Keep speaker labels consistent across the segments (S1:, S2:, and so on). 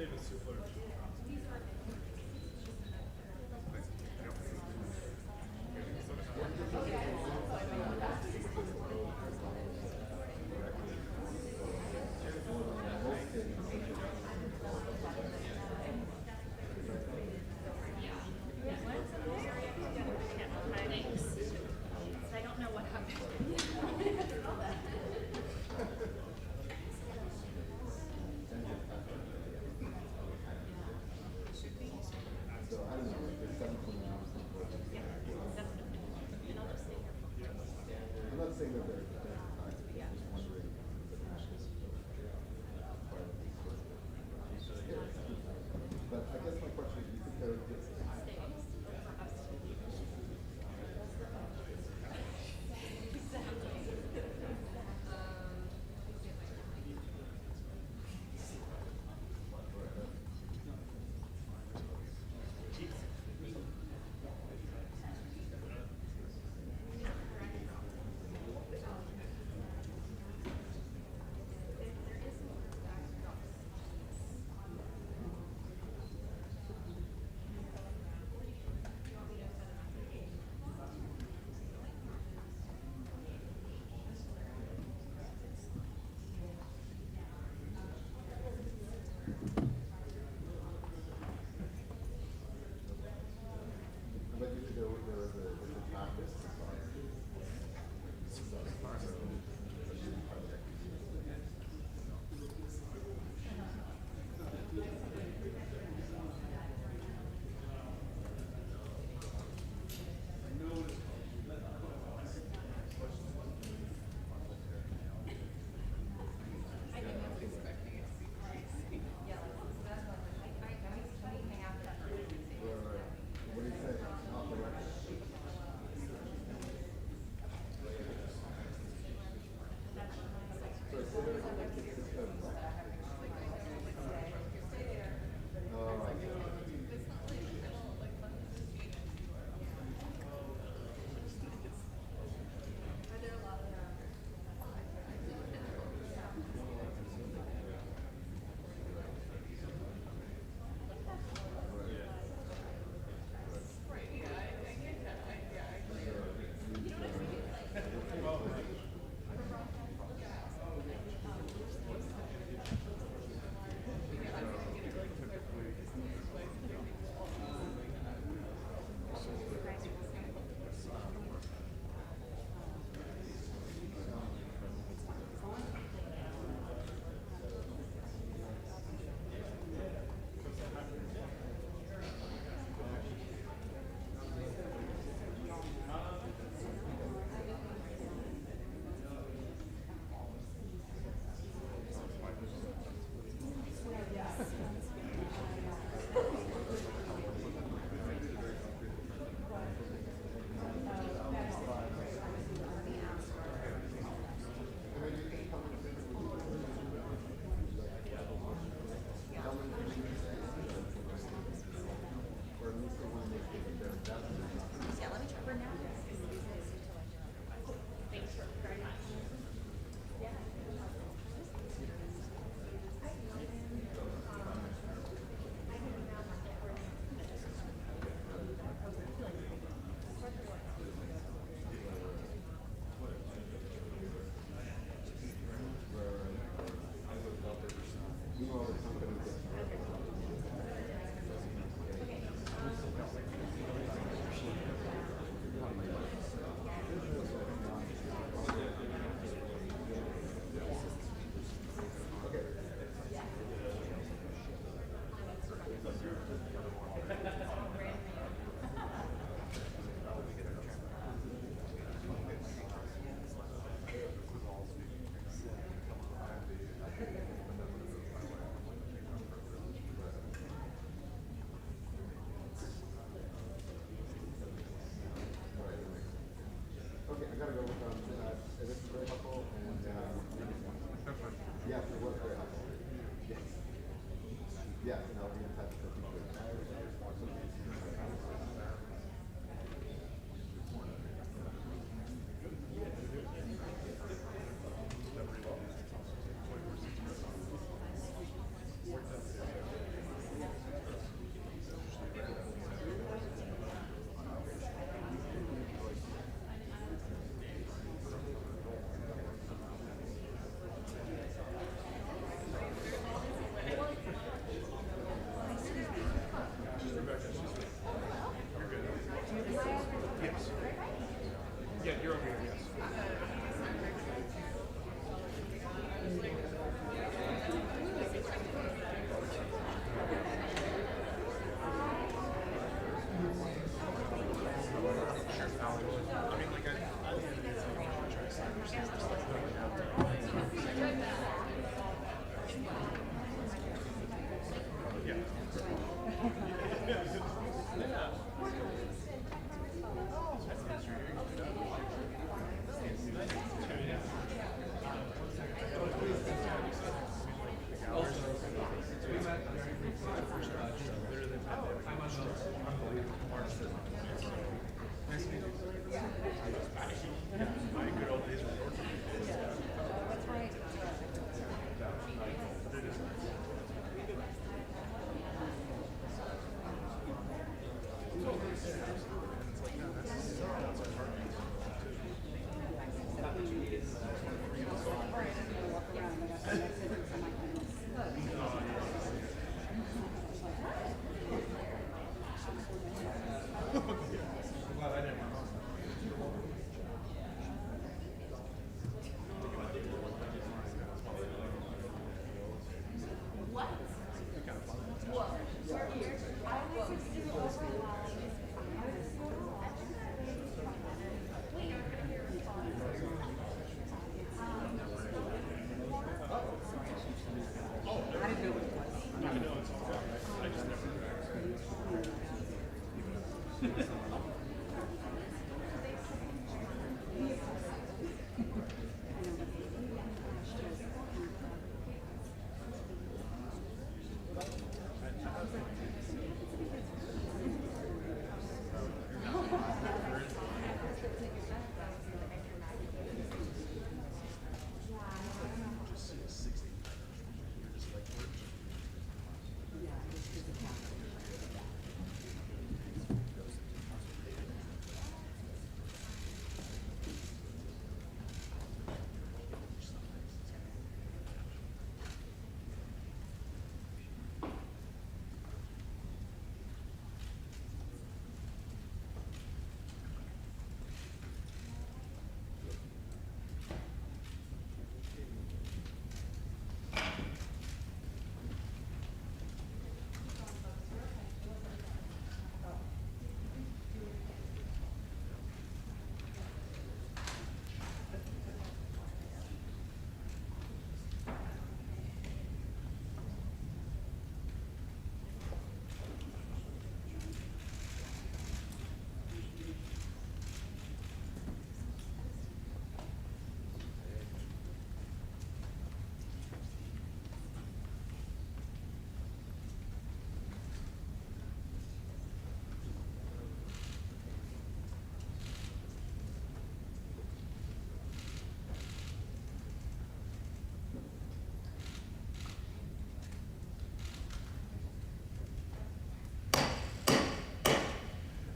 S1: save a super.
S2: I don't know what happened.
S3: So I don't know, like there's 7 hours.
S2: Yeah, definitely. And I'll just stay here for
S3: I'm not saying that they're I'm just wondering if the matches part of these sorts of but I guess my question is, do you think they're just but you there was a practice what do you say? Off the record.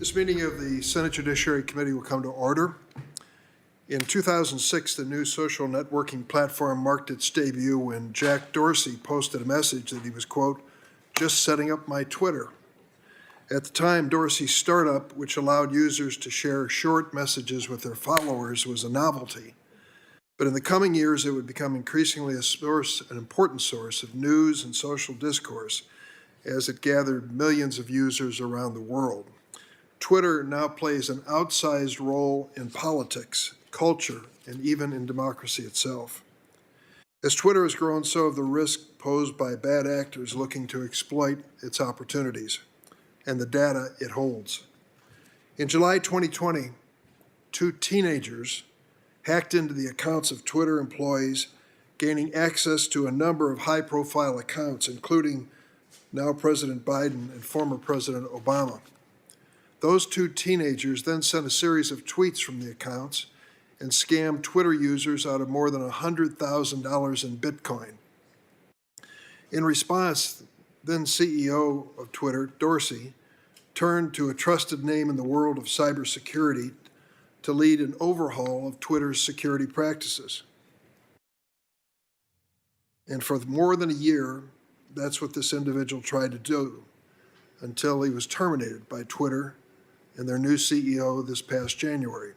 S1: This meeting of the Senate Judiciary Committee will come to order. In 2006, the new social networking platform marked its debut when Jack Dorsey posted a message that he was, quote, just setting up my Twitter. At the time, Dorsey's startup, which allowed users to share short messages with their followers, was a novelty. But in the coming years, it would become increasingly an important source of news and social discourse as it gathered millions of users around the world. Twitter now plays an outsized role in politics, culture, and even in democracy itself. As Twitter has grown, so have the risks posed by bad actors looking to exploit its opportunities and the data it holds. In July 2020, 2 teenagers hacked into the accounts of Twitter employees, gaining access to a number of high-profile accounts, including now President Biden and former President Obama. Those 2 teenagers then sent a series of tweets from the accounts and scammed Twitter users out of more than $100,000 in Bitcoin. In response, then CEO of Twitter, Dorsey, turned to a trusted name in the world of cybersecurity to lead an overhaul of Twitter's security practices. And for more than a year, that's what this individual tried to do until he was terminated by Twitter and their new CEO this past January.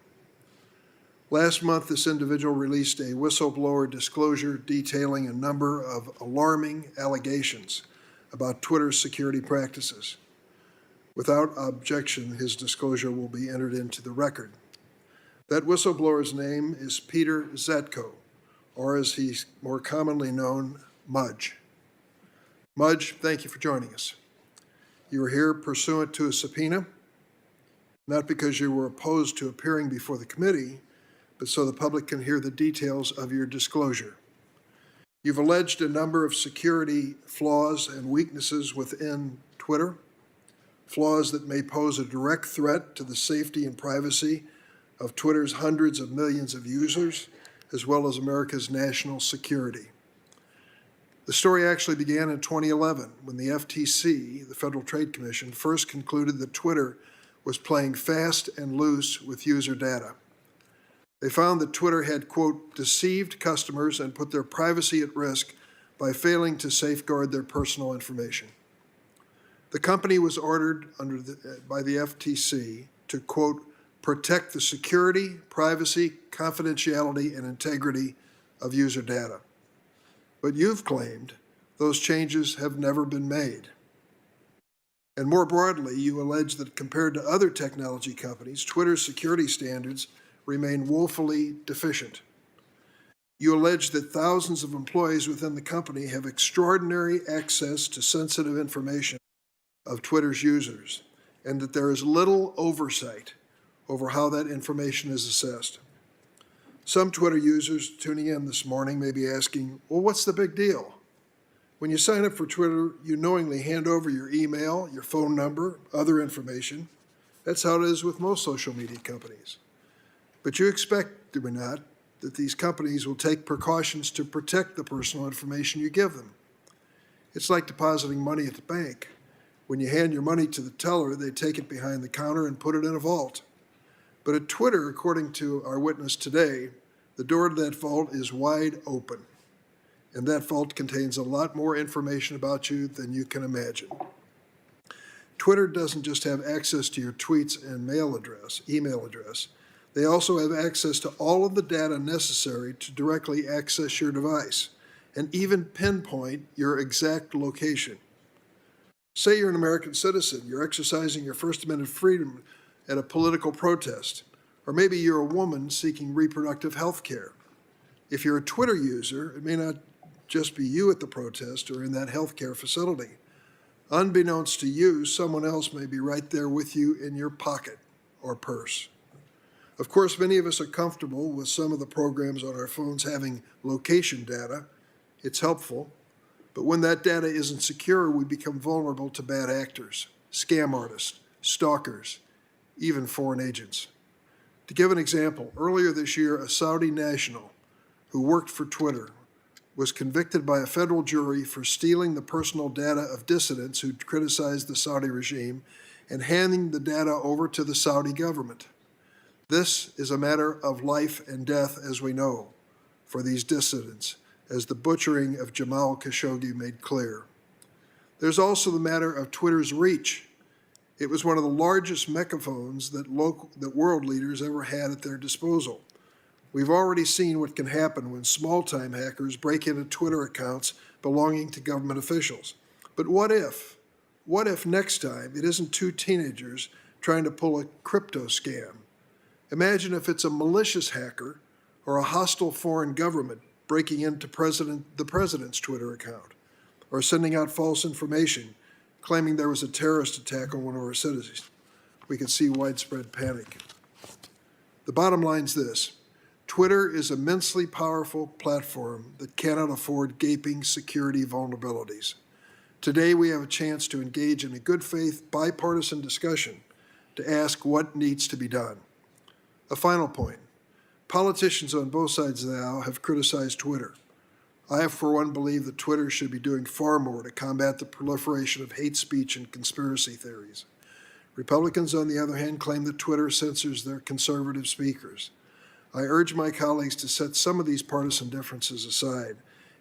S1: Last month, this individual released a whistleblower disclosure detailing a number of alarming allegations about Twitter's security practices. Without objection, his disclosure will be entered into the record. That whistleblower's name is Peter Zatko, or as he's more commonly known, Mudge. Mudge, thank you for joining us. You are here pursuant to a subpoena, not because you were opposed to appearing before the committee, but so the public can hear the details of your disclosure. You've alleged a number of security flaws and weaknesses within Twitter, flaws that may pose a direct threat to the safety and privacy of Twitter's hundreds of millions of users, as well as America's national security. The story actually began in 2011 when the FTC, the Federal Trade Commission, first concluded that Twitter was playing fast and loose with user data. They found that Twitter had, quote, deceived customers and put their privacy at risk by failing to safeguard their personal information. The company was ordered by the FTC to, quote, protect the security, privacy, confidentiality, and integrity of user data. But you've claimed those changes have never been made. And more broadly, you allege that compared to other technology companies, Twitter's security standards remain woefully deficient. You allege that thousands of employees within the company have extraordinary access to sensitive information of Twitter's users, and that there is little oversight over how that information is assessed. Some Twitter users tuning in this morning may be asking, well, what's the big deal? When you sign up for Twitter, you knowingly hand over your email, your phone number, other information. That's how it is with most social media companies. But you expect, do we not, that these companies will take precautions to protect the personal information you give them. It's like depositing money at the bank. When you hand your money to the teller, they take it behind the counter and put it in a vault. But at Twitter, according to our witness today, the door to that vault is wide open. And that vault contains a lot more information about you than you can imagine. Twitter doesn't just have access to your tweets and email address. They also have access to all of the data necessary to directly access your device and even pinpoint your exact location. Say you're an American citizen, you're exercising your First Amendment freedom at a political protest, or maybe you're a woman seeking reproductive health care. If you're a Twitter user, it may not just be you at the protest or in that healthcare facility. Unbeknownst to you, someone else may be right there with you in your pocket or purse. Of course, many of us are comfortable with some of the programs on our phones having location data. It's helpful. But when that data isn't secure, we become vulnerable to bad actors, scam artists, stalkers, even foreign agents. To give an example, earlier this year, a Saudi national who worked for Twitter was convicted by a federal jury for stealing the personal data of dissidents who criticized the Saudi regime and handing the data over to the Saudi government. This is a matter of life and death, as we know, for these dissidents, as the butchering of Jamal Khashoggi made clear. There's also the matter of Twitter's reach. It was one of the largest megaphones that world leaders ever had at their disposal. We've already seen what can happen when small-time hackers break into Twitter accounts belonging to government officials. But what if next time it isn't two teenagers trying to pull a crypto scam? Imagine if it's a malicious hacker or a hostile foreign government breaking into the president's Twitter account, or sending out false information, claiming there was a terrorist attack on one of our citizens. We could see widespread panic. The bottom line is this: Twitter is an immensely powerful platform that cannot afford gaping security vulnerabilities. Today, we have a chance to engage in a good faith, bipartisan discussion to ask what needs to be done. A final point. Politicians on both sides of the aisle have criticized Twitter. I, for one, believe that Twitter should be doing far more to combat the proliferation of hate speech and conspiracy theories. Republicans, on the other hand, claim that Twitter censors their conservative speakers. I urge my colleagues to set some of these partisan differences aside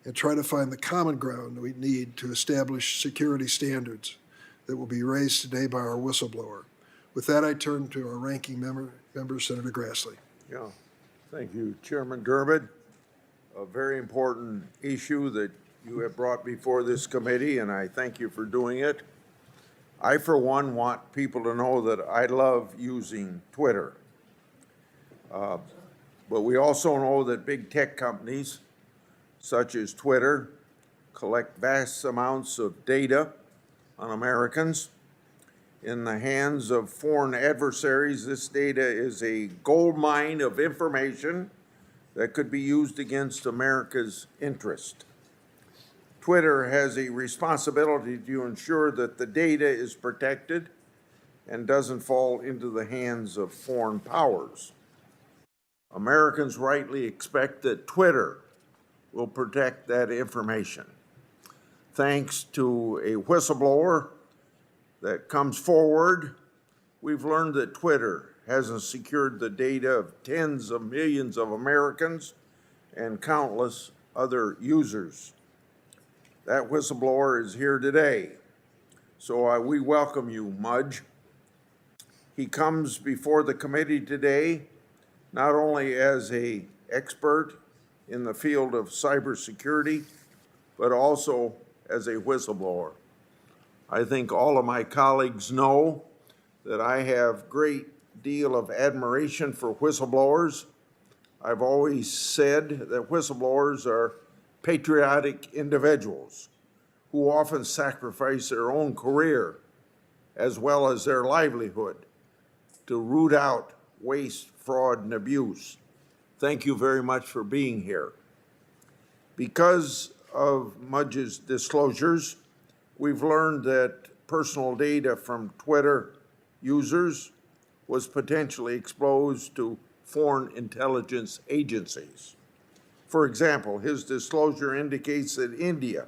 S1: and try to find the common ground we need to establish security standards that will be raised today by our whistleblower. With that, I turn to our ranking member, Senator Grassley.
S4: Yeah, thank you, Chairman Durbin. A very important issue that you have brought before this committee, and I thank you for doing it. I, for one, want people to know that I love using Twitter. But we also know that big tech companies, such as Twitter, collect vast amounts of data on Americans in the hands of foreign adversaries. This data is a gold mine of information that could be used against America's interest. Twitter has a responsibility to ensure that the data is protected and doesn't fall into the hands of foreign powers. Americans rightly expect that Twitter will protect that information. Thanks to a whistleblower that comes forward, we've learned that Twitter hasn't secured the data of tens of millions of Americans and countless other users. That whistleblower is here today, so we welcome you, Mudge. He comes before the committee today not only as an expert in the field of cybersecurity, but also as a whistleblower. I think all of my colleagues know that I have great deal of admiration for whistleblowers. I've always said that whistleblowers are patriotic individuals who often sacrifice their own career as well as their livelihood to root out waste, fraud, and abuse. Thank you very much for being here. Because of Mudge's disclosures, we've learned that personal data from Twitter users was potentially exposed to foreign intelligence agencies. For example, his disclosure indicates that India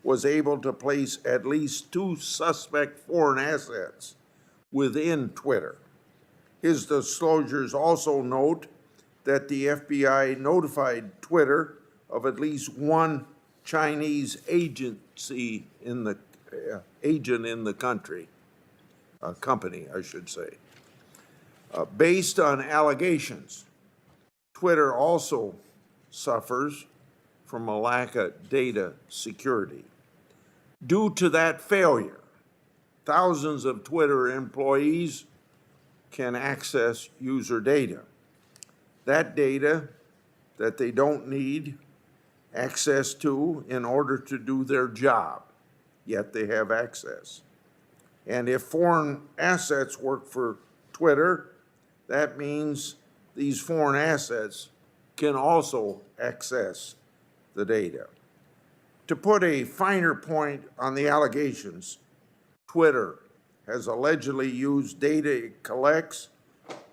S4: was able to place at least 2 suspect foreign assets within Twitter. His disclosures also note that the FBI notified Twitter of at least 1 Chinese agent in the company, I should say. Based on allegations, Twitter also suffers from a lack of data security. Due to that failure, thousands of Twitter employees can access user data. That data that they don't need access to in order to do their job, yet they have access. And if foreign assets work for Twitter, that means these foreign assets can also access the data. To put a finer point on the allegations, Twitter has allegedly used data it collects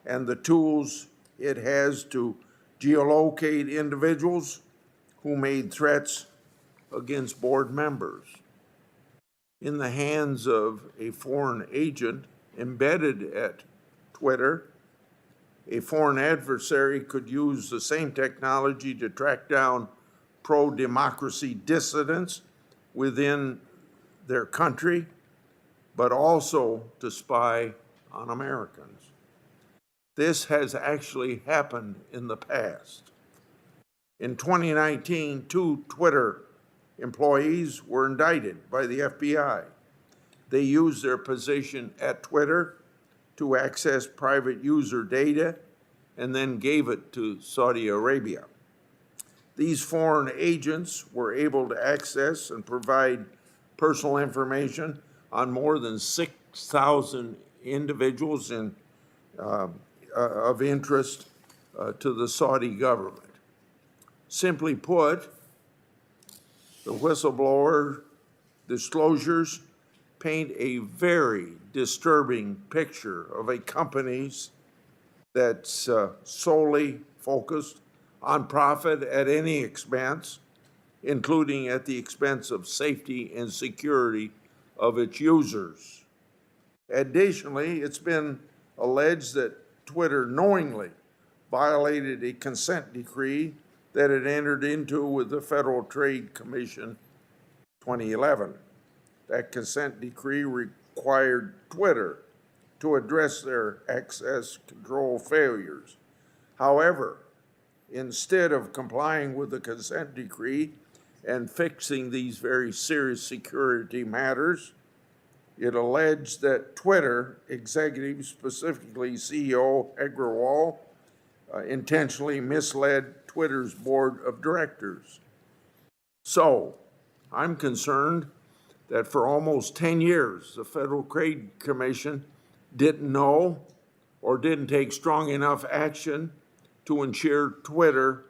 S4: and the tools it has to geolocate individuals who made threats against board members. In the hands of a foreign agent embedded at Twitter, a foreign adversary could use the same technology to track down pro-democracy dissidents within their country, but also to spy on Americans. This has actually happened in the past. In 2019, 2 Twitter employees were indicted by the FBI. They used their position at Twitter to access private user data and then gave it to Saudi Arabia. These foreign agents were able to access and provide personal information on more than 6,000 individuals of interest to the Saudi government. Simply put, the whistleblower disclosures paint a very disturbing picture of a company that's solely focused on profit at any expense, including at the expense of safety and security of its users. Additionally, it's been alleged that Twitter knowingly violated a consent decree that it entered into with the Federal Trade Commission 2011. That consent decree required Twitter to address their access control failures. However, instead of complying with the consent decree and fixing these very serious security matters, it alleged that Twitter executives, specifically CEO Agrawal, intentionally misled Twitter's board of directors. So, I'm concerned that for almost 10 years, the Federal Trade Commission didn't know or didn't take strong enough action to ensure Twitter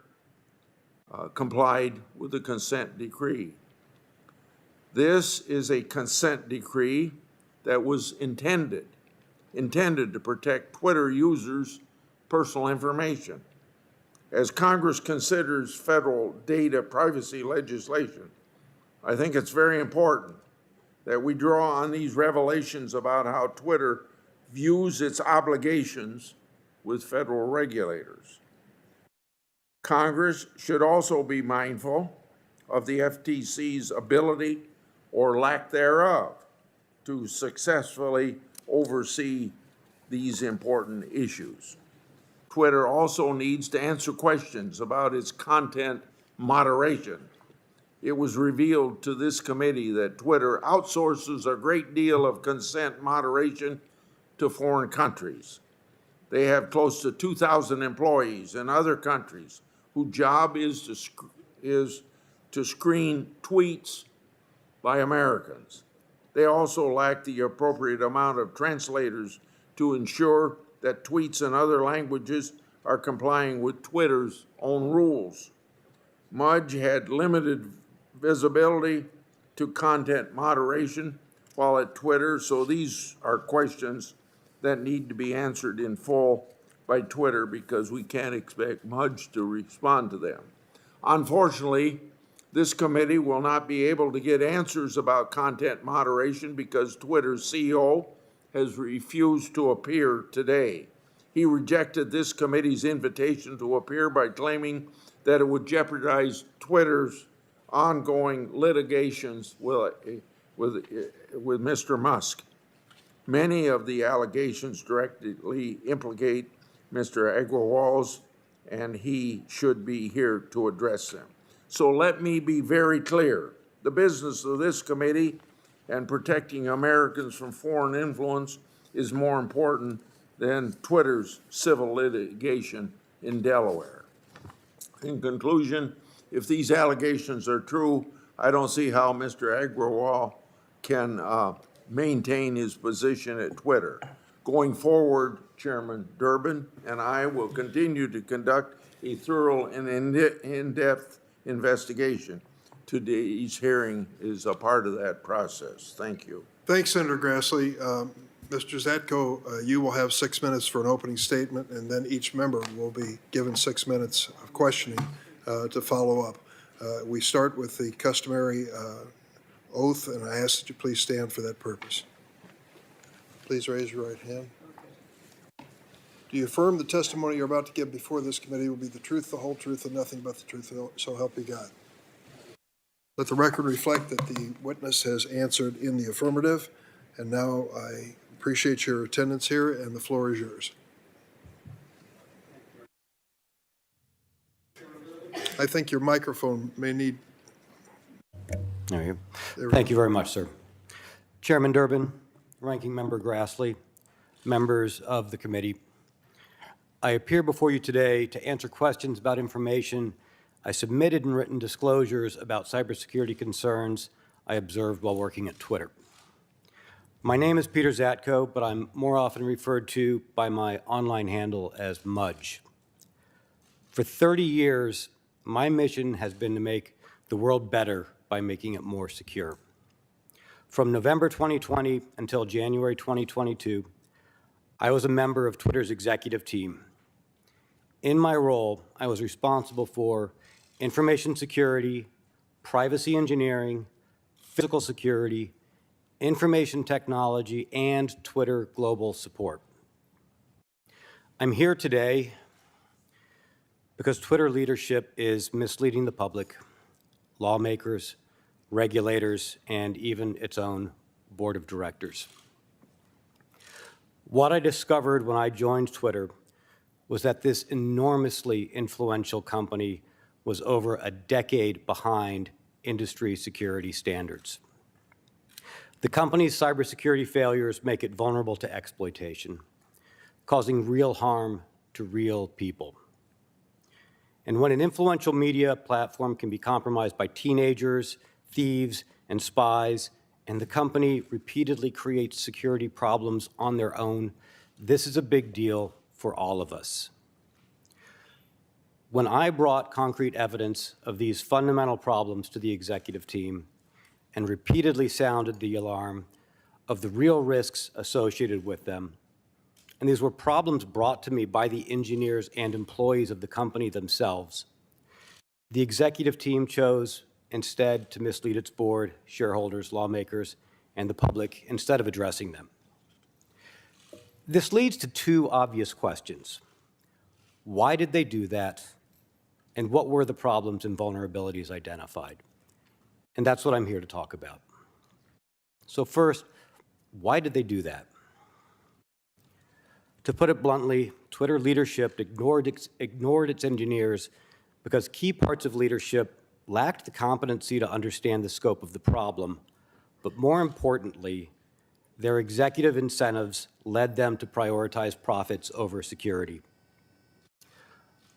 S4: complied with the consent decree. This is a consent decree that was intended to protect Twitter users' personal information. As Congress considers federal data privacy legislation, I think it's very important that we draw on these revelations about how Twitter views its obligations with federal regulators. Congress should also be mindful of the FTC's ability or lack thereof to successfully oversee these important issues. Twitter also needs to answer questions about its content moderation. It was revealed to this committee that Twitter outsources a great deal of consent moderation to foreign countries. They have close to 2,000 employees in other countries whose job is to screen tweets by Americans. They also lack the appropriate amount of translators to ensure that tweets in other languages are complying with Twitter's own rules. Mudge had limited visibility to content moderation while at Twitter, so these are questions that need to be answered in full by Twitter because we can't expect Mudge to respond to them. Unfortunately, this committee will not be able to get answers about content moderation because Twitter's CEO has refused to appear today. He rejected this committee's invitation to appear by claiming that it would jeopardize Twitter's ongoing litigations with Mr. Musk. Many of the allegations directly implicate Mr. Agrawal's, and he should be here to address them. So let me be very clear. The business of this committee and protecting Americans from foreign influence is more important than Twitter's civil litigation in Delaware. In conclusion, if these allegations are true, I don't see how Mr. Agrawal can maintain his position at Twitter. Going forward, Chairman Durbin and I will continue to conduct a thorough and in-depth investigation. Today's hearing is a part of that process. Thank you.
S1: Thanks, Senator Grassley. Mr. Zatko, you will have 6 minutes for an opening statement, and then each member will be given 6 minutes of questioning to follow up. We start with the customary oath, and I ask that you please stand for that purpose. Please raise your right hand. Do you affirm the testimony you're about to give before this committee will be the truth, the whole truth, and nothing but the truth, so help you God? Let the record reflect that the witness has answered in the affirmative, and now I appreciate your attendance here, and the floor is yours. I think your microphone may need...
S5: There you go. Thank you very much, sir. Chairman Durbin, Ranking Member Grassley, members of the committee, I appear before you today to answer questions about information I submitted in written disclosures about cybersecurity concerns I observed while working at Twitter. My name is Peter Zatko, but I'm more often referred to by my online handle as Mudge. For 30 years, my mission has been to make the world better by making it more secure. From November 2020 until January 2022, I was a member of Twitter's executive team. In my role, I was responsible for information security, privacy engineering, physical security, information technology, and Twitter global support. I'm here today because Twitter leadership is misleading the public, lawmakers, regulators, and even its own board of directors. What I discovered when I joined Twitter was that this enormously influential company was over a decade behind industry security standards. The company's cybersecurity failures make it vulnerable to exploitation, causing real harm to real people. And when an influential media platform can be compromised by teenagers, thieves, and spies, and the company repeatedly creates security problems on their own, this is a big deal for all of us. When I brought concrete evidence of these fundamental problems to the executive team and repeatedly sounded the alarm of the real risks associated with them, and these were problems brought to me by the engineers and employees of the company themselves, the executive team chose instead to mislead its board, shareholders, lawmakers, and the public instead of addressing them. This leads to two obvious questions. Why did they do that? And what were the problems and vulnerabilities identified? And that's what I'm here to talk about. So first, why did they do that? To put it bluntly, Twitter leadership ignored its engineers because key parts of leadership lacked the competency to understand the scope of the problem, but more importantly, their executive incentives led them to prioritize profits over security.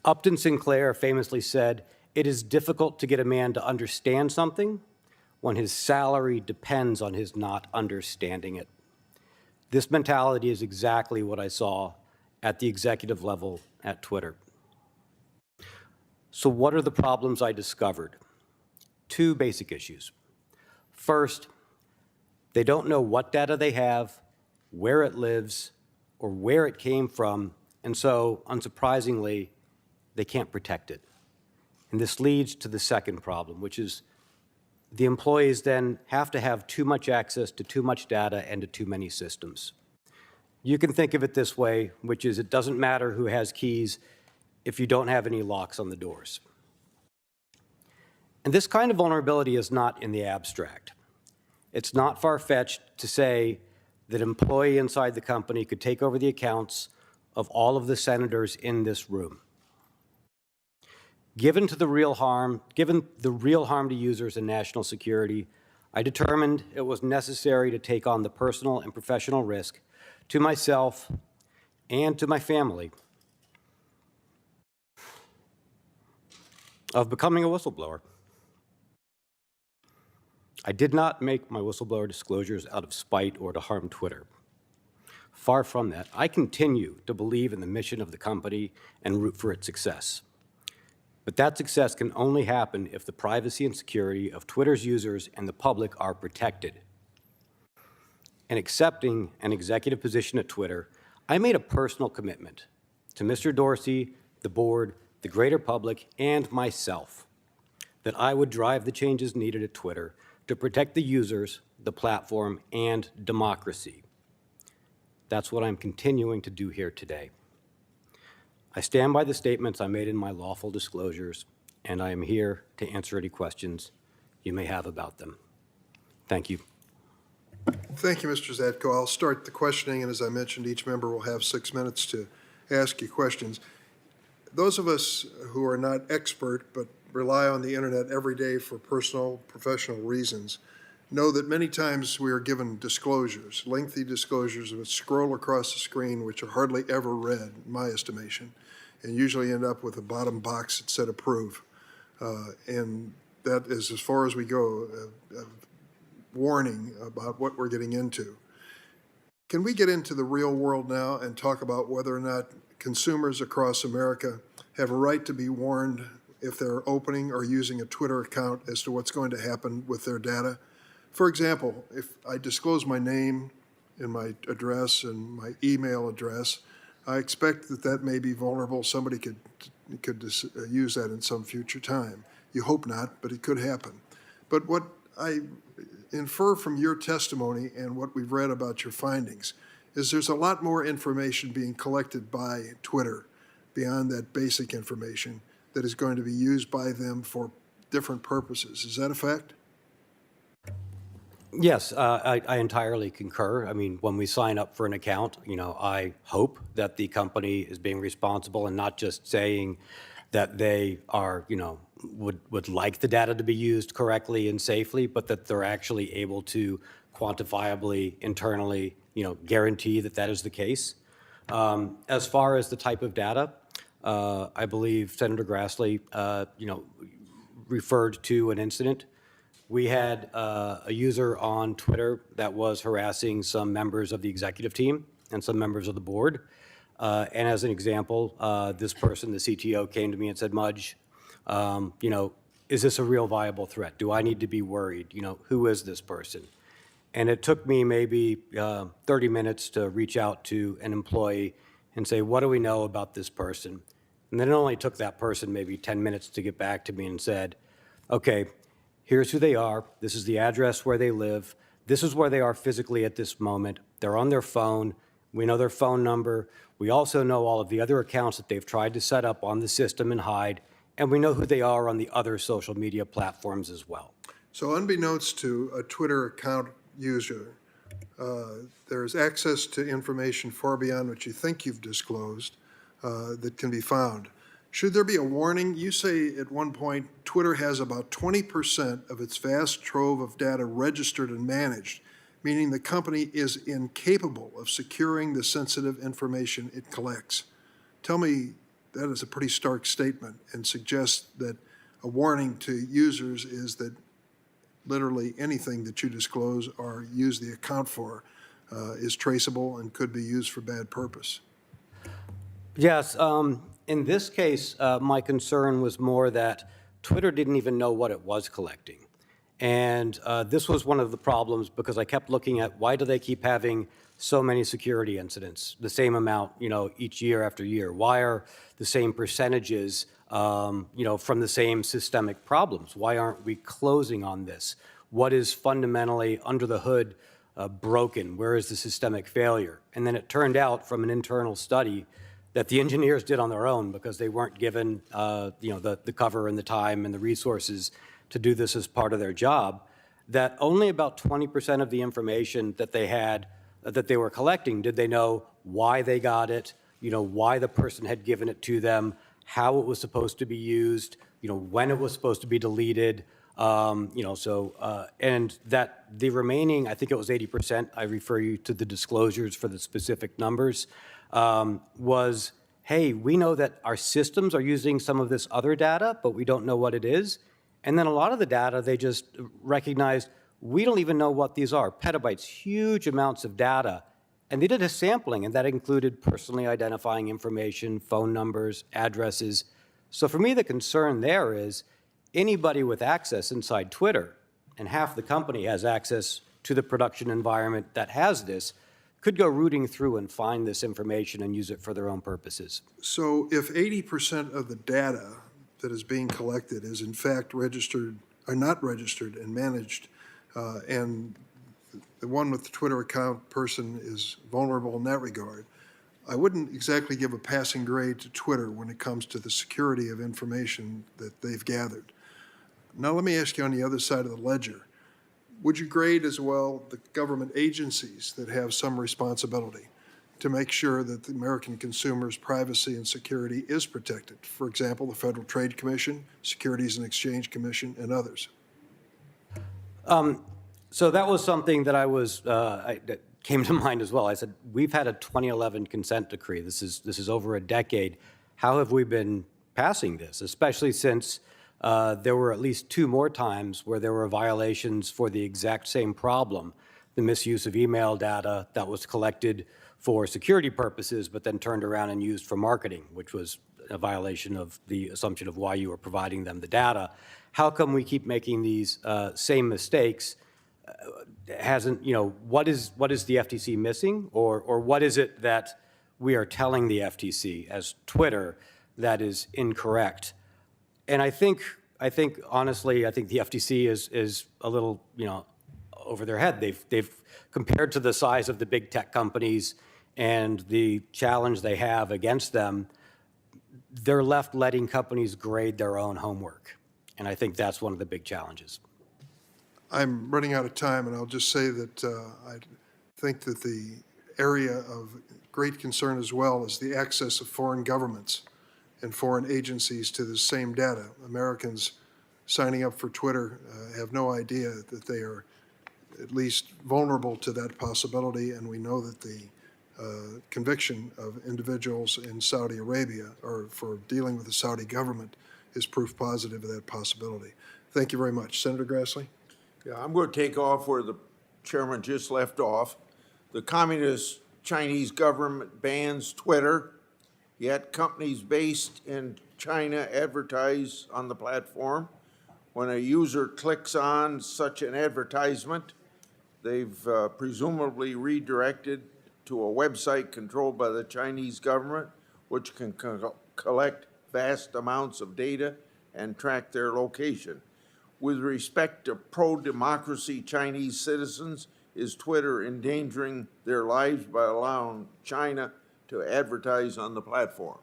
S5: Upton Sinclair famously said, "It is difficult to get a man to understand something when his salary depends on his not understanding it." This mentality is exactly what I saw at the executive level at Twitter. So what are the problems I discovered? Two basic issues. First, they don't know what data they have, where it lives, or where it came from, and so, unsurprisingly, they can't protect it. And this leads to the second problem, which is the employees then have to have too much access to too much data and to too many systems. You can think of it this way, which is it doesn't matter who has keys if you don't have any locks on the doors. And this kind of vulnerability is not in the abstract. It's not far-fetched to say that an employee inside the company could take over the accounts of all of the senators in this room. Given the real harm to users and national security, I determined it was necessary to take on the personal and professional risk to myself and to my family of becoming a whistleblower. I did not make my whistleblower disclosures out of spite or to harm Twitter. Far from that, I continue to believe in the mission of the company and root for its success. But that success can only happen if the privacy and security of Twitter's users and the public are protected. In accepting an executive position at Twitter, I made a personal commitment to Mr. Dorsey, the board, the greater public, and myself that I would drive the changes needed at Twitter to protect the users, the platform, and democracy. That's what I'm continuing to do here today. I stand by the statements I made in my lawful disclosures, and I am here to answer any questions you may have about them. Thank you.
S1: Thank you, Mr. Zatko. I'll start the questioning, and as I mentioned, each member will have 6 minutes to ask you questions. Those of us who are not expert but rely on the internet every day for personal, professional reasons know that many times we are given disclosures, lengthy disclosures that scroll across the screen which are hardly ever read, in my estimation, and usually end up with a bottom box that said approve. And that is as far as we go, a warning about what we're getting into. Can we get into the real world now and talk about whether or not consumers across America have a right to be warned if they're opening or using a Twitter account as to what's going to happen with their data? For example, if I disclose my name and my address and my email address, I expect that that may be vulnerable. Somebody could use that in some future time. You hope not, but it could happen. But what I infer from your testimony and what we've read about your findings is there's a lot more information being collected by Twitter beyond that basic information that is going to be used by them for different purposes. Is that a fact?
S5: Yes, I entirely concur. I mean, when we sign up for an account, I hope that the company is being responsible and not just saying that they are, would like the data to be used correctly and safely, but that they're actually able to quantifiably, internally, guarantee that that is the case. As far as the type of data, I believe Senator Grassley, referred to an incident we had a user on Twitter that was harassing some members of the executive team and some members of the board. And as an example, this person, the CTO, came to me and said, Mudge, you know, is this a real viable threat? Do I need to be worried? You know, who is this person? And it took me maybe 30 minutes to reach out to an employee and say, what do we know about this person? And then it only took that person maybe 10 minutes to get back to me and said, okay, here's who they are. This is the address where they live. This is where they are physically at this moment. They're on their phone. We know their phone number. We also know all of the other accounts that they've tried to set up on the system and hide. And we know who they are on the other social media platforms as well.
S1: So unbeknownst to a Twitter account user, there's access to information far beyond what you think you've disclosed that can be found. Should there be a warning? You say at one point Twitter has about 20% of its vast trove of data registered and managed, meaning the company is incapable of securing the sensitive information it collects. Tell me, that is a pretty stark statement and suggests that a warning to users is that literally anything that you disclose or use the account for is traceable and could be used for bad purpose.
S5: Yes, in this case, my concern was more that Twitter didn't even know what it was collecting. And this was one of the problems because I kept looking at why do they keep having so many security incidents, the same amount, you know, each year after year? Why are the same percentages, you know, from the same systemic problems? Why aren't we closing on this? What is fundamentally under the hood broken? Where is the systemic failure? And then it turned out from an internal study that the engineers did on their own because they weren't given, you know, the cover and the time and the resources to do this as part of their job, that only about 20% of the information that they had, that they were collecting, did they know why they got it, you know, why the person had given it to them, how it was supposed to be used, you know, when it was supposed to be deleted, you know, so, and that the remaining, I think it was 80%, I refer you to the disclosures for the specific numbers, was, hey, we know that our systems are using some of this other data, but we don't know what it is. And then a lot of the data, they just recognized, we don't even know what these are. Petabytes, huge amounts of data. And they did a sampling, and that included personally identifying information, phone numbers, addresses. So for me, the concern there is anybody with access inside Twitter, and half the company has access to the production environment that has this, could go rooting through and find this information and use it for their own purposes.
S1: So if 80% of the data that is being collected is in fact registered, or not registered and managed, and the one with the Twitter account person is vulnerable in that regard, I wouldn't exactly give a passing grade to Twitter when it comes to the security of information that they've gathered. Now let me ask you on the other side of the ledger, would you grade as well the government agencies that have some responsibility to make sure that the American consumer's privacy and security is protected? For example, the Federal Trade Commission, Securities and Exchange Commission, and others.
S5: So that was something that that came to mind as well. I said, we've had a 2011 consent decree. This is over a decade. How have we been passing this, especially since there were at least 2 more times where there were violations for the exact same problem, the misuse of email data that was collected for security purposes, but then turned around and used for marketing, which was a violation of the assumption of why you were providing them the data. How come we keep making these same mistakes? Hasn't, you know, what is the FTC missing, or what is it that we are telling the FTC as Twitter that is incorrect? And I think honestly, I think the FTC is a little, you know, over their head. They've compared to the size of the big tech companies and the challenge they have against them, they're left letting companies grade their own homework. And I think that's one of the big challenges.
S1: I'm running out of time, and I'll just say that I think that the area of great concern as well is the access of foreign governments and foreign agencies to the same data. Americans signing up for Twitter have no idea that they are at least vulnerable to that possibility, and we know that the conviction of individuals in Saudi Arabia or for dealing with the Saudi government is proof positive of that possibility. Thank you very much. Senator Grassley?
S4: Yeah, I'm going to take off where the chairman just left off. The communist Chinese government bans Twitter, yet companies based in China advertise on the platform. When a user clicks on such an advertisement, they've presumably redirected to a website controlled by the Chinese government, which can collect vast amounts of data and track their location. With respect to pro-democracy Chinese citizens, is Twitter endangering their lives by allowing China to advertise on the platform?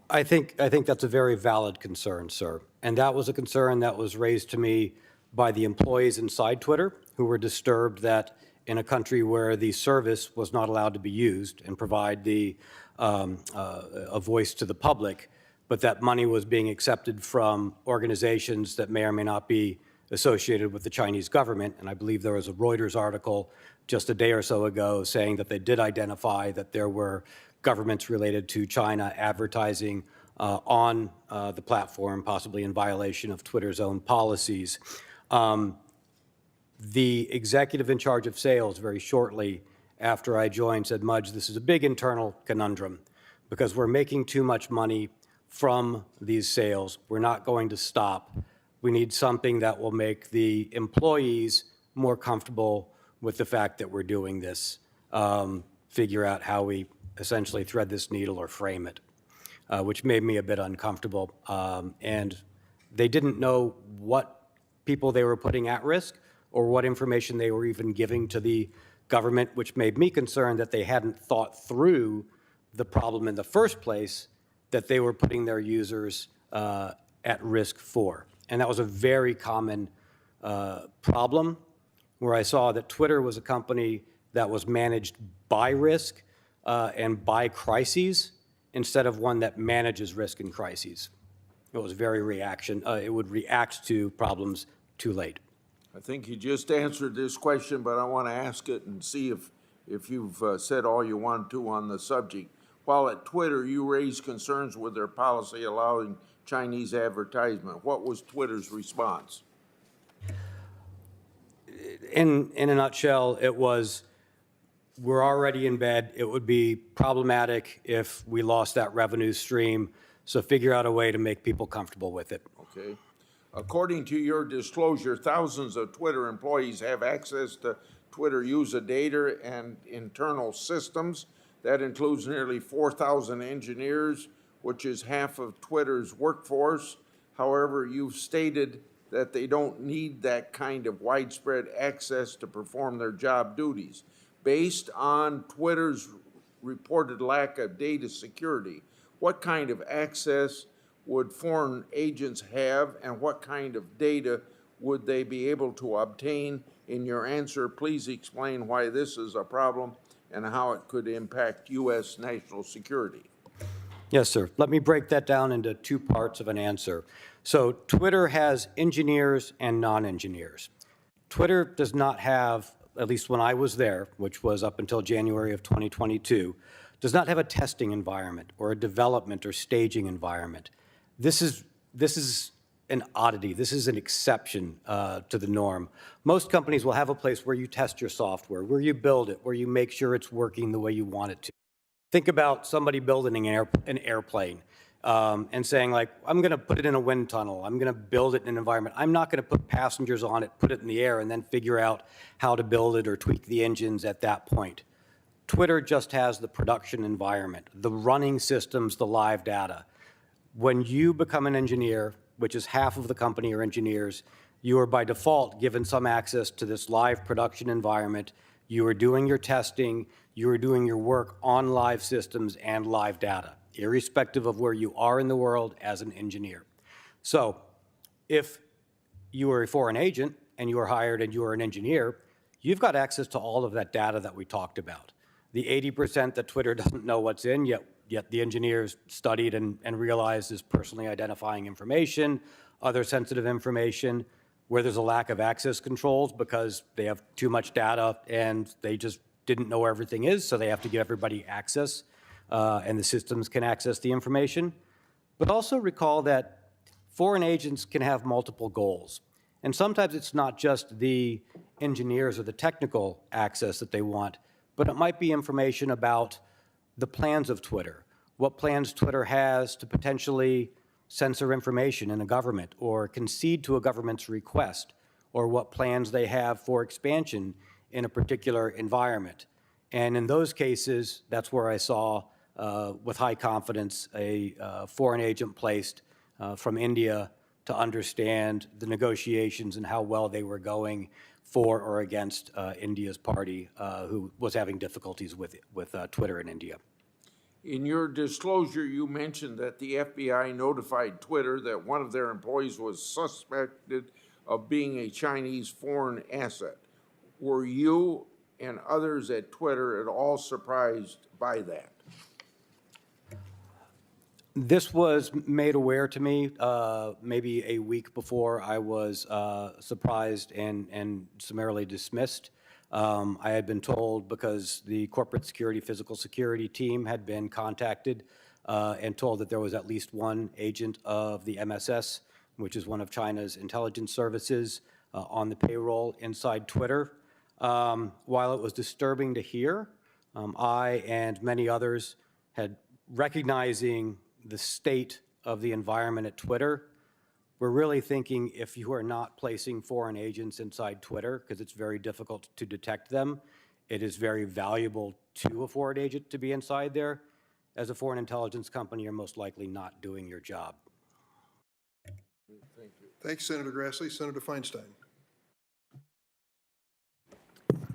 S5: I think that's a very valid concern, sir. And that was a concern that was raised to me by the employees inside Twitter who were disturbed that in a country where the service was not allowed to be used and provide a voice to the public, but that money was being accepted from organizations that may or may not be associated with the Chinese government. And I believe there was a Reuters article just a day or so ago saying that they did identify that there were governments related to China advertising on the platform, possibly in violation of Twitter's own policies. The executive in charge of sales very shortly after I joined said, Mudge, this is a big internal conundrum because we're making too much money from these sales. We're not going to stop. We need something that will make the employees more comfortable with the fact that we're doing this, figure out how we essentially thread this needle or frame it, which made me a bit uncomfortable. And they didn't know what people they were putting at risk or what information they were even giving to the government, which made me concerned that they hadn't thought through the problem in the first place that they were putting their users at risk for. And that was a very common problem where I saw that Twitter was a company that was managed by risk and by crises instead of one that manages risk and crises. It was very it would react to problems too late.
S4: I think you just answered this question, but I want to ask it and see if you've said all you want to on the subject. While at Twitter, you raised concerns with their policy allowing Chinese advertisement. What was Twitter's response?
S5: In a nutshell, it was, we're already in bed. It would be problematic if we lost that revenue stream, so figure out a way to make people comfortable with it.
S4: Okay. According to your disclosure, thousands of Twitter employees have access to Twitter user data and internal systems. That includes nearly 4,000 engineers, which is half of Twitter's workforce. However, you've stated that they don't need that kind of widespread access to perform their job duties. Based on Twitter's reported lack of data security, what kind of access would foreign agents have, and what kind of data would they be able to obtain? In your answer, please explain why this is a problem and how it could impact U.S. national security.
S5: Yes, sir. Let me break that down into two parts of an answer. So Twitter has engineers and non-engineers. Twitter does not have, at least when I was there, which was up until January of 2022, does not have a testing environment or a development or staging environment. This is an oddity. This is an exception to the norm. Most companies will have a place where you test your software, where you build it, where you make sure it's working the way you want it to. Think about somebody building an airplane and saying, like, I'm going to put it in a wind tunnel. I'm going to build it in an environment. I'm not going to put passengers on it, put it in the air, and then figure out how to build it or tweak the engines at that point. Twitter just has the production environment, the running systems, the live data. When you become an engineer, which is half of the company are engineers, you are by default given some access to this live production environment. You are doing your testing, you are doing your work on live systems and live data, irrespective of where you are in the world as an engineer. So if you are a foreign agent and you are hired and you are an engineer, you've got access to all of that data that we talked about. The 80% that Twitter doesn't know what's in, yet the engineers studied and realized is personally identifying information, other sensitive information, where there's a lack of access controls because they have too much data and they just didn't know where everything is, so they have to give everybody access, and the systems can access the information. But also recall that foreign agents can have multiple goals. And sometimes it's not just the engineers or the technical access that they want, but it might be information about the plans of Twitter, what plans Twitter has to potentially censor information in a government or concede to a government's request, or what plans they have for expansion in a particular environment. And in those cases, that's where I saw, with high confidence, a foreign agent placed from India to understand the negotiations and how well they were going for or against India's party, who was having difficulties with Twitter in India.
S4: In your disclosure, you mentioned that the FBI notified Twitter that one of their employees was suspected of being a Chinese foreign asset. Were you and others at Twitter at all surprised by that?
S5: This was made aware to me maybe a week before I was surprised and summarily dismissed. I had been told, because the corporate security, physical security team had been contacted and told that there was at least one agent of the MSS, which is one of China's intelligence services, on the payroll inside Twitter. While it was disturbing to hear, I and many others had recognizing the state of the environment at Twitter, we're really thinking, if you are not placing foreign agents inside Twitter, because it's very difficult to detect them, it is very valuable to a foreign agent to be inside there. As a foreign intelligence company, you're most likely not doing your job.
S4: Thank you.
S1: Thanks, Senator Grassley. Senator Feinstein.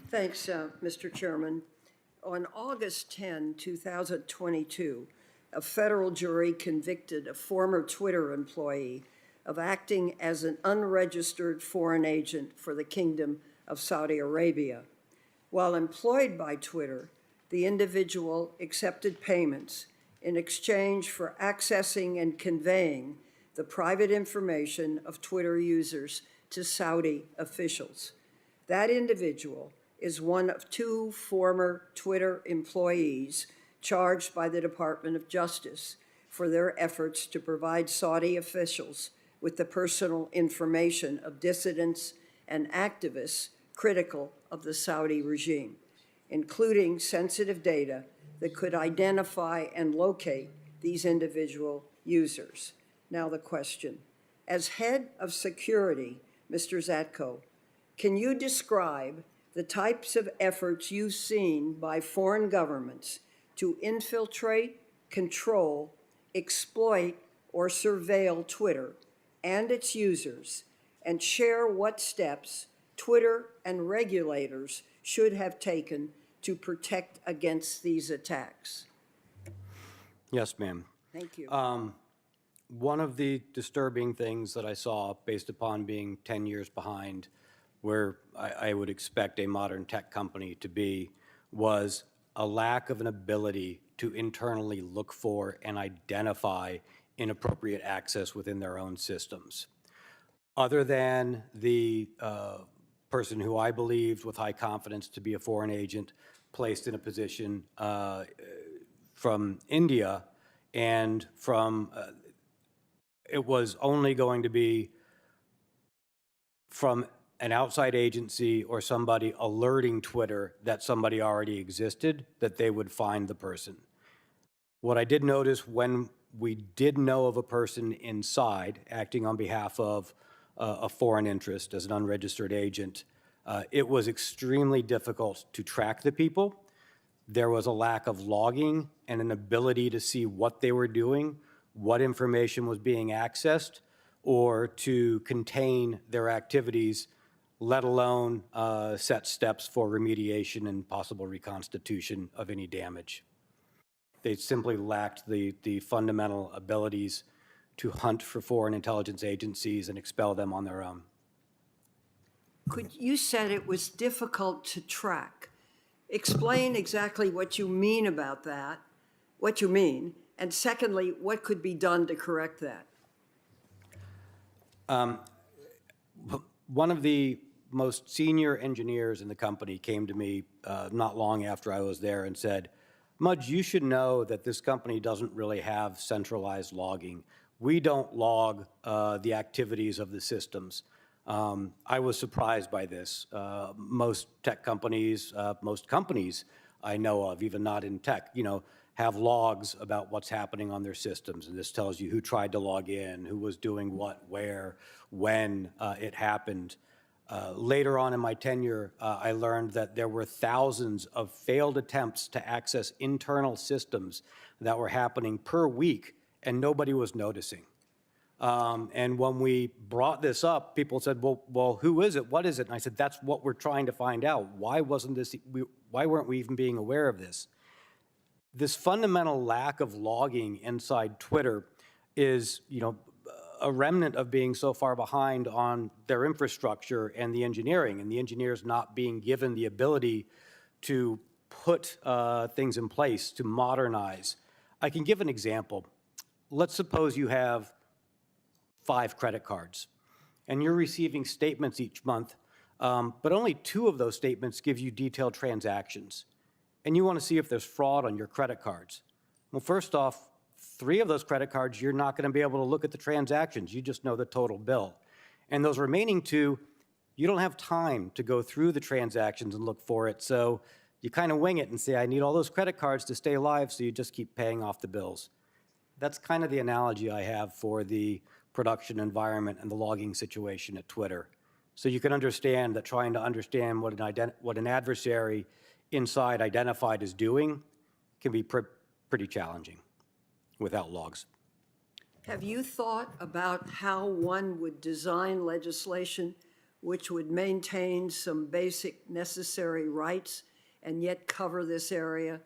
S6: Thanks, Mr. Chairman. On August 10, 2022, a federal jury convicted a former Twitter employee of acting as an unregistered foreign agent for the Kingdom of Saudi Arabia. While employed by Twitter, the individual accepted payments in exchange for accessing and conveying the private information of Twitter users to Saudi officials. That individual is one of two former Twitter employees charged by the Department of Justice for their efforts to provide Saudi officials with the personal information of dissidents and activists critical of the Saudi regime, including sensitive data that could identify and locate these individual users. Now the question, as head of security, Mr. Zatko, can you describe the types of efforts you've seen by foreign governments to infiltrate, control, exploit, or surveil Twitter and its users, and share what steps Twitter and regulators should have taken to protect against these attacks?
S5: Yes, ma'am.
S6: Thank you.
S5: One of the disturbing things that I saw, based upon being 10 years behind where I would expect a modern tech company to be, was a lack of an ability to internally look for and identify inappropriate access within their own systems. Other than the person who I believed with high confidence to be a foreign agent placed in a position from India, and from it was only going to be from an outside agency or somebody alerting Twitter that somebody already existed, that they would find the person. What I did notice when we did know of a person inside acting on behalf of a foreign interest as an unregistered agent, it was extremely difficult to track the people. There was a lack of logging and an ability to see what they were doing, what information was being accessed, or to contain their activities, let alone set steps for remediation and possible reconstitution of any damage. They simply lacked the fundamental abilities to hunt for foreign intelligence agencies and expel them on their own.
S6: You said it was difficult to track. Explain exactly what you mean about that, what you mean, and secondly, what could be done to correct that?
S5: One of the most senior engineers in the company came to me not long after I was there and said, "Mudge, you should know that this company doesn't really have centralized logging. We don't log the activities of the systems. I was surprised by this. Most tech companies, most companies I know of, even not in tech, have logs about what's happening on their systems. And this tells you who tried to log in, who was doing what, where, when it happened. Later on in my tenure, I learned that there were thousands of failed attempts to access internal systems that were happening per week, and nobody was noticing. And when we brought this up, people said, well, who is it? What is it? And I said, that's what we're trying to find out. Why weren't we even being aware of this? This fundamental lack of logging inside Twitter is, a remnant of being so far behind on their infrastructure and the engineers not being given the ability to put things in place to modernize. I can give an example. Let's suppose you have 5 credit cards, and you're receiving statements each month, but only 2 of those statements give you detailed transactions, and you want to see if there's fraud on your credit cards. Well, first off, 3 of those credit cards, you're not going to be able to look at the transactions. You just know the total bill. And those remaining 2, you don't have time to go through the transactions and look for it, so you kind of wing it and say, I need all those credit cards to stay alive, so you just keep paying off the bills. That's kind of the analogy I have for the production environment and the logging situation at Twitter. So you can understand that trying to understand what an adversary inside identified is doing can be pretty challenging without logs.
S6: Have you thought about how one would design legislation which would maintain some basic necessary rights and yet cover this area?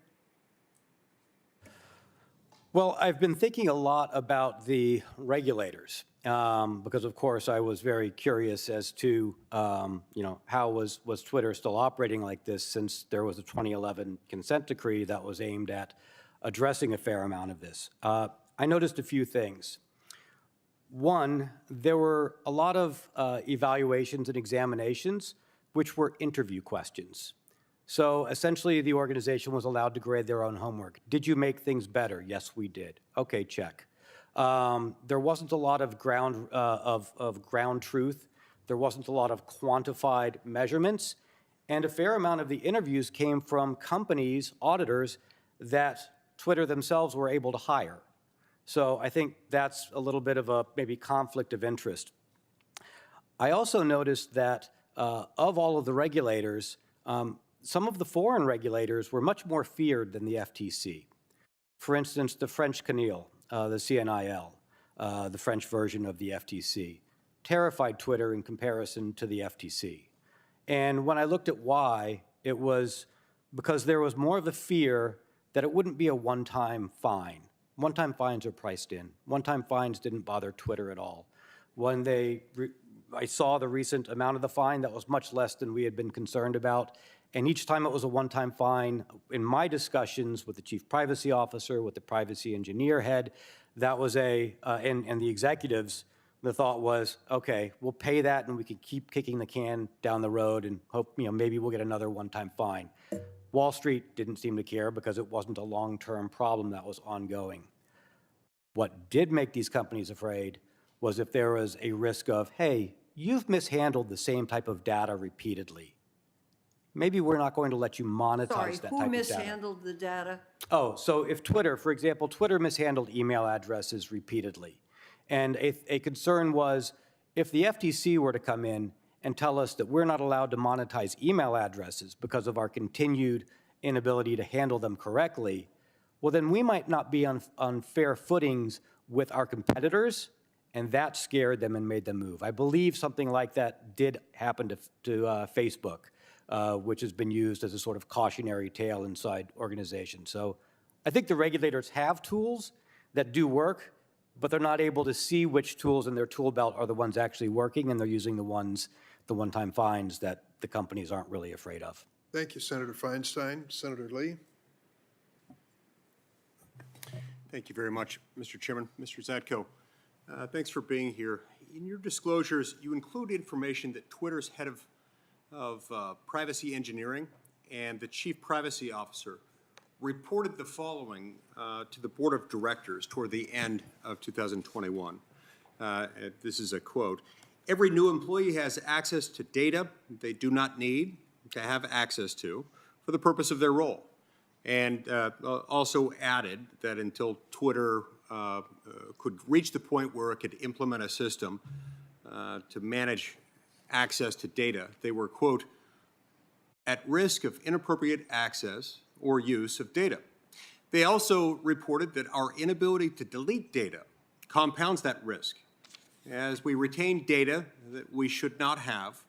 S5: Well, I've been thinking a lot about the regulators because, of course, I was very curious as to, how was Twitter still operating like this since there was a 2011 consent decree that was aimed at addressing a fair amount of this. I noticed a few things. One, there were a lot of evaluations and examinations which were interview questions. So essentially, the organization was allowed to grade their own homework. Did you make things better? Yes, we did. Okay, check. There wasn't a lot of ground truth. There wasn't a lot of quantified measurements. And a fair amount of the interviews came from companies, auditors, that Twitter themselves were able to hire. So I think that's a little bit of a maybe conflict of interest. I also noticed that of all of the regulators, some of the foreign regulators were much more feared than the FTC. For instance, the French CNIL, the CNIL, the French version of the FTC, terrified Twitter in comparison to the FTC. And when I looked at why, it was because there was more of a fear that it wouldn't be a one-time fine. One-time fines are priced in. One-time fines didn't bother Twitter at all. When I saw the recent amount of the fine, that was much less than we had been concerned about. And each time it was a one-time fine, in my discussions with the chief privacy officer, with the privacy engineer head, that was and the executives, the thought was, okay, we'll pay that and we can keep kicking the can down the road and hope, maybe we'll get another one-time fine. Wall Street didn't seem to care because it wasn't a long-term problem that was ongoing. What did make these companies afraid was if there was a risk of, hey, you've mishandled the same type of data repeatedly. Maybe we're not going to let you monetize that type of data.
S6: Sorry, who mishandled the data?
S5: Oh, so if Twitter, for example, Twitter mishandled email addresses repeatedly. And a concern was if the FTC were to come in and tell us that we're not allowed to monetize email addresses because of our continued inability to handle them correctly, well, then we might not be on fair footings with our competitors, and that scared them and made them move. I believe something like that did happen to Facebook, which has been used as a sort of cautionary tale inside organizations. So I think the regulators have tools that do work, but they're not able to see which tools in their tool belt are the ones actually working, and they're using the one-time fines that the companies aren't really afraid of.
S1: Thank you, Senator Feinstein. Senator Lee?
S7: Thank you very much, Mr. Chairman. Mr. Zatko, thanks for being here. In your disclosures, you include information that Twitter's head of privacy engineering and the chief privacy officer reported the following to the board of directors toward the end of 2021. This is a quote. Every new employee has access to data they do not need to have access to for the purpose of their role. And also added that until Twitter could reach the point where it could implement a system to manage access to data, they were, quote, at risk of inappropriate access or use of data. They also reported that our inability to delete data compounds that risk, as we retain data that we should not have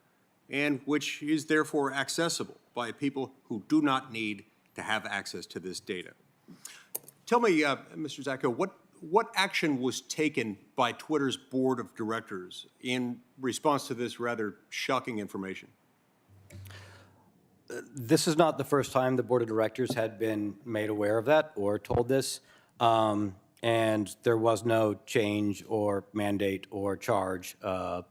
S7: and which is therefore accessible by people who do not need to have access to this data. Tell me, Mr. Zacko, what action was taken by Twitter's board of directors in response to this rather shocking information?
S5: This is not the first time the board of directors had been made aware of that or told this, and there was no change or mandate or charge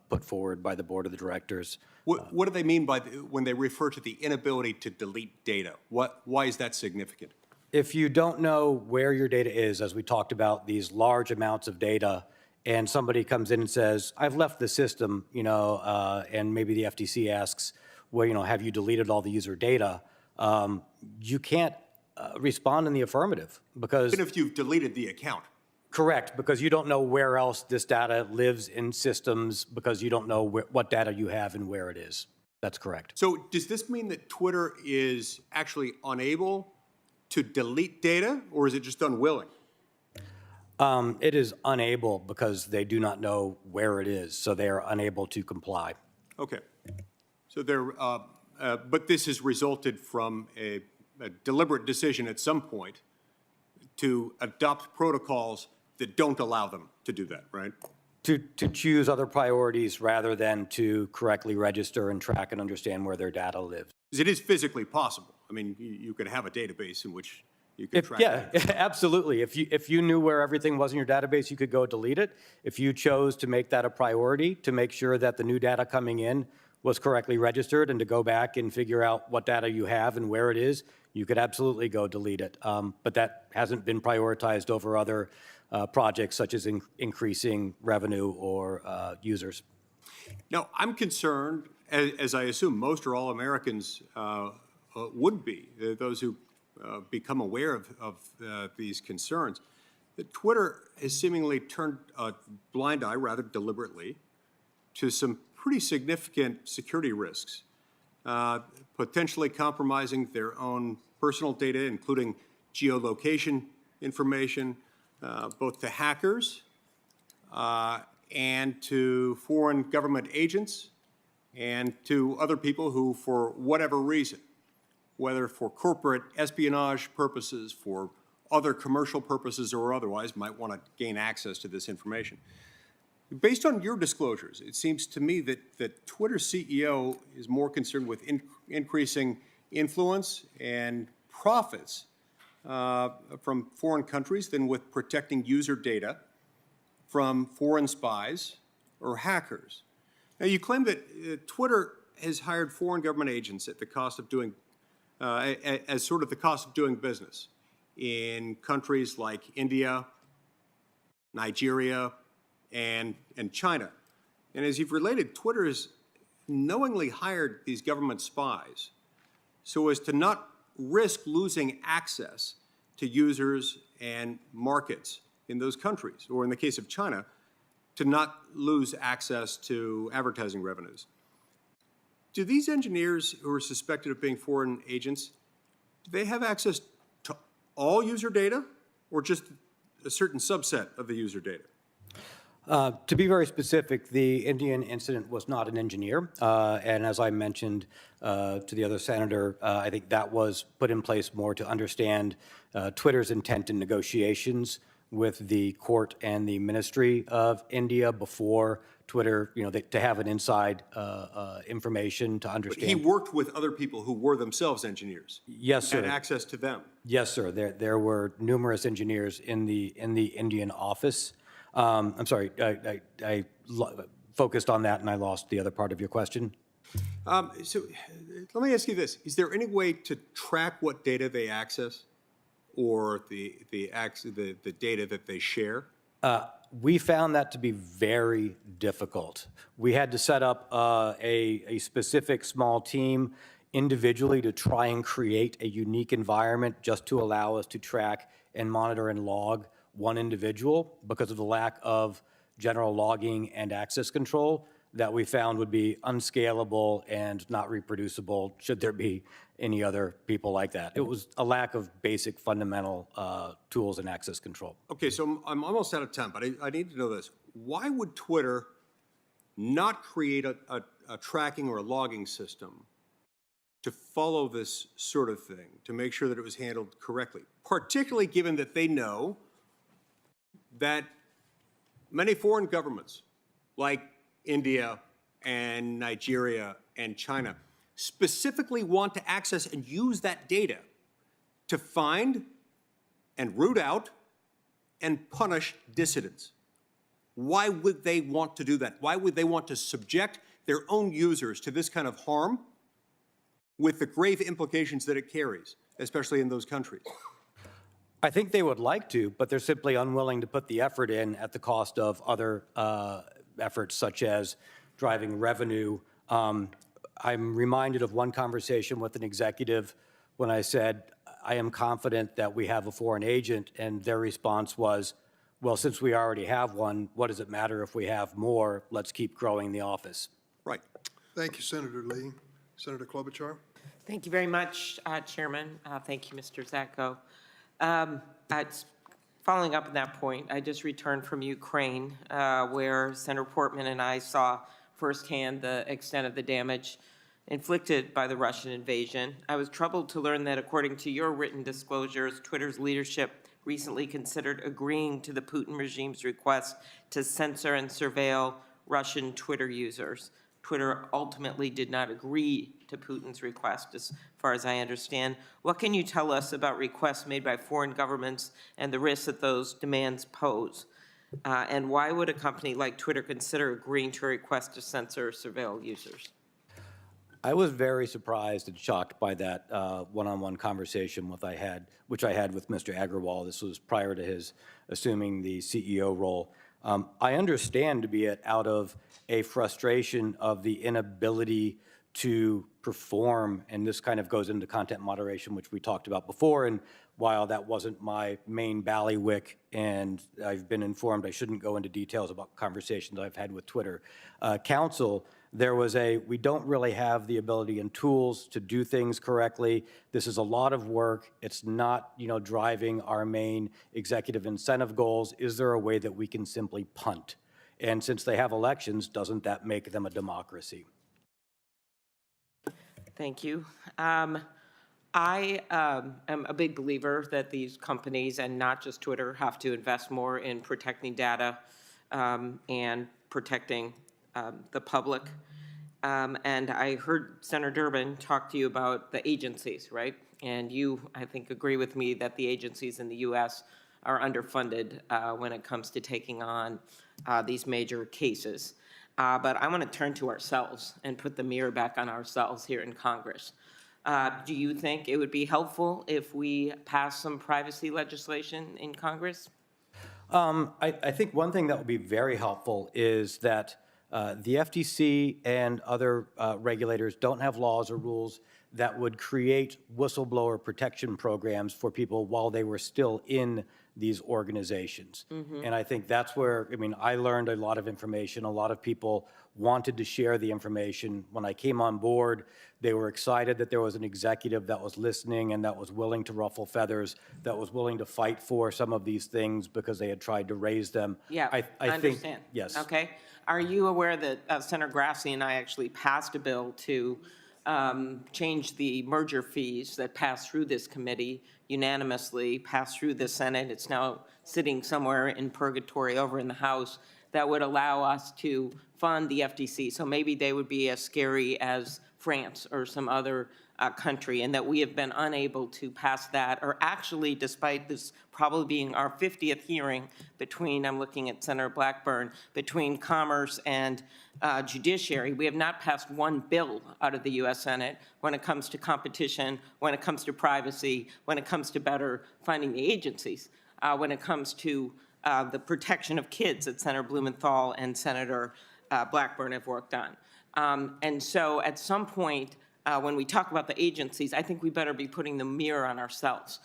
S5: put forward by the board of the directors.
S7: What do they mean by when they refer to the inability to delete data? Why is that significant?
S5: If you don't know where your data is, as we talked about, these large amounts of data, and somebody comes in and says, I've left the system, and maybe the FTC asks, well, have you deleted all the user data? You can't respond in the affirmative because—
S7: Even if you've deleted the account.
S5: Correct, because you don't know where else this data lives in systems, because you don't know what data you have and where it is. That's correct.
S7: So does this mean that Twitter is actually unable to delete data, or is it just unwilling?
S5: It is unable because they do not know where it is, so they are unable to comply.
S7: Okay. So but this has resulted from a deliberate decision at some point to adopt protocols that don't allow them to do that, right?
S5: To choose other priorities rather than to correctly register and track and understand where their data lives.
S7: Because it is physically possible. I mean, you could have a database in which you can track that.
S5: Absolutely. If you knew where everything was in your database, you could go delete it. If you chose to make that a priority, to make sure that the new data coming in was correctly registered and to go back and figure out what data you have and where it is, you could absolutely go delete it. But that hasn't been prioritized over other projects such as increasing revenue or users.
S7: Now, I'm concerned, as I assume most or all Americans would be, those who become aware of these concerns, that Twitter has seemingly turned a blind eye, rather deliberately, to some pretty significant security risks, potentially compromising their own personal data, including geolocation information, both to hackers and to foreign government agents and to other people who, for whatever reason, whether for corporate espionage purposes, for other commercial purposes or otherwise, might want to gain access to this information. Based on your disclosures, it seems to me that Twitter's CEO is more concerned with increasing influence and profits from foreign countries than with protecting user data from foreign spies or hackers. Now, you claim that Twitter has hired foreign government agents at the cost of doing, as sort of the cost of doing business in countries like India, Nigeria, and China. And as you've related, Twitter has knowingly hired these government spies so as to not risk losing access to users and markets in those countries, or in the case of China, to not lose access to advertising revenues. Do these engineers who are suspected of being foreign agents, do they have access to all user data or just a certain subset of the user data?
S5: To be very specific, the Indian incident was not an engineer. And as I mentioned to the other senator, I think that was put in place more to understand Twitter's intent in negotiations with the court and the Ministry of India before Twitter, to have an inside information to understand.
S7: But he worked with other people who were themselves engineers.
S5: Yes, sir.
S7: Had access to them.
S5: Yes, sir. There were numerous engineers in the Indian office. I'm sorry, I focused on that and I lost the other part of your question.
S7: So let me ask you this. Is there any way to track what data they access or the data that they share?
S5: We found that to be very difficult. We had to set up a specific small team individually to try and create a unique environment just to allow us to track and monitor and log one individual because of the lack of general logging and access control that we found would be unscalable and not reproducible should there be any other people like that. It was a lack of basic fundamental tools and access control.
S7: Okay, so I'm almost out of time, but I need to know this. Why would Twitter not create a tracking or a logging system to follow this sort of thing, to make sure that it was handled correctly, particularly given that they know that many foreign governments, like India and Nigeria and China, specifically want to access and use that data to find and root out and punish dissidents? Why would they want to do that? Why would they want to subject their own users to this kind of harm with the grave implications that it carries, especially in those countries?
S5: I think they would like to, but they're simply unwilling to put the effort in at the cost of other efforts such as driving revenue. I'm reminded of one conversation with an executive when I said, I am confident that we have a foreign agent, and their response was, well, since we already have one, what does it matter if we have more? Let's keep growing the office.
S7: Right.
S1: Thank you, Senator Lee. Senator Klobuchar?
S8: Thank you very much, Chairman. Thank you, Mr. Zatko. Following up on that point, I just returned from Ukraine, where Senator Portman and I saw firsthand the extent of the damage inflicted by the Russian invasion. I was troubled to learn that, according to your written disclosures, Twitter's leadership recently considered agreeing to the Putin regime's request to censor and surveil Russian Twitter users. Twitter ultimately did not agree to Putin's request, as far as I understand. What can you tell us about requests made by foreign governments and the risks that those demands pose? And why would a company like Twitter consider agreeing to a request to censor or surveil users?
S5: I was very surprised and shocked by that one-on-one conversation which I had with Mr. Agrawal. This was prior to his assuming the CEO role. I understand to be it out of a frustration of the inability to perform, and this kind of goes into content moderation, which we talked about before, and while that wasn't my main ballywick, and I've been informed I shouldn't go into details about conversations I've had with Twitter counsel, there was we don't really have the ability and tools to do things correctly. This is a lot of work. It's not, driving our main executive incentive goals. Is there a way that we can simply punt? And since they have elections, doesn't that make them a democracy?
S8: Thank you. I am a big believer that these companies, and not just Twitter, have to invest more in protecting data and protecting the public. And I heard Senator Durbin talk to you about the agencies, right? And you, I think, agree with me that the agencies in the U.S. are underfunded when it comes to taking on these major cases. But I want to turn to ourselves and put the mirror back on ourselves here in Congress. Do you think it would be helpful if we pass some privacy legislation in Congress?
S5: I think one thing that would be very helpful is that the FTC and other regulators don't have laws or rules that would create whistleblower protection programs for people while they were still in these organizations. And I think that's where, I learned a lot of information. A lot of people wanted to share the information. When I came on board, they were excited that there was an executive that was listening and that was willing to ruffle feathers, that was willing to fight for some of these things because they had tried to raise them.
S8: Yeah,
S5: I
S8: understand.
S5: think, yes.
S8: Okay. Are you aware that Senator Grassley and I actually passed a bill to change the merger fees that passed through this committee unanimously, passed through the Senate? It's now sitting somewhere in purgatory over in the House, that would allow us to fund the FTC. So maybe they would be as scary as France or some other country, and that we have been unable to pass that, or actually, despite this probably being our 50th hearing between, I'm looking at Senator Blackburn, between Commerce and Judiciary, we have not passed one bill out of the U.S. Senate when it comes to competition, when it comes to privacy, when it comes to better funding the agencies, when it comes to the protection of kids that Senator Blumenthal and Senator Blackburn have worked on. And so at some point, when we talk about the agencies, I think we better be putting the mirror on ourselves.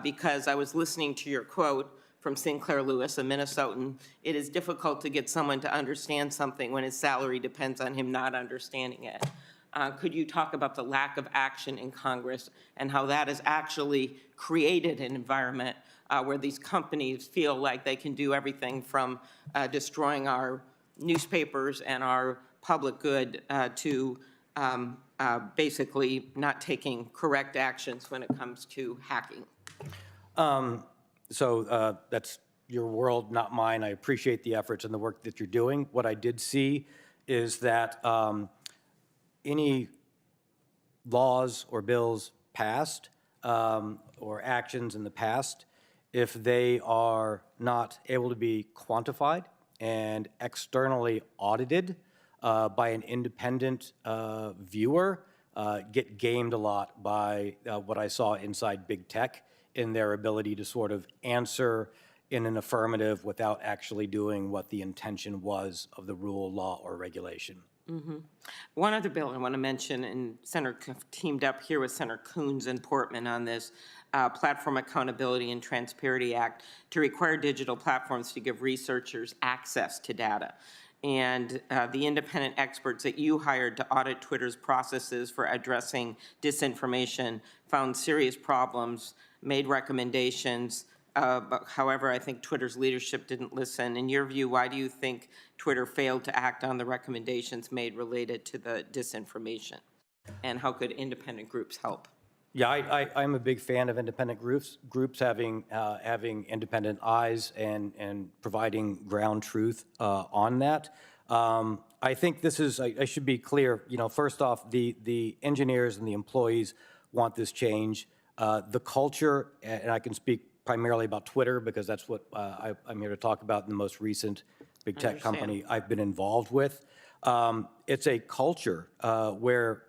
S8: Because I was listening to your quote from Sinclair Lewis, a Minnesotan, it is difficult to get someone to understand something when his salary depends on him not understanding it. Could you talk about the lack of action in Congress and how that has actually created an environment where these companies feel like they can do everything from destroying our newspapers and our public good to basically not taking correct actions when it comes to hacking?
S5: So that's your world, not mine. I appreciate the efforts and the work that you're doing. What I did see is that any laws or bills passed or actions in the past, if they are not able to be quantified and externally audited by an independent viewer, get gamed a lot by what I saw inside big tech in their ability to sort of answer in an affirmative without actually doing what the intention was of the rule, law, or regulation.
S8: One other bill I want to mention, and Senator teamed up here with Senator Coons and Portman on this, Platform Accountability and Transparency Act, to require digital platforms to give researchers access to data. And the independent experts that you hired to audit Twitter's processes for addressing disinformation found serious problems, made recommendations. However, I think Twitter's leadership didn't listen. In your view, why do you think Twitter failed to act on the recommendations made related to the disinformation? And how could independent groups help?
S5: Yeah, I'm a big fan of independent groups having independent eyes and providing ground truth on that. I think this is, I should be clear, first off, the engineers and the employees want this change. The culture, and I can speak primarily about Twitter because that's what I'm here to talk about in the most recent big tech company I've been involved with. It's a culture where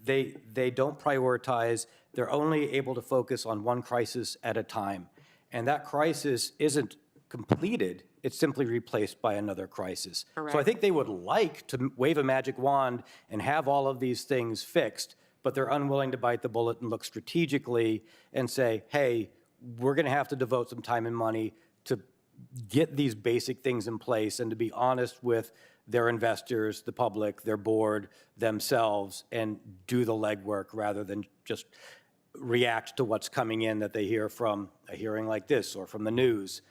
S5: they don't prioritize. They're only able to focus on one crisis at a time. And that crisis isn't completed. It's simply replaced by another crisis.
S8: Correct.
S5: So I think they would like to wave a magic wand and have all of these things fixed, but they're unwilling to bite the bullet and look strategically and say, hey, we're going to have to devote some time and money to get these basic things in place and to be honest with their investors, the public, their board, themselves, and do the legwork rather than just react to what's coming in that they hear from a hearing like this or from the news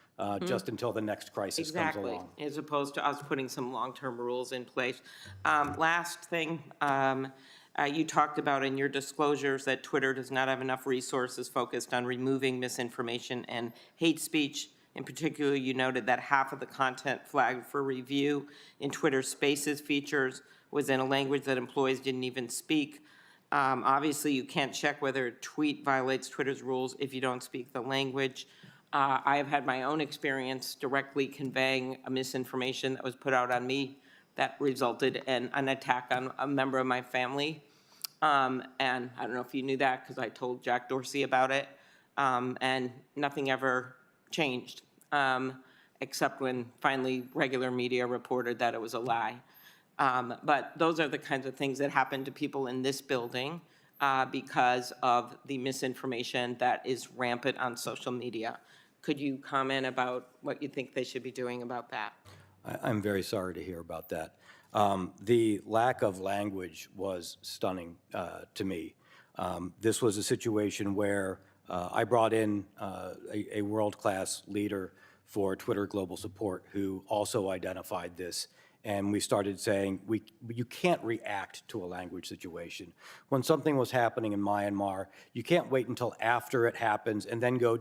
S5: just until the next crisis comes along.
S8: As opposed to us putting some long-term rules in place. Last thing, you talked about in your disclosures that Twitter does not have enough resources focused on removing misinformation and hate speech. In particular, you noted that half of the content flagged for review in Twitter Spaces features was in a language that employees didn't even speak. Obviously, you can't check whether a tweet violates Twitter's rules if you don't speak the language. I have had my own experience directly conveying a misinformation that was put out on me that resulted in an attack on a member of my family. And I don't know if you knew that because I told Jack Dorsey about it. And nothing ever changed, except when finally regular media reported that it was a lie. But those are the kinds of things that happen to people in this building because of the misinformation that is rampant on social media. Could you comment about what you think they should be doing about that?
S5: I'm very sorry to hear about that. The lack of language was stunning to me. This was a situation where I brought in a world-class leader for Twitter Global Support who also identified this, and we started saying, you can't react to a language situation. When something was happening in Myanmar, you can't wait until after it happens and then go,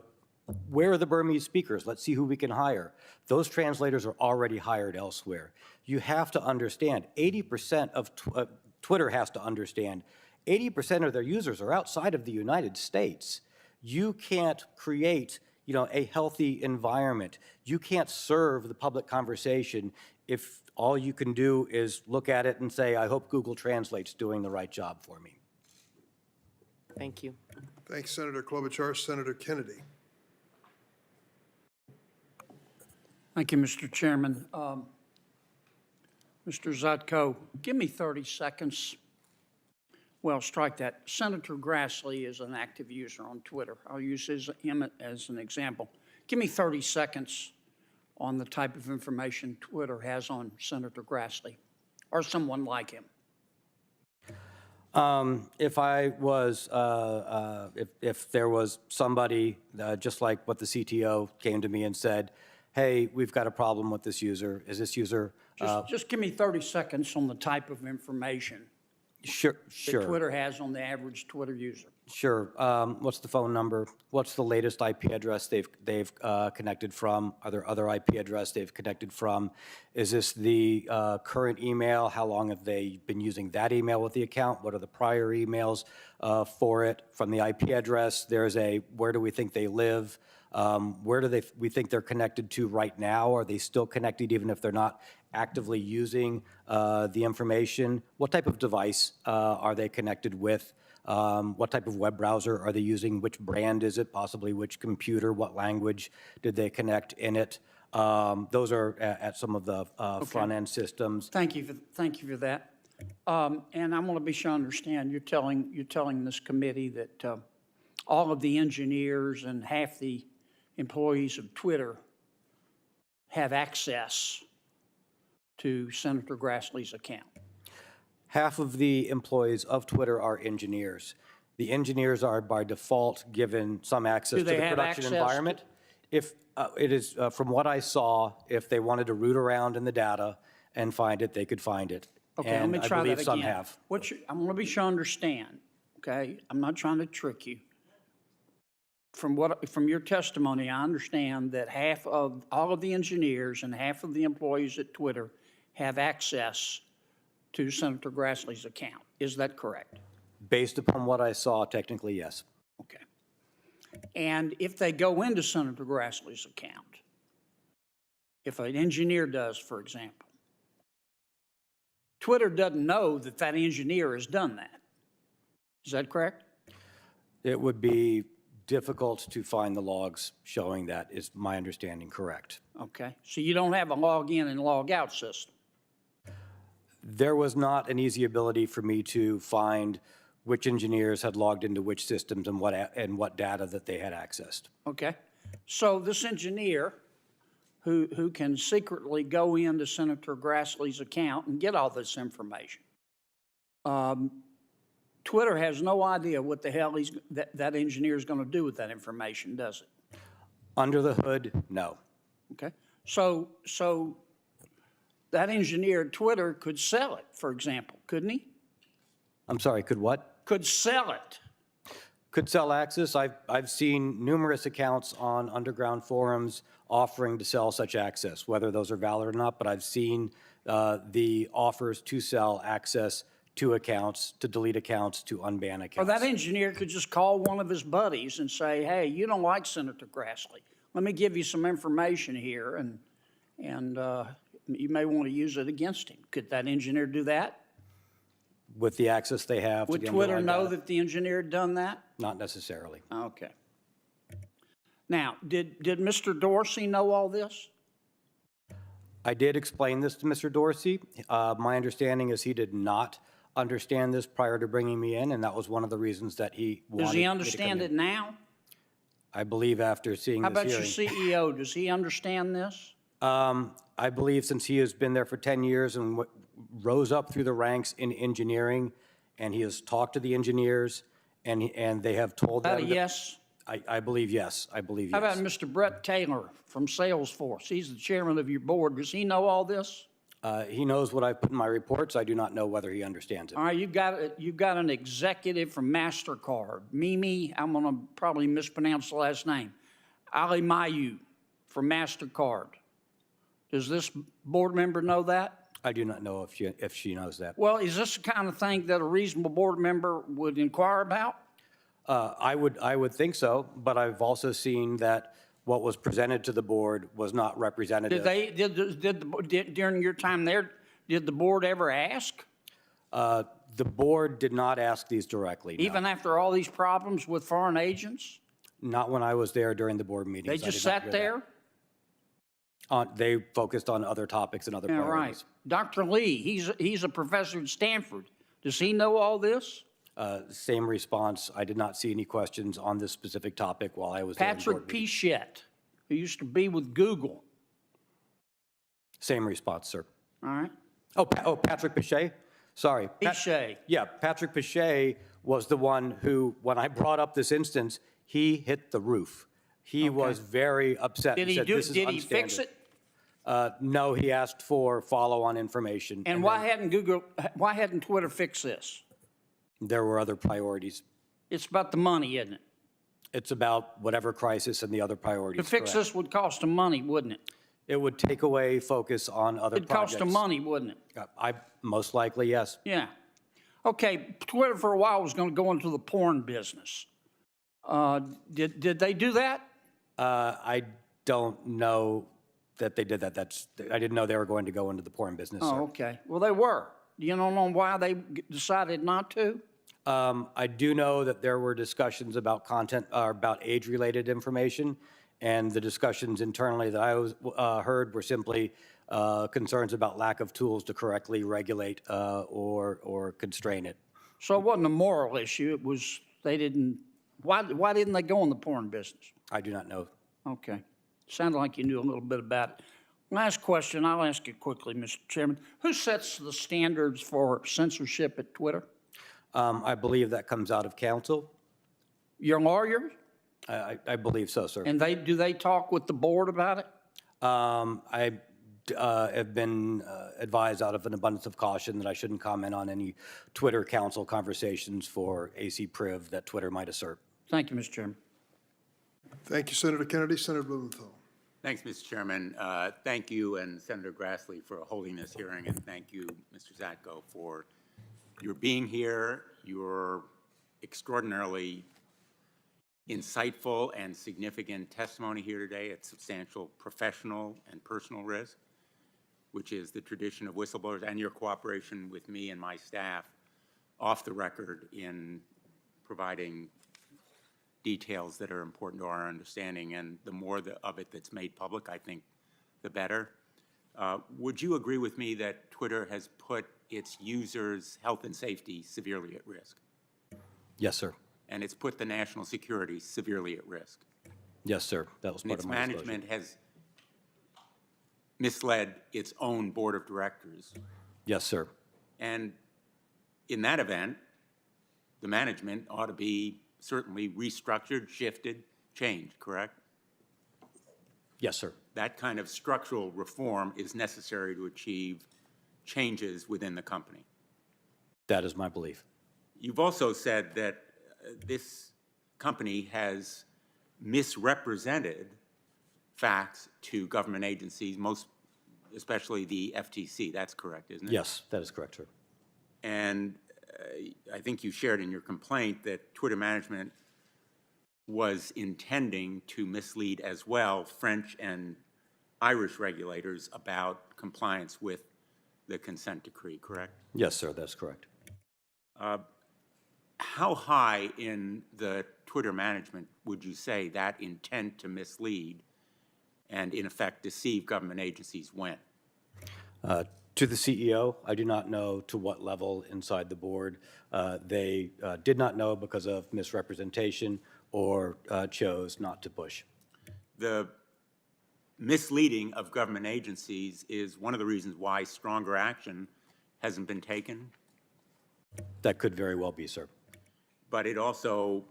S5: where are the Burmese speakers? Let's see who we can hire. Those translators are already hired elsewhere. You have to understand, 80% of Twitter has to understand, 80% of their users are outside of the United States. You can't create, a healthy environment. You can't serve the public conversation if all you can do is look at it and say, I hope Google Translate's doing the right job for me.
S8: Thank you.
S1: Thanks, Senator Klobuchar. Senator Kennedy.
S9: Thank you, Mr. Chairman. Mr. Zutko, give me 30 seconds. Well, strike that. Senator Grassley is an active user on Twitter. I'll use him as an example. Give me 30 seconds on the type of information Twitter has on Senator Grassley or someone like him.
S5: If I was, if there was somebody, just like what the CTO came to me and said, hey, we've got a problem with this user, is this user?
S9: Just give me 30 seconds on the type of information
S5: Sure,
S9: that
S5: sure,
S9: Twitter has on the average Twitter user.
S5: sure. What's the phone number? What's the latest IP address they've connected from? Are there other IP address they've connected from? Is this the current email? How long have they been using that email with the account? What are the prior emails for it? From the IP address, there's a where do we think they live? Where do we think they're connected to right now? Are they still connected even if they're not actively using the information? What type of device are they connected with? What type of web browser are they using? Which brand is it? Possibly which computer? What language did they connect in it? Those are at some of the front-end systems.
S9: Thank you for that. And I'm going to be sure to understand, you're telling this committee that all of the engineers and half the employees of Twitter have access to Senator Grassley's account.
S5: Half of the employees of Twitter are engineers. The engineers are by default given some access
S9: Do
S5: to
S9: they
S5: the
S9: have
S5: production
S9: access to-
S5: environment. If it is, from what I saw, if they wanted to root around in the data and find it, they could find it.
S9: Okay, let
S5: And
S9: me
S5: I
S9: try that
S5: believe
S9: again.
S5: some have.
S9: I'm going to be sure to understand, okay? I'm not trying to trick you. From your testimony, I understand that half of all of the engineers and half of the employees at Twitter have access to Senator Grassley's account. Is that correct?
S5: Based upon what I saw, technically, yes.
S9: Okay. And if they go into Senator Grassley's account, if an engineer does, for example, Twitter doesn't know that that engineer has done that. Is that correct?
S5: It would be difficult to find the logs showing that, is my understanding correct.
S9: Okay. So you don't have a log in and log out system.
S5: There was not an easy ability for me to find which engineers had logged into which systems and what data that they had accessed.
S9: Okay. So this engineer who can secretly go into Senator Grassley's account and get all this information, Twitter has no idea what the hell that engineer is going to do with that information, does it?
S5: Under the hood, no.
S9: Okay. So that engineer at Twitter could sell it, for example, couldn't he?
S5: I'm sorry, could what?
S9: Could sell it.
S5: Could sell access. I've seen numerous accounts on underground forums offering to sell such access, whether those are valid or not, but I've seen the offers to sell access to accounts, to delete accounts, to unban accounts.
S9: Or that engineer could just call one of his buddies and say, hey, you don't like Senator Grassley. Let me give you some information here, and you may want to use it against him. Could that engineer do that?
S5: With the access they have to
S9: Would
S5: the
S9: Twitter
S5: underlying
S9: know
S5: data?
S9: that the engineer had done that?
S5: Not necessarily.
S9: Okay. Now, did Mr. Dorsey know all this?
S5: I did explain this to Mr. Dorsey. My understanding is he did not understand this prior to bringing me in, and that was one of the reasons that he wanted
S9: Does
S5: me
S9: he
S5: to come
S9: understand
S5: in.
S9: it now?
S5: I believe after seeing
S9: How
S5: this
S9: about
S5: hearing.
S9: your CEO? Does he understand this?
S5: I believe since he has been there for 10 years and rose up through the ranks in engineering, and he has talked to the engineers, and they have told
S9: About a
S5: them. that-
S9: yes?
S5: I believe yes. I believe
S9: How
S5: yes.
S9: about Mr. Brett Taylor from Salesforce? He's the chairman of your board. Does he know all this?
S5: He knows what I put in my reports. I do not know whether he understands it.
S9: All right, you've got an executive from MasterCard, Mimi, I'm going to probably mispronounce the last name, Ali Mayu from MasterCard. Does this board member know that?
S5: I do not know if she knows that.
S9: Well, is this the kind of thing that a reasonable board member would inquire about?
S5: I would think so, but I've also seen that what was presented to the board was not representative.
S9: During your time there, did the board ever ask?
S5: The board did not ask these directly, no.
S9: Even after all these problems with foreign agents?
S5: Not when I was there during the board meetings.
S9: They
S5: I
S9: just
S5: did not
S9: sat
S5: hear
S9: there?
S5: They focused on other topics and other
S9: Yeah,
S5: priorities.
S9: right. Dr. Lee, he's a professor at Stanford. Does he know all this?
S5: Same response. I did not see any questions on this specific topic while I was there in
S9: Patrick
S5: board meeting.
S9: Pichette, who used to be with Google.
S5: Same response, sir.
S9: All right.
S5: Patrick Pichet? Sorry.
S9: Pichette.
S5: Yeah, Patrick Pichet was the one who, when I brought up this instance, he hit the roof. He was very upset.
S9: Did he
S5: said,
S9: do?
S5: "This is
S9: Did he fix
S5: unstandard."
S9: it?
S5: No, he asked for follow-on information.
S9: And why hadn't why hadn't Twitter fixed this?
S5: There were other priorities.
S9: It's about the money, isn't it?
S5: It's about whatever crisis and the other
S9: To
S5: priorities.
S9: fix
S5: correct.
S9: this would cost them money, wouldn't it?
S5: It would take away focus on other
S9: It'd
S5: projects.
S9: cost them money, wouldn't it?
S5: Most likely, yes.
S9: Yeah. Okay, Twitter for a while was going to go into the porn business. Did they do that?
S5: I don't know that they did that. I didn't know they were going to go into the porn business,
S9: Oh,
S5: sir.
S9: okay. Well, they were. You don't know why they decided not to?
S5: I do know that there were discussions about content, about age-related information, and the discussions internally that I heard were simply concerns about lack of tools to correctly regulate or constrain it.
S9: So it wasn't a moral issue. It was they didn't. Why didn't they go in the porn business?
S5: I do not know.
S9: Okay. Sounded like you knew a little bit about it. Last question. I'll ask it quickly, Mr. Chairman. Who sets the standards for censorship at Twitter?
S5: I believe that comes out of council.
S9: Your lawyer?
S5: I believe so, sir.
S9: And do they talk with the board about it?
S5: I have been advised out of an abundance of caution that I shouldn't comment on any Twitter council conversations for AC Priv that Twitter might assert.
S9: Thank you, Mr. Chairman.
S1: Thank you, Senator Kennedy. Senator Blumenthal.
S10: Thanks, Mr. Chairman. Thank you and Senator Grassley for holding this hearing, and thank you, Mr. Zatko, for your being here. Your extraordinarily insightful and significant testimony here today at substantial professional and personal risk, which is the tradition of whistleblowers, and your cooperation with me and my staff off the record in providing details that are important to our understanding, and the more of it that's made public, I think, the better. Would you agree with me that Twitter has put its users' health and safety severely at risk?
S5: Yes, sir.
S10: And it's put the national security severely at risk?
S5: Yes, sir. That was
S10: And
S5: part
S10: its
S5: of my disclosure.
S10: management has misled its own board of directors.
S5: Yes, sir.
S10: And in that event, the management ought to be certainly restructured, shifted, changed, correct?
S5: Yes, sir.
S10: That kind of structural reform is necessary to achieve changes within the company.
S5: That is my belief.
S10: You've also said that this company has misrepresented facts to government agencies, most especially the FTC. That's correct, isn't it?
S5: Yes, that is correct, sir.
S10: And I think you shared in your complaint that Twitter management was intending to mislead as well French and Irish regulators about compliance with the consent decree, correct?
S5: Yes, sir, that's correct.
S10: How high in the Twitter management would you say that intent to mislead and, in effect, deceive government agencies went?
S5: To the CEO, I do not know to what level inside the board. They did not know because of misrepresentation or chose not to push.
S10: The misleading of government agencies is one of the reasons why stronger action hasn't been taken,
S5: That could very well be, sir.
S10: but it also,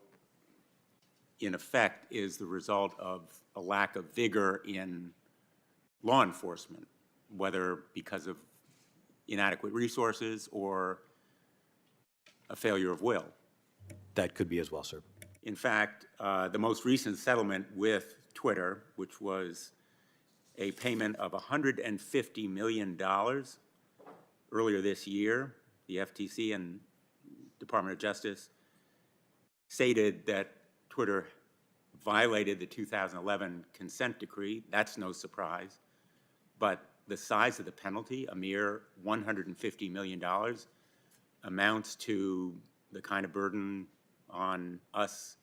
S10: in effect, is the result of a lack of vigor in law enforcement, whether because of inadequate resources or a failure of will.
S5: That could be as well, sir.
S10: In fact, the most recent settlement with Twitter, which was a payment of $150 million earlier this year, the FTC and Department of Justice stated that Twitter violated the 2011 consent decree. That's no surprise. But the size of the penalty, a mere $150 million, amounts to the kind of burden on us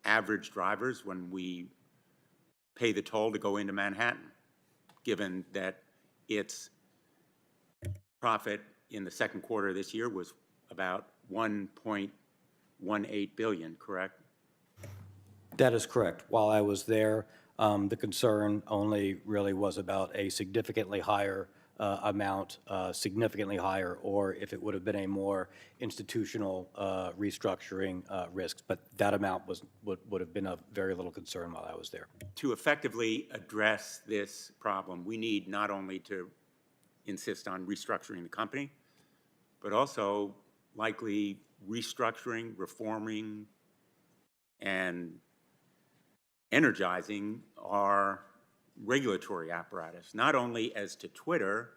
S10: average drivers when we pay the toll to go into Manhattan. given that its profit in the second quarter of this year was about 1.18 billion, correct?
S5: That is correct. While I was there, the concern only really was about a significantly higher amount, significantly higher, or if it would have been a more institutional restructuring risk. But that amount would have been of very little concern while I was there.
S10: To effectively address this problem, we need not only to insist on restructuring the company, but also likely restructuring, reforming, and energizing our regulatory apparatus, not only as to Twitter,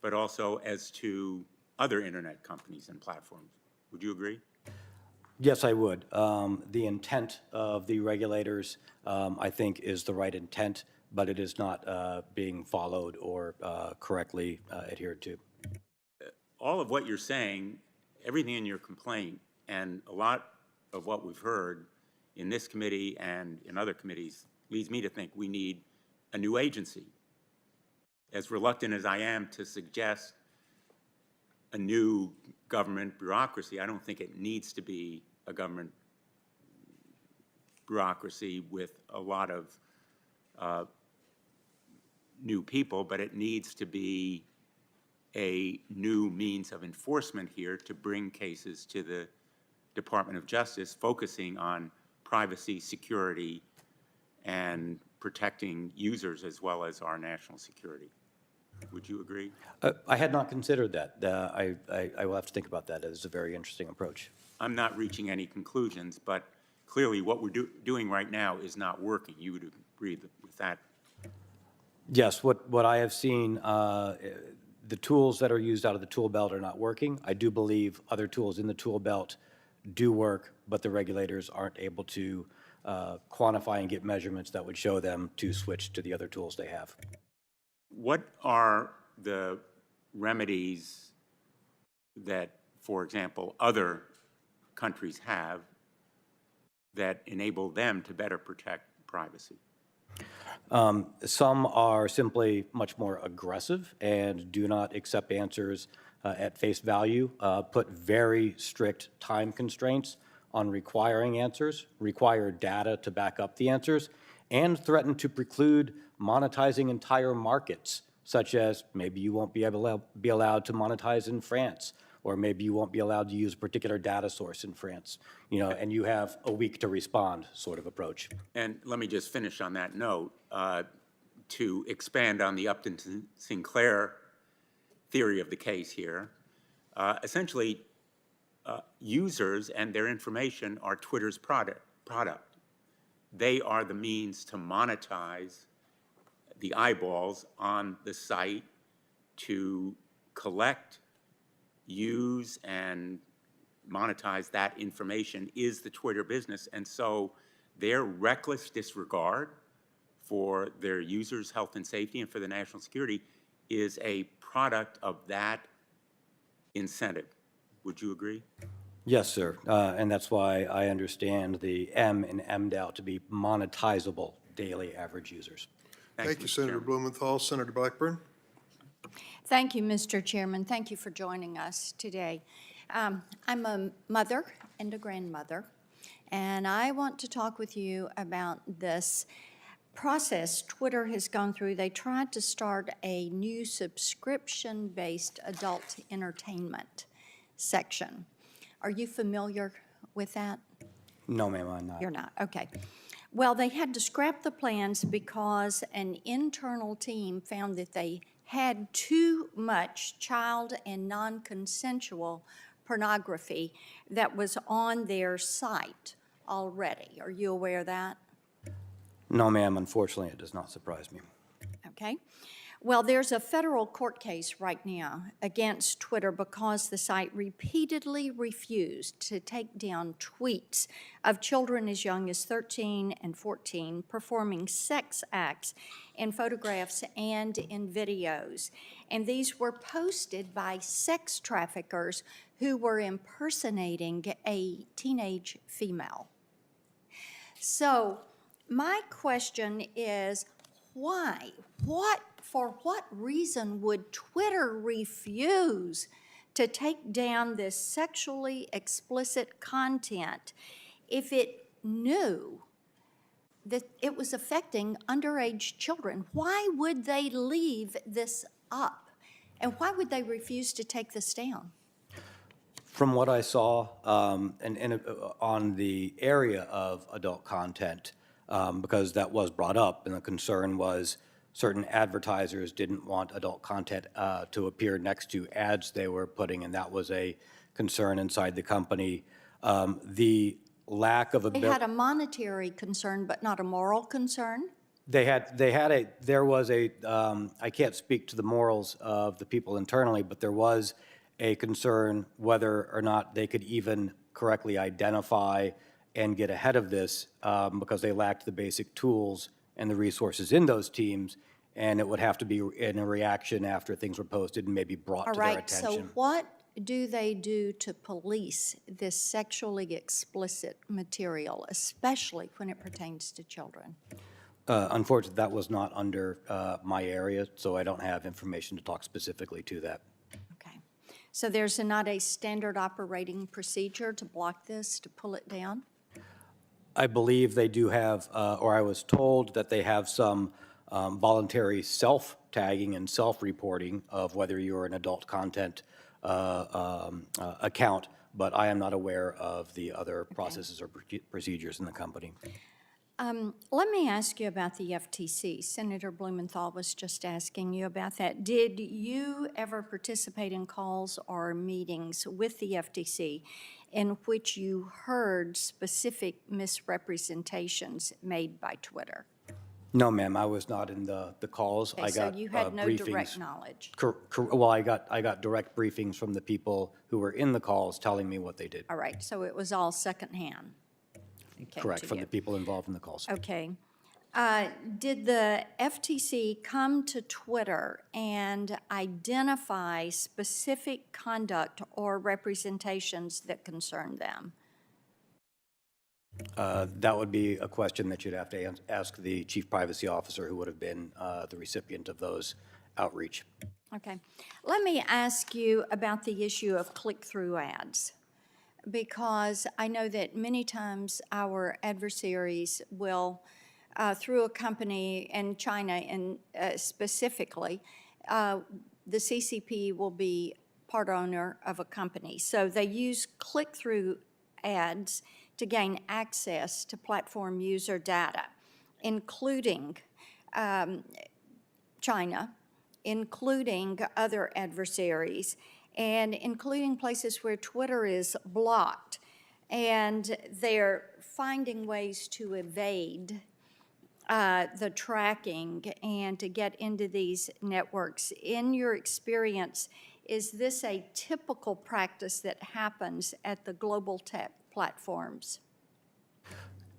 S10: but also as to other internet companies and platforms. Would you agree?
S5: Yes, I would. The intent of the regulators, I think, is the right intent, but it is not being followed or correctly adhered to.
S10: All of what you're saying, everything in your complaint, and a lot of what we've heard in this committee and in other committees leads me to think we need a new agency. As reluctant as I am to suggest a new government bureaucracy, I don't think it needs to be a government bureaucracy with a lot of new people, but it needs to be a new means of enforcement here to bring cases to the Department of Justice, focusing on privacy, security, and protecting users as well as our national security. Would you agree?
S5: I had not considered that. I will have to think about that. It is a very interesting approach.
S10: I'm not reaching any conclusions, but clearly what we're doing right now is not working. You would agree with that?
S5: Yes, what I have seen, the tools that are used out of the tool belt are not working. I do believe other tools in the tool belt do work, but the regulators aren't able to quantify and get measurements that would show them to switch to the other tools they have.
S10: What are the remedies that, for example, other countries have that enable them to better protect privacy?
S5: Some are simply much more aggressive and do not accept answers at face value, put very strict time constraints on requiring answers, require data to back up the answers, and threaten to preclude monetizing entire markets, such as maybe you won't be allowed to monetize in France, or maybe you won't be allowed to use a particular data source in France, and you have a week to respond sort of approach.
S10: And let me just finish on that note, to expand on the Upton Sinclair theory of the case here. Essentially, users and their information are Twitter's product. They are the means to monetize the eyeballs on the site, to collect, use, and monetize that information is the Twitter business. And so their reckless disregard for their users' health and safety and for the national security is a product of that incentive. Would you agree?
S5: Yes, sir. And that's why I understand the M in MDAO to be monetizable daily average users.
S1: Thank you,
S10: Mr.
S1: Senator
S10: Chairman.
S1: Blumenthal. Senator Blackburn?
S11: Thank you, Mr. Chairman. Thank you for joining us today. I'm a mother and a grandmother, and I want to talk with you about this process Twitter has gone through. They tried to start a new subscription-based adult entertainment section. Are you familiar with that?
S5: No, ma'am, I'm not.
S11: You're not, okay. Well, they had to scrap the plans because an internal team found that they had too much child and non-consensual pornography that was on their site already. Are you aware of that?
S5: No, ma'am, unfortunately, it does not surprise me.
S11: Okay. Well, there's a federal court case right now against Twitter because the site repeatedly refused to take down tweets of children as young as 13 and 14 performing sex acts in photographs and in videos. And these were posted by sex traffickers who were impersonating a teenage female. So my question is, why? For what reason would Twitter refuse to take down this sexually explicit content if it knew that it was affecting underage children? Why would they leave this up? And why would they refuse to take this down?
S5: From what I saw, on the area of adult content, because that was brought up, and the concern was certain advertisers didn't want adult content to appear next to ads they were putting, and that was a concern inside the company. The lack of
S11: They
S5: ability.
S11: had a monetary concern, but not a moral concern?
S5: There was a, I can't speak to the morals of the people internally, but there was a concern whether or not they could even correctly identify and get ahead of this, because they lacked the basic tools and the resources in those teams, and it would have to be in a reaction after things were posted and maybe brought
S11: All
S5: to their
S11: right,
S5: attention.
S11: so what do they do to police this sexually explicit material, especially when it pertains to children?
S5: Unfortunately, that was not under my area, so I don't have information to talk specifically to that.
S11: Okay. So there's not a standard operating procedure to block this, to pull it down?
S5: I believe they do have, or I was told that they have some voluntary self-tagging and self-reporting of whether you're an adult content account, but I am not aware of the other processes or procedures in the company.
S11: Let me ask you about the FTC. Senator Blumenthal was just asking you about that. Did you ever participate in calls or meetings with the FTC in which you heard specific misrepresentations made by Twitter?
S5: No, ma'am, I was not in the calls.
S11: Okay,
S5: I
S11: so
S5: got
S11: you had no
S5: briefings.
S11: direct knowledge.
S5: Well, I got direct briefings from the people who were in the calls telling me what they did.
S11: All right, so it was all secondhand. Came
S5: Correct,
S11: to
S5: from
S11: you.
S5: the people involved in the calls.
S11: Okay. Did the FTC come to Twitter and identify specific conduct or representations that concerned them?
S5: That would be a question that you'd have to ask the chief privacy officer, who would have been the recipient of those outreach.
S11: Okay. Let me ask you about the issue of click-through ads, because I know that many times our adversaries will, through a company in China and specifically, the CCP will be part owner of a company. So they use click-through ads to gain access to platform user data, including China, including other adversaries, and including places where Twitter is blocked. And they're finding ways to evade the tracking and to get into these networks. In your experience, is this a typical practice that happens at the global tech platforms?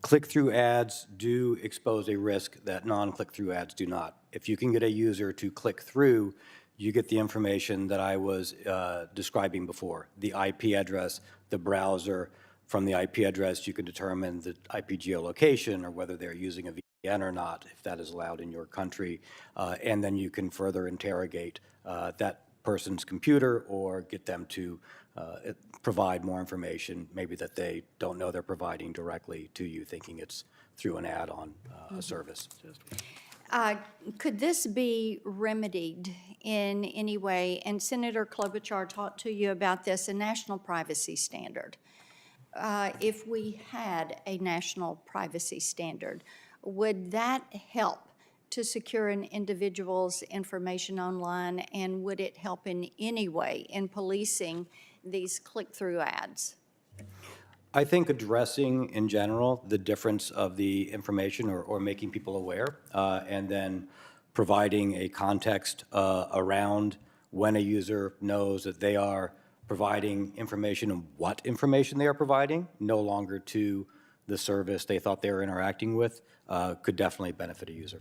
S5: Click-through ads do expose a risk that non-click-through ads do not. If you can get a user to click through, you get the information that I was describing before, the IP address, the browser. From the IP address, you can determine the IP geolocation or whether they're using a VPN or not, if that is allowed in your country. And then you can further interrogate that person's computer or get them to provide more information, maybe that they don't know they're providing directly to you, thinking it's through an ad on a service.
S11: Could this be remedied in any way? And Senator Klobuchar talked to you about this, a national privacy standard. If we had a national privacy standard, would that help to secure an individual's information online, and would it help in any way in policing these click-through ads?
S5: I think addressing in general the difference of the information or making people aware, and then providing a context around when a user knows that they are providing information and what information they are providing, no longer to the service they thought they were interacting with, could definitely benefit a user.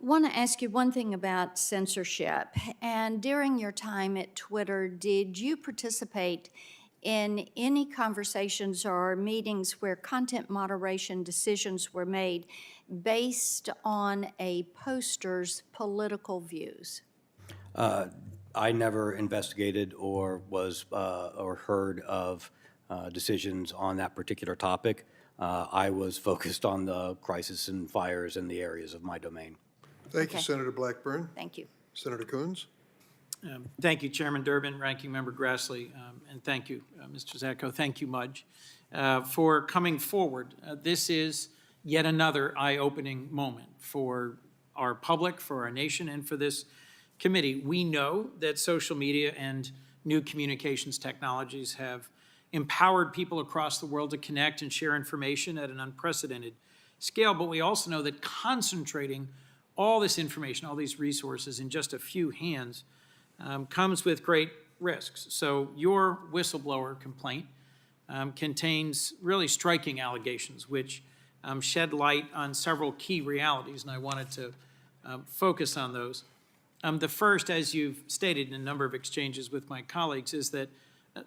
S11: I want to ask you one thing about censorship. And during your time at Twitter, did you participate in any conversations or meetings where content moderation decisions were made based on a poster's political views?
S5: I never investigated or was or heard of decisions on that particular topic. I was focused on the crisis and fires in the areas of my domain.
S1: Thank you,
S11: Okay.
S1: Senator Blackburn.
S11: Thank you.
S1: Senator Coons?
S12: Thank you, Chairman Durbin, Ranking Member Grassley, and thank you, Mr. Zatko. Thank you, Mudge, for coming forward. This is yet another eye-opening moment for our public, for our nation, and for this committee. We know that social media and new communications technologies have empowered people across the world to connect and share information at an unprecedented scale, but we also know that concentrating all this information, all these resources in just a few hands comes with great risks. So your whistleblower complaint contains really striking allegations which shed light on several key realities, and I wanted to focus on those. The first, as you've stated in a number of exchanges with my colleagues, is that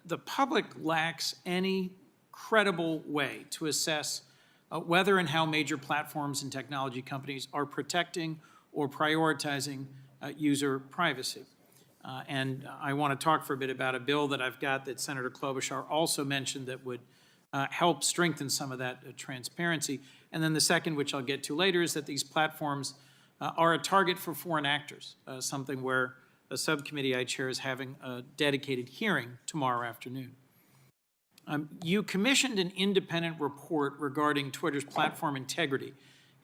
S12: the public lacks any credible way to assess whether and how major platforms and technology companies are protecting or prioritizing user privacy. And I want to talk for a bit about a bill that I've got that Senator Klobuchar also mentioned that would help strengthen some of that transparency. And then the second, which I'll get to later, is that these platforms are a target for foreign actors, something where a subcommittee I chair is having a dedicated hearing tomorrow afternoon. You commissioned an independent report regarding Twitter's platform integrity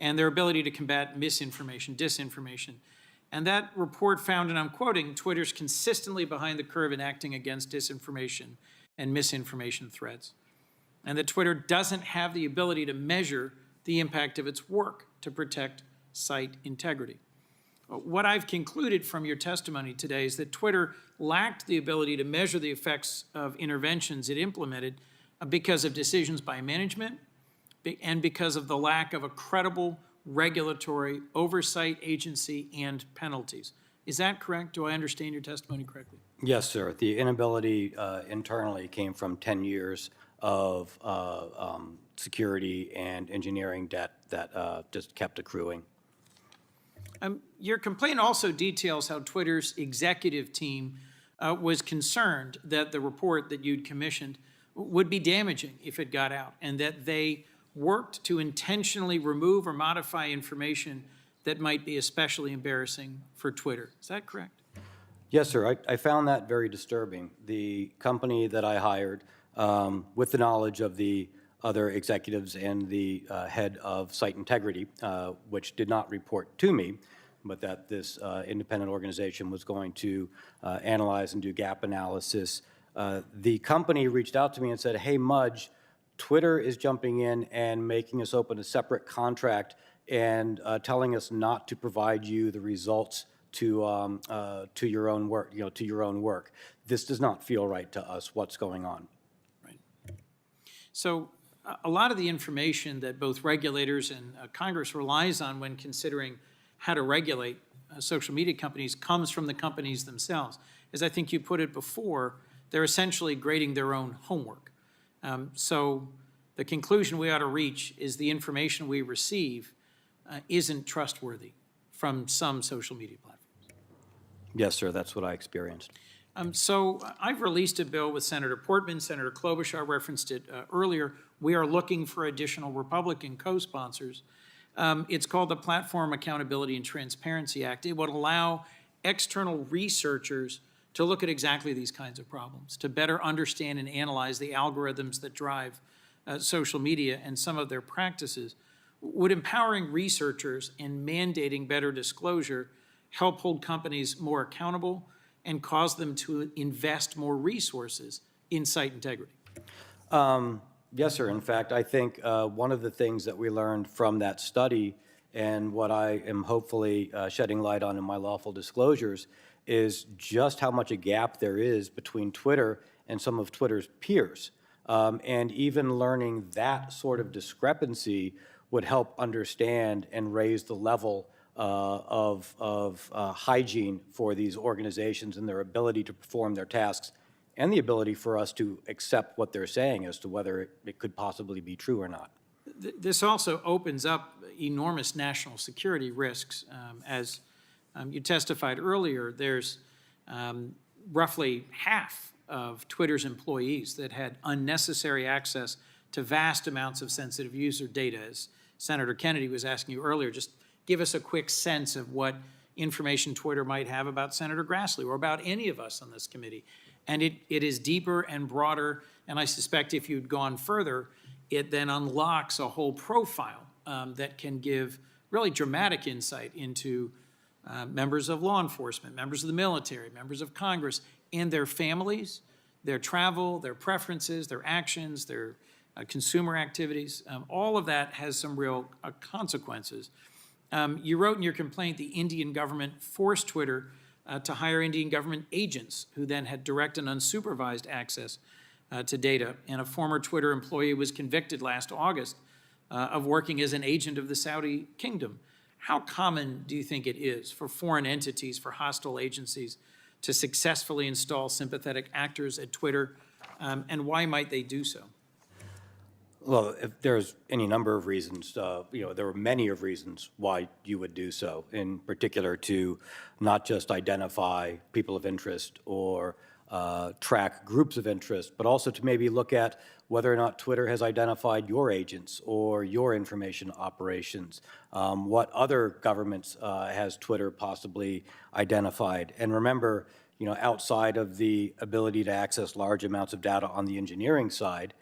S12: and their ability to combat misinformation, disinformation. And that report found, and I'm quoting, Twitter's consistently behind the curve in acting against disinformation and misinformation threats. And that Twitter doesn't have the ability to measure the impact of its work to protect site integrity. What I've concluded from your testimony today is that Twitter lacked the ability to measure the effects of interventions it implemented because of decisions by management and because of the lack of a credible regulatory oversight agency and penalties. Is that correct? Do I understand your testimony correctly?
S5: Yes, sir. The inability internally came from 10 years of security and engineering debt that just kept accruing.
S12: Your complaint also details how Twitter's executive team was concerned that the report that you'd commissioned would be damaging if it got out, and that they worked to intentionally remove or modify information that might be especially embarrassing for Twitter. Is that correct?
S5: Yes, sir. I found that very disturbing. The company that I hired, with the knowledge of the other executives and the head of site integrity, which did not report to me, but that this independent organization was going to analyze and do gap analysis. The company reached out to me and said, hey, Mudge, Twitter is jumping in and making us open a separate contract and telling us not to provide you the results to your own work, to your own work. This does not feel right to us. What's going on?
S12: Right. So a lot of the information that both regulators and Congress relies on when considering how to regulate social media companies comes from the companies themselves. As I think you put it before, they're essentially grading their own homework. So the conclusion we ought to reach is the information we receive isn't trustworthy from some social media platforms.
S5: Yes, sir, that's what I experienced.
S12: So I've released a bill with Senator Portman, Senator Klobuchar referenced it earlier. We are looking for additional Republican co-sponsors. It's called the Platform Accountability and Transparency Act. It would allow external researchers to look at exactly these kinds of problems, to better understand and analyze the algorithms that drive social media and some of their practices. Would empowering researchers and mandating better disclosure help hold companies more accountable and cause them to invest more resources in site integrity?
S5: Yes, sir. In fact, I think one of the things that we learned from that study and what I am hopefully shedding light on in my lawful disclosures is just how much a gap there is between Twitter and some of Twitter's peers. And even learning that sort of discrepancy would help understand and raise the level of hygiene for these organizations and their ability to perform their tasks and the ability for us to accept what they're saying as to whether it could possibly be true or not.
S12: This also opens up enormous national security risks. As you testified earlier, there's roughly half of Twitter's employees that had unnecessary access to vast amounts of sensitive user data. As Senator Kennedy was asking you earlier, just give us a quick sense of what information Twitter might have about Senator Grassley or about any of us on this committee. And it is deeper and broader, and I suspect if you'd gone further, it then unlocks a whole profile that can give really dramatic insight into members of law enforcement, members of the military, members of Congress, and their families, their travel, their preferences, their actions, their consumer activities. All of that has some real consequences. You wrote in your complaint the Indian government forced Twitter to hire Indian government agents who then had direct and unsupervised access to data. And a former Twitter employee was convicted last August of working as an agent of the Saudi kingdom. How common do you think it is for foreign entities, for hostile agencies, to successfully install sympathetic actors at Twitter, and why might they do so?
S5: Well, if there's any number of reasons, there are many of reasons why you would do so, in particular to not just identify people of interest or track groups of interest, but also to maybe look at whether or not Twitter has identified your agents or your information operations. What other governments has Twitter possibly identified? And remember, outside of the ability to access large amounts of data on the engineering side,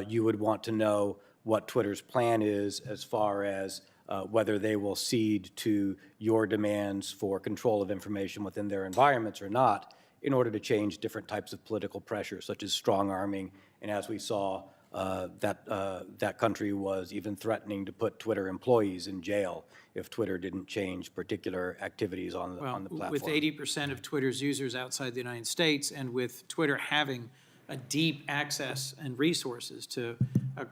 S5: you would want to know what Twitter's plan is as far as whether they will cede to your demands for control of information within their environments or not, in order to change different types of political pressure, such as strong-arming. And as we saw, that country was even threatening to put Twitter employees in jail if Twitter didn't change particular activities on the platform.
S12: With 80% of Twitter's users outside the United States, and with Twitter having a deep access and resources to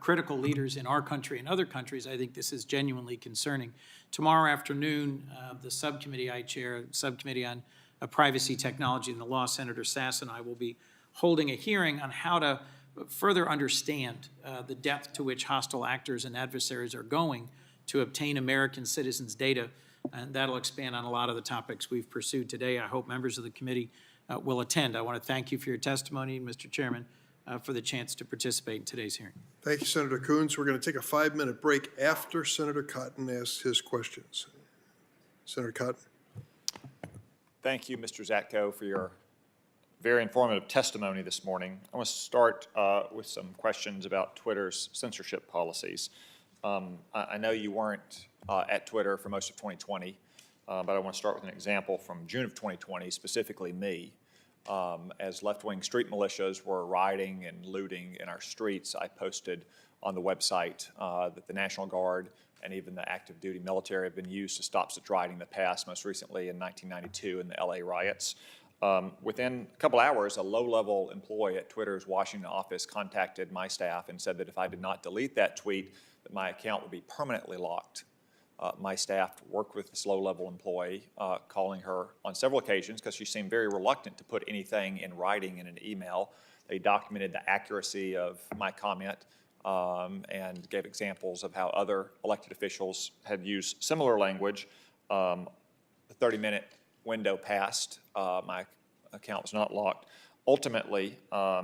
S12: critical leaders in our country and other countries, I think this is genuinely concerning. Tomorrow afternoon, the subcommittee I chair, Subcommittee on Privacy, Technology, and the Law, Senator Sass and I will be holding a hearing on how to further understand the depth to which hostile actors and adversaries are going to obtain American citizens' data, and that'll expand on a lot of the topics we've pursued today. I hope members of the committee will attend. I want to thank you for your testimony, Mr. Chairman, for the chance to participate in today's hearing.
S1: Thank you, Senator Coons. We're going to take a 5-minute break after Senator Cotton asks his questions. Senator Cotton.
S3: Thank you, Mr. Zatko, for your very informative testimony this morning. I want to start with some questions about Twitter's censorship policies. I know you weren't at Twitter for most of 2020, but I want to start with an example from June of 2020, specifically me. As left-wing street militias were rioting and looting in our streets, I posted on the website that the National Guard and even the active duty military have been used to stop such rioting in the past, most recently in 1992 in the LA riots. Within a couple hours, a low-level employee at Twitter's Washington office contacted my staff and said that if I did not delete that tweet, that my account would be permanently locked. My staff worked with this low-level employee, calling her on several occasions because she seemed very reluctant to put anything in writing in an email. They documented the accuracy of my comment and gave examples of how other elected officials had used similar language. The 30-minute window passed. My account was not locked. Ultimately,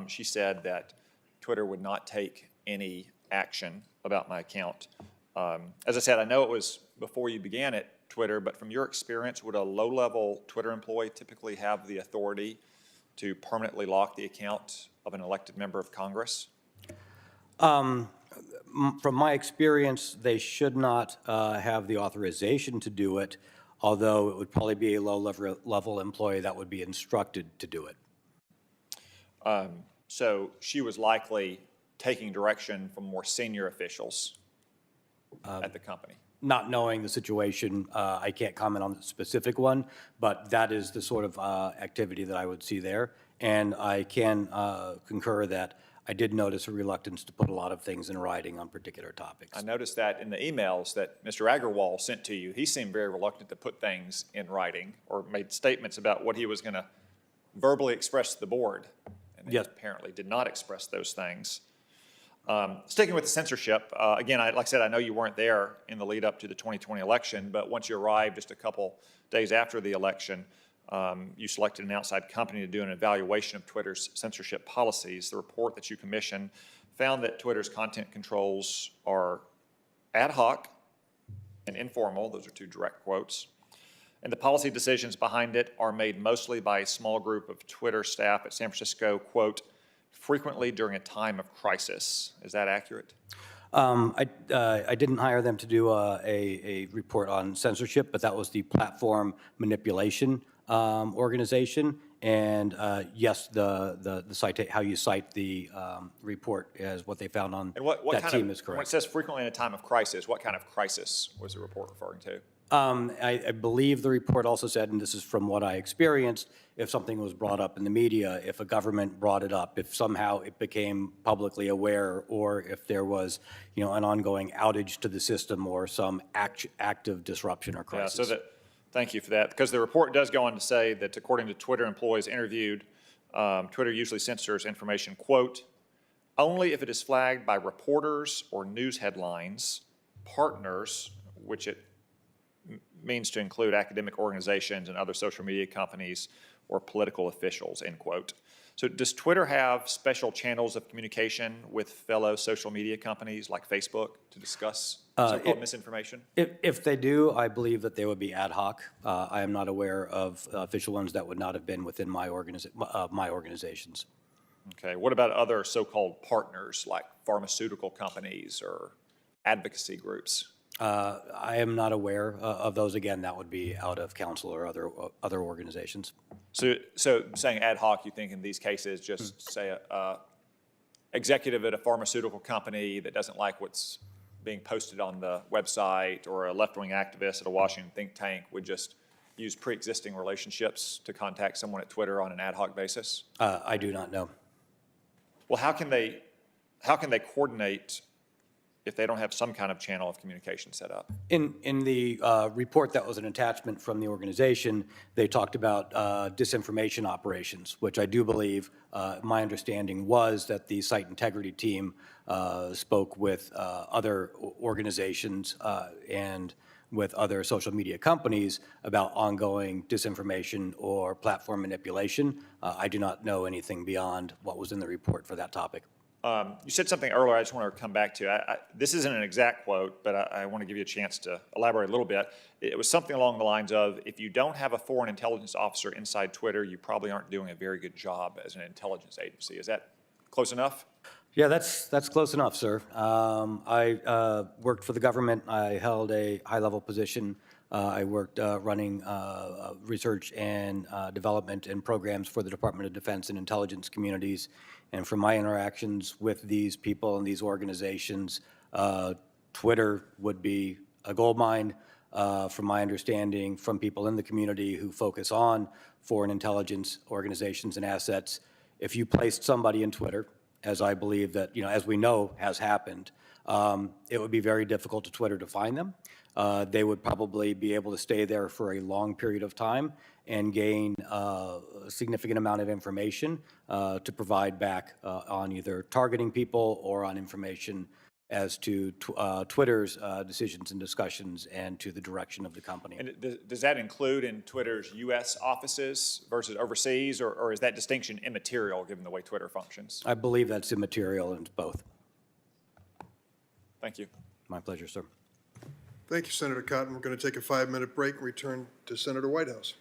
S3: she said that Twitter would not take any action about my account. As I said, I know it was before you began at Twitter, but from your experience, would a low-level Twitter employee typically have the authority to permanently lock the account of an elected member of Congress?
S5: From my experience, they should not have the authorization to do it, although it would probably be a low-level employee that would be instructed to do it.
S3: So she was likely taking direction from more senior officials at the company.
S5: Not knowing the situation, I can't comment on the specific one, but that is the sort of activity that I would see there. And I can concur that I did notice a reluctance to put a lot of things in writing on particular topics.
S3: I noticed that in the emails that Mr. Agarwal sent to you. He seemed very reluctant to put things in writing or made statements about what he was going to verbally express to the board. and they
S5: Yes.
S3: apparently did not express those things. Sticking with the censorship, again, like I said, I know you weren't there in the lead up to the 2020 election, but once you arrived just a couple days after the election, you selected an outside company to do an evaluation of Twitter's censorship policies. The report that you commissioned found that Twitter's content controls are ad hoc and informal. Those are two direct quotes. And the policy decisions behind it are made mostly by a small group of Twitter staff at San Francisco, quote, frequently during a time of crisis. Is that accurate?
S5: I didn't hire them to do a report on censorship, but that was the platform manipulation organization. And yes, how you cite the report is what they found on
S3: And what
S5: that
S3: kind
S5: team
S3: of,
S5: is correct.
S3: when it says frequently in a time of crisis, what kind of crisis was the report referring to?
S5: I believe the report also said, and this is from what I experienced, if something was brought up in the media, if a government brought it up, if somehow it became publicly aware, or if there was, an ongoing outage to the system or some active disruption or crisis.
S3: Yeah, thank you for that, because the report does go on to say that according to Twitter employees interviewed, Twitter usually censors information, quote, only if it is flagged by reporters or news headlines, partners, which it means to include academic organizations and other social media companies or political officials, end quote. So does Twitter have special channels of communication with fellow social media companies like Facebook to discuss so-called misinformation?
S5: If they do, I believe that they would be ad hoc. I am not aware of official ones that would not have been within my organizations.
S3: Okay, what about other so-called partners like pharmaceutical companies or advocacy groups?
S5: I am not aware of those. Again, that would be out of council or other organizations.
S3: So saying ad hoc, you think in these cases, just say a executive at a pharmaceutical company that doesn't like what's being posted on the website, or a left-wing activist at a Washington think tank would just use pre-existing relationships to contact someone at Twitter on an ad hoc basis?
S5: I do not know.
S3: Well, how can they coordinate if they don't have some kind of channel of communication set up?
S5: In the report that was an attachment from the organization, they talked about disinformation operations, which I do believe, my understanding was that the site integrity team spoke with other organizations and with other social media companies about ongoing disinformation or platform manipulation. I do not know anything beyond what was in the report for that topic.
S3: You said something earlier I just want to come back to. This isn't an exact quote, but I want to give you a chance to elaborate a little bit. It was something along the lines of, if you don't have a foreign intelligence officer inside Twitter, you probably aren't doing a very good job as an intelligence agency. Is that close enough?
S5: Yeah, that's close enough, sir. I worked for the government. I held a high-level position. I worked running research and development and programs for the Department of Defense and intelligence communities. And from my interactions with these people and these organizations, Twitter would be a goldmine. From my understanding, from people in the community who focus on foreign intelligence organizations and assets, if you placed somebody in Twitter, as I believe that, as we know has happened, it would be very difficult to Twitter to find them. They would probably be able to stay there for a long period of time and gain a significant amount of information to provide back on either targeting people or on information as to Twitter's decisions and discussions and to the direction of the company.
S3: And does that include in Twitter's U.S. offices versus overseas, or is that distinction immaterial given the way Twitter functions?
S5: I believe that's immaterial in both.
S3: Thank you.
S5: My pleasure, sir.
S1: Thank you, Senator Cotton. We're going to take a 5-minute break and return to Senator Whitehouse.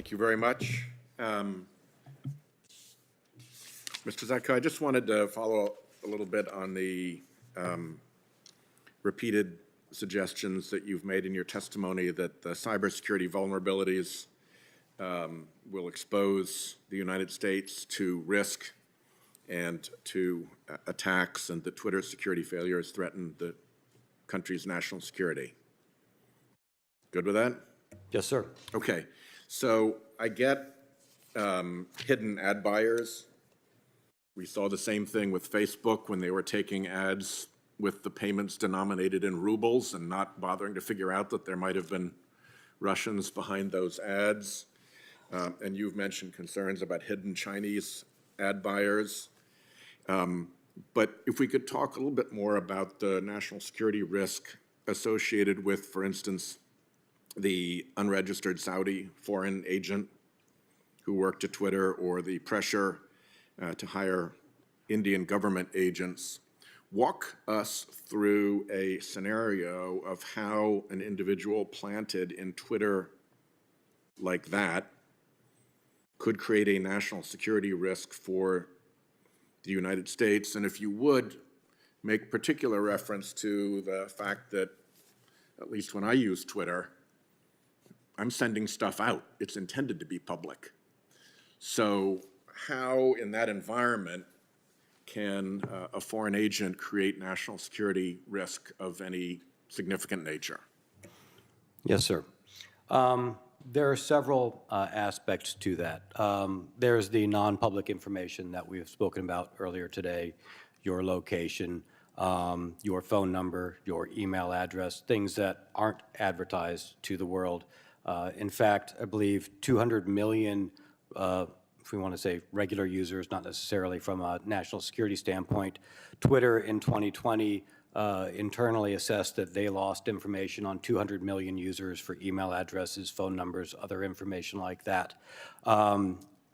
S13: Thank you very much. Mr. Zatko, I just wanted to follow a little bit on the repeated suggestions that you've made in your testimony that the cybersecurity vulnerabilities will expose the United States to risk and to attacks, and that Twitter's security failures threaten the country's national security. Good with that?
S5: Yes, sir.
S13: Okay, so I get hidden ad buyers. We saw the same thing with Facebook when they were taking ads with the payments denominated in rubles and not bothering to figure out that there might have been Russians behind those ads. And you've mentioned concerns about hidden Chinese ad buyers. But if we could talk a little bit more about the national security risk associated with, for instance, the unregistered Saudi foreign agent who worked at Twitter, or the pressure to hire Indian government agents. Walk us through a scenario of how an individual planted in Twitter like that could create a national security risk for the United States. And if you would, make particular reference to the fact that, at least when I use Twitter, I'm sending stuff out. It's intended to be public. So how, in that environment, can a foreign agent create national security risk of any significant nature?
S5: Yes, sir. There are several aspects to that. There's the non-public information that we have spoken about earlier today, your location, your phone number, your email address, things that aren't advertised to the world. In fact, I believe 200 million, if we want to say regular users, not necessarily from a national security standpoint. Twitter in 2020 internally assessed that they lost information on 200 million users for email addresses, phone numbers, other information like that.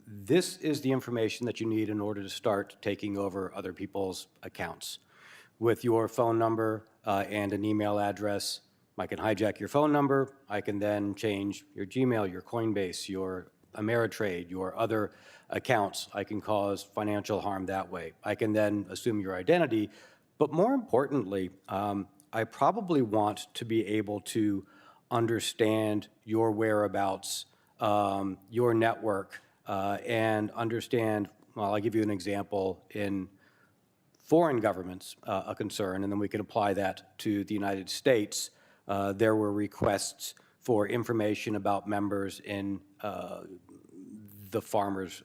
S5: This is the information that you need in order to start taking over other people's accounts. With your phone number and an email address, I can hijack your phone number. I can then change your Gmail, your Coinbase, your Ameritrade, your other accounts. I can cause financial harm that way. I can then assume your identity. But more importantly, I probably want to be able to understand your whereabouts, your network, and understand, well, I'll give you an example in foreign governments, a concern, and then we can apply that to the United States. There were requests for information about members in the farmers'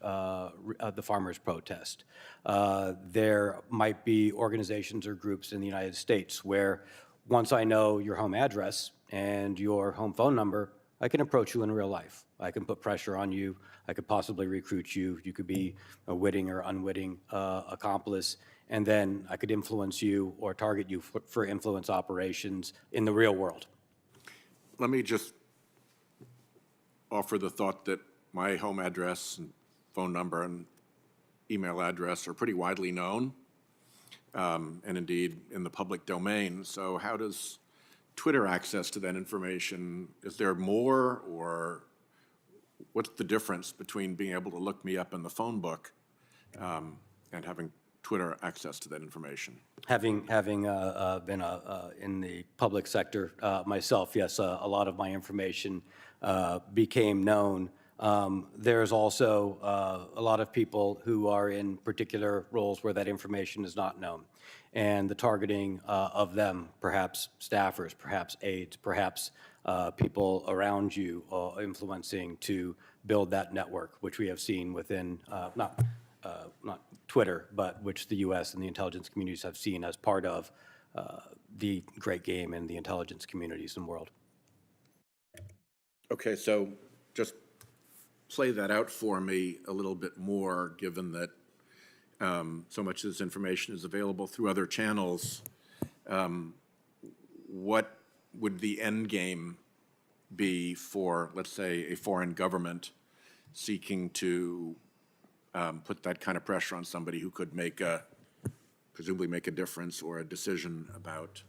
S5: protest. There might be organizations or groups in the United States where, once I know your home address and your home phone number, I can approach you in real life. I can put pressure on you. I could possibly recruit you. You could be a witting or unwitting accomplice, and then I could influence you or target you for influence operations in the real world.
S13: Let me just offer the thought that my home address and phone number and email address are pretty widely known, and indeed in the public domain. So how does Twitter access to that information? Is there more, or what's the difference between being able to look me up in the phone book and having Twitter access to that information? Having
S5: been in the public sector myself, yes, a lot of my information became known. There's also a lot of people who are in particular roles where that information is not known. And the targeting of them, perhaps staffers, perhaps aides, perhaps people around you influencing to build that network, which we have seen within, not Twitter, but which the U.S. and the intelligence communities have seen as part of the great game in the intelligence communities and world.
S13: Okay, so just play that out for me a little bit more, given that so much of this information is available through other channels. What would the end game be for, let's say, a foreign government seeking to put that kind of pressure on somebody who could presumably make a difference or a decision about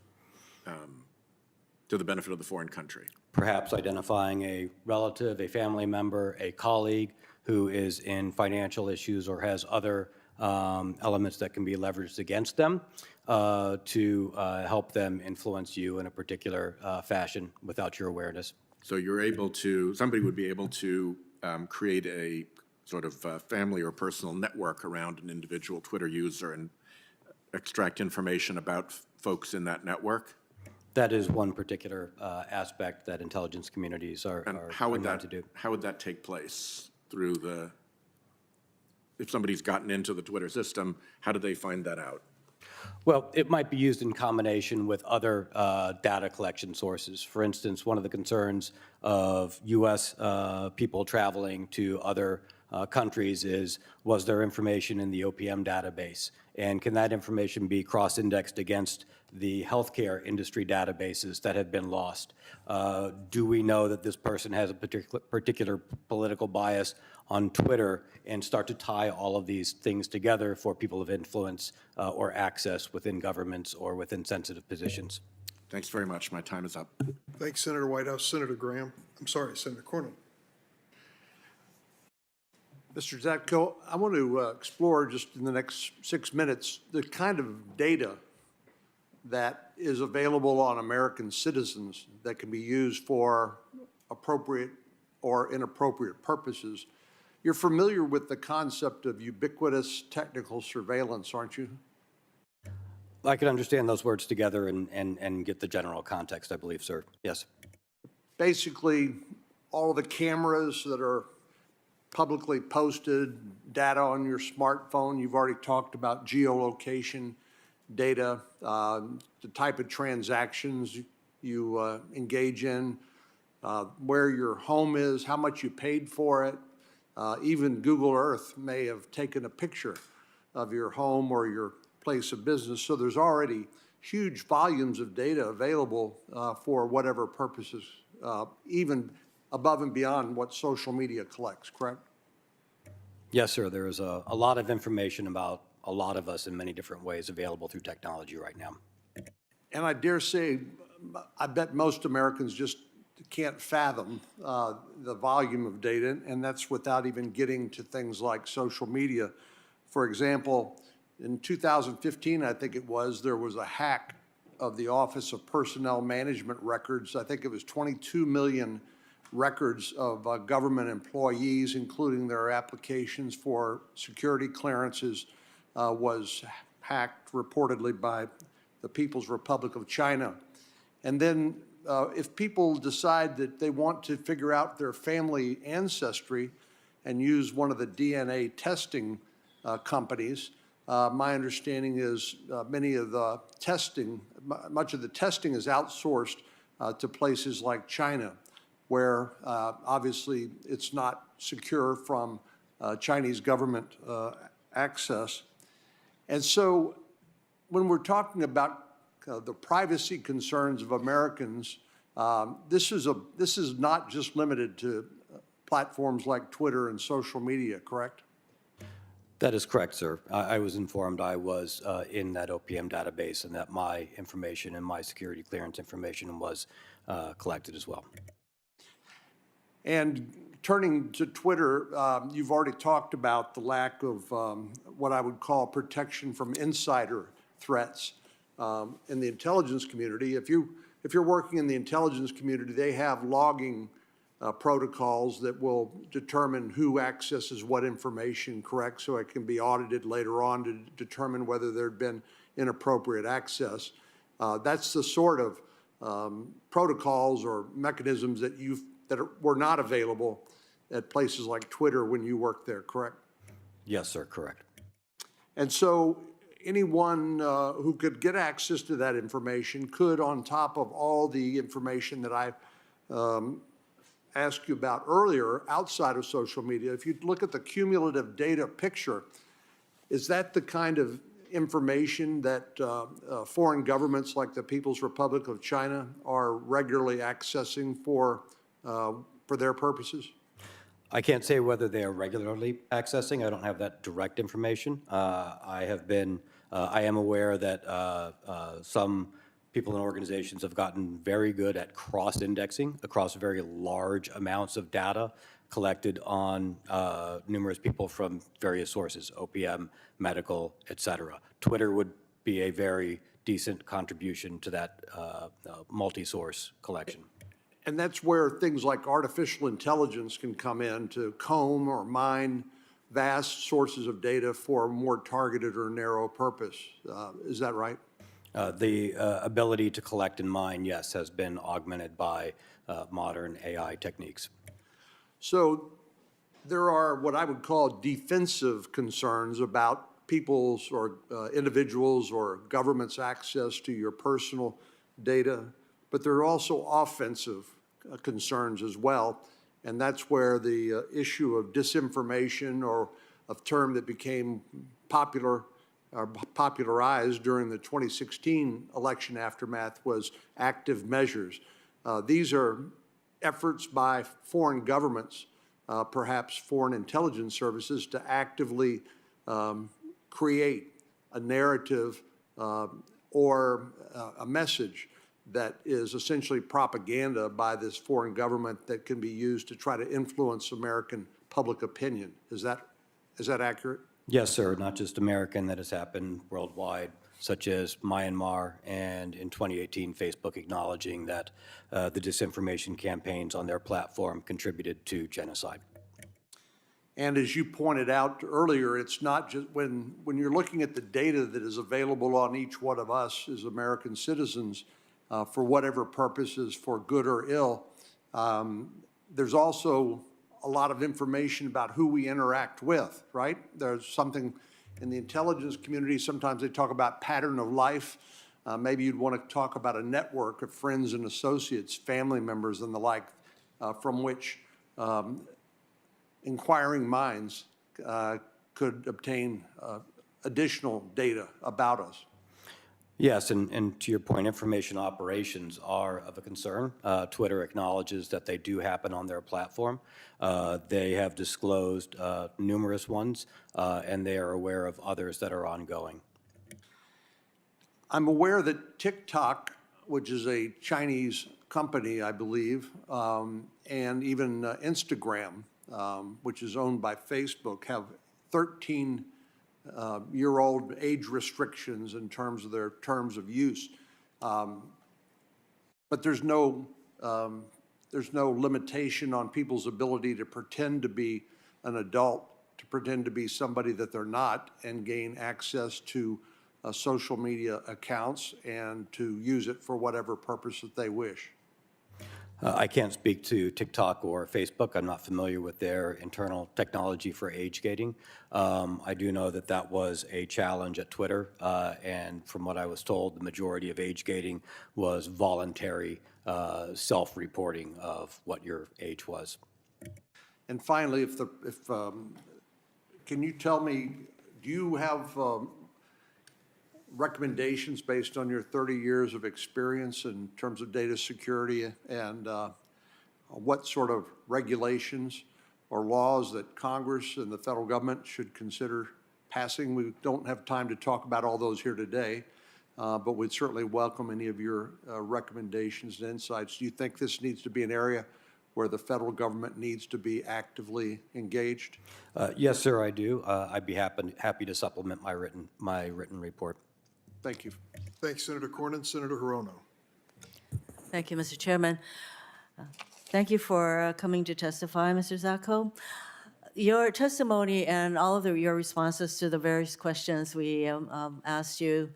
S13: to the benefit of the foreign country?
S5: Perhaps identifying a relative, a family member, a colleague who is in financial issues or has other elements that can be leveraged against them to help them influence you in a particular fashion without your awareness.
S13: So you're able to, somebody would be able to create a sort of family or personal network around an individual Twitter user and extract information about folks in that network?
S5: That is one particular aspect that intelligence communities are meant to do.
S13: How would that take place? Through the, if somebody's gotten into the Twitter system, how do they find that out?
S5: Well, it might be used in combination with other data collection sources. For instance, one of the concerns of U.S. People traveling to other countries is, was there information in the OPM database? And can that information be cross-indexed against the healthcare industry databases that have been lost? Do we know that this person has a particular political bias on Twitter, and start to tie all of these things together for people of influence or access within governments or within sensitive positions?
S13: Thanks very much. My time is up.
S1: Thanks, Senator Whitehouse. Senator Graham. I'm sorry, Senator Cornyn.
S7: Mr. Zatko, I want to explore just in the next 6 minutes the kind of data that is available on American citizens that can be used for appropriate or inappropriate purposes. You're familiar with the concept of ubiquitous technical surveillance, aren't you?
S5: I can understand those words together and get the general context, I believe, sir. Yes.
S7: Basically, all the cameras that are publicly posted, data on your smartphone, you've already talked about geolocation data, the type of transactions you engage in, where your home is, how much you paid for it. Even Google Earth may have taken a picture of your home or your place of business. So there's already huge volumes of data available for whatever purposes, even above and beyond what social media collects, correct?
S5: Yes, sir. There is a lot of information about a lot of us in many different ways available through technology right now.
S7: And I dare say, I bet most Americans just can't fathom the volume of data, and that's without even getting to things like social media. For example, in 2015, I think it was, there was a hack of the Office of Personnel Management records. I think it was 22 million records of government employees, including their applications for security clearances, was hacked reportedly by the People's Republic of China. And then if people decide that they want to figure out their family ancestry and use one of the DNA testing companies, my understanding is much of the testing is outsourced to places like China, where obviously it's not secure from Chinese government access. And so when we're talking about the privacy concerns of Americans, this is not just limited to platforms like Twitter and social media, correct?
S5: That is correct, sir. I was informed I was in that OPM database and that my information and my security clearance information was collected as well.
S7: And turning to Twitter, you've already talked about the lack of what I would call protection from insider threats in the intelligence community. If you're working in the intelligence community, they have logging protocols that will determine who accesses what information, correct? So it can be audited later on to determine whether there'd been inappropriate access. That's the sort of protocols or mechanisms that were not available at places like Twitter when you worked there, correct?
S5: Yes, sir, correct.
S7: And so anyone who could get access to that information could, on top of all the information that I asked you about earlier outside of social media, if you look at the cumulative data picture, is that the kind of information that foreign governments like the People's Republic of China are regularly accessing for their purposes?
S5: I can't say whether they are regularly accessing. I don't have that direct information. I am aware that some people and organizations have gotten very good at cross-indexing across very large amounts of data collected on numerous people from various sources, OPM, medical, et cetera. Twitter would be a very decent contribution to that multi-source collection.
S1: And that's where things like artificial intelligence can come in to comb or mine vast sources of data for a more targeted or narrow purpose. Is that right?
S5: The ability to collect and mine, yes, has been augmented by modern AI techniques.
S1: So there are what I would call defensive concerns about people's or individuals or government's access to your personal data, but there are also offensive concerns as well. And that's where the issue of disinformation, or a term that became popularized during the 2016 election aftermath, was active measures. These are efforts by foreign governments, perhaps foreign intelligence services, to actively create a narrative or a message that is essentially propaganda by this foreign government that can be used to try to influence American public opinion. Is that accurate?
S5: Yes, sir. Not just American, that has happened worldwide, such as Myanmar, and in 2018, Facebook acknowledging that the disinformation campaigns on their platform contributed to genocide.
S1: And as you pointed out earlier, it's not just when you're looking at the data that is available on each one of us as American citizens, for whatever purposes, for good or ill, there's also a lot of information about who we interact with, right? There's something in the intelligence community, sometimes they talk about pattern of life. Maybe you'd want to talk about a network of friends and associates, family members and the like, from which inquiring minds could obtain additional data about us.
S5: Yes, and to your point, information operations are of a concern. Twitter acknowledges that they do happen on their platform. They have disclosed numerous ones, and they are aware of others that are ongoing.
S1: I'm aware that TikTok, which is a Chinese company, I believe, and even Instagram, which is owned by Facebook, have 13-year-old age restrictions in terms of their terms of use. But there's no limitation on people's ability to pretend to be an adult, to pretend to be somebody that they're not, and gain access to social media accounts and to use it for whatever purpose that they wish.
S5: I can't speak to TikTok or Facebook. I'm not familiar with their internal technology for age gating. I do know that that was a challenge at Twitter, and from what I was told, the majority of age gating was voluntary self-reporting of what your age was.
S1: And finally, can you tell me, do you have recommendations based on your 30 years of experience in terms of data security, and what sort of regulations or laws that Congress and the federal government should consider passing? We don't have time to talk about all those here today, but we'd certainly welcome any of your recommendations and insights. Do you think this needs to be an area where the federal government needs to be actively engaged?
S5: Yes, sir, I do. I'd be happy to supplement my written report.
S1: Thank you. Thanks, Senator Cornyn. Senator Hirono.
S14: Thank you, Mr. Chairman. Thank you for coming to testify, Mr. Zacko. Your testimony and all of your responses to the various questions we asked you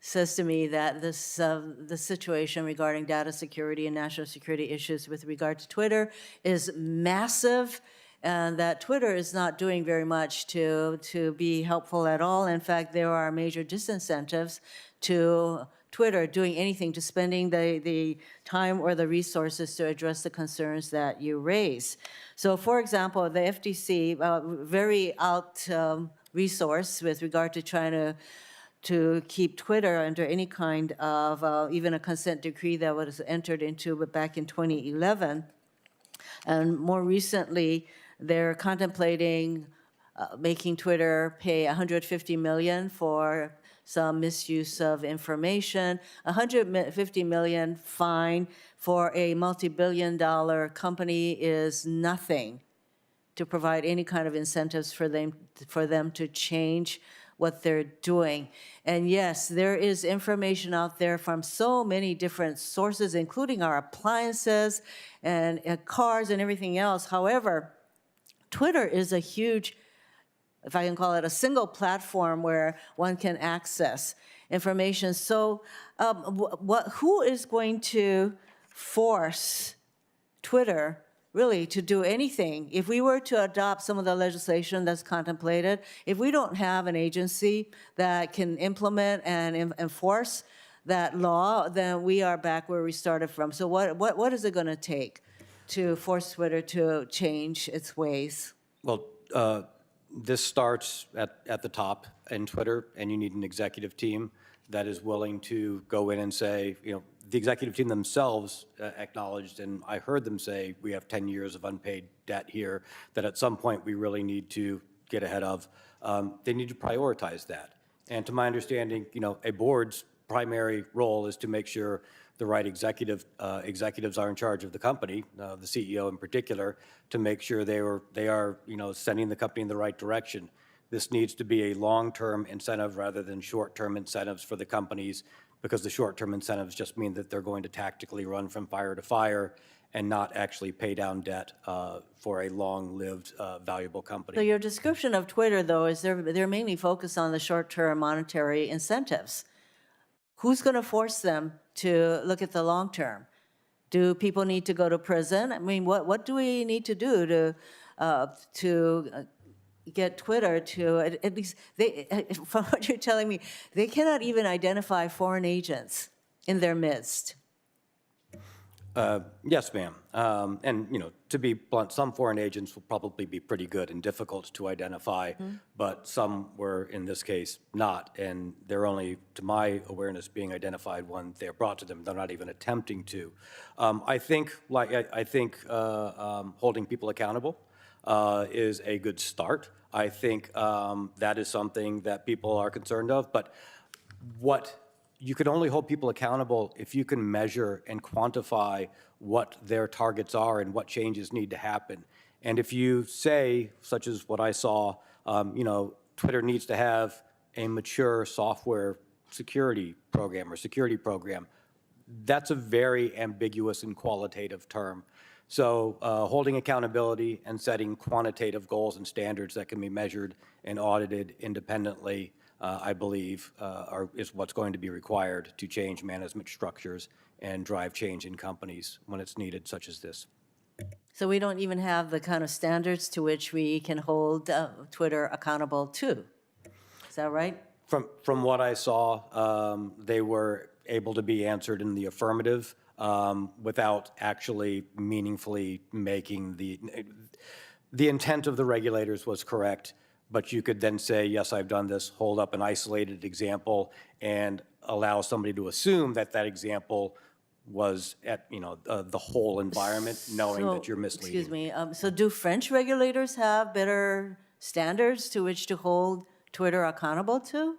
S14: says to me that the situation regarding data security and national security issues with regard to Twitter is massive, and that Twitter is not doing very much to be helpful at all. In fact, there are major disincentives to Twitter doing anything, to spending the time or the resources to address the concerns that you raise. So, for example, the FTC, very out-resourced with regard to trying to keep Twitter under any kind of even a consent decree that was entered into back in 2011. And more recently, they're contemplating making Twitter pay $150 million for some misuse of information. $150 million fine for a multi-billion-dollar company is nothing to provide any kind of incentives for them to change what they're doing. And yes, there is information out there from so many different sources, including our appliances and cars and everything else. However, Twitter is a huge, if I can call it, a single platform where one can access information. So who is going to force Twitter really to do anything? If we were to adopt some of the legislation that's contemplated, if we don't have an agency that can implement and enforce that law, then we are back where we started from. So what is it going to take to force Twitter to change its ways?
S5: Well, this starts at the top in Twitter, and you need an executive team that is willing to go in and say, the executive team themselves acknowledged, and I heard them say, we have 10 years of unpaid debt here that at some point we really need to get ahead of. They need to prioritize that. And to my understanding, a board's primary role is to make sure the right executives are in charge of the company, the CEO in particular, to make sure they are sending the company in the right direction. This needs to be a long-term incentive rather than short-term incentives for the companies, because the short-term incentives just mean that they're going to tactically run from fire to fire and not actually pay down debt for a long-lived, valuable company.
S14: So your description of Twitter, though, is they're mainly focused on the short-term monetary incentives. Who's going to force them to look at the long term? Do people need to go to prison? I mean, what do we need to do to get Twitter to, at least, from what you're telling me, they cannot even identify foreign agents in their midst?
S5: Yes, ma'am. And, to be blunt, some foreign agents will probably be pretty good and difficult to identify, but some were, in this case, not. And they're only, to my awareness, being identified when they're brought to them. They're not even attempting to. I think holding people accountable is a good start. I think that is something that people are concerned of. But you can only hold people accountable if you can measure and quantify what their targets are and what changes need to happen. And if you say, such as what I saw, Twitter needs to have a mature software security program, that's a very ambiguous and qualitative term. So holding accountability and setting quantitative goals and standards that can be measured and audited independently, I believe, is what's going to be required to change management structures and drive change in companies when it's needed, such as this.
S14: So we don't even have the kind of standards to which we can hold Twitter accountable to. Is that right?
S5: From what I saw, they were able to be answered in the affirmative without actually meaningfully making the intent of the regulators was correct. But you could then say, yes, I've done this, hold up an isolated example, and allow somebody to assume that that example was at, the whole environment, knowing that you're misleading.
S14: Excuse me. So do French regulators have better standards to which to hold Twitter accountable to?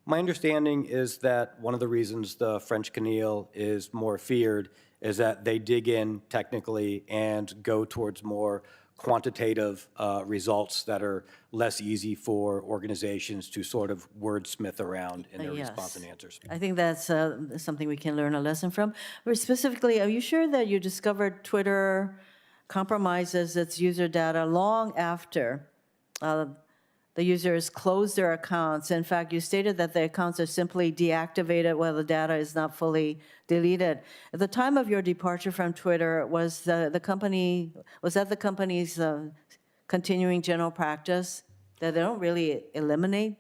S5: My understanding is that one of the reasons the French CNIL is more feared is that they dig in technically and go towards more quantitative results that are less easy for organizations to sort of wordsmith around in their response and answers.
S14: I think that's something we can learn a lesson from. But specifically, are you sure that you discovered Twitter compromises its user data long after the users close their accounts? In fact, you stated that the accounts are simply deactivated while the data is not fully deleted. At the time of your departure from Twitter, was that the company's continuing general practice that they don't really eliminate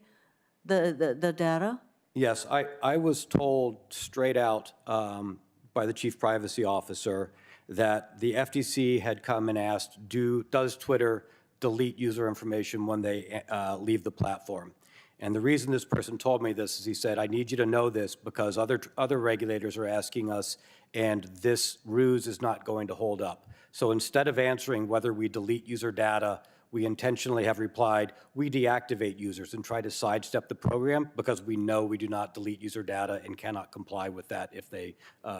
S14: the data?
S5: Yes, I was told straight out by the chief privacy officer that the FTC had come and asked, does Twitter delete user information when they leave the platform? And the reason this person told me this is he said, I need you to know this because other regulators are asking us, and this ruse is not going to hold up. So instead of answering whether we delete user data we intentionally have replied, we deactivate users and try to sidestep the program because we know we do not delete user data and cannot comply with that if they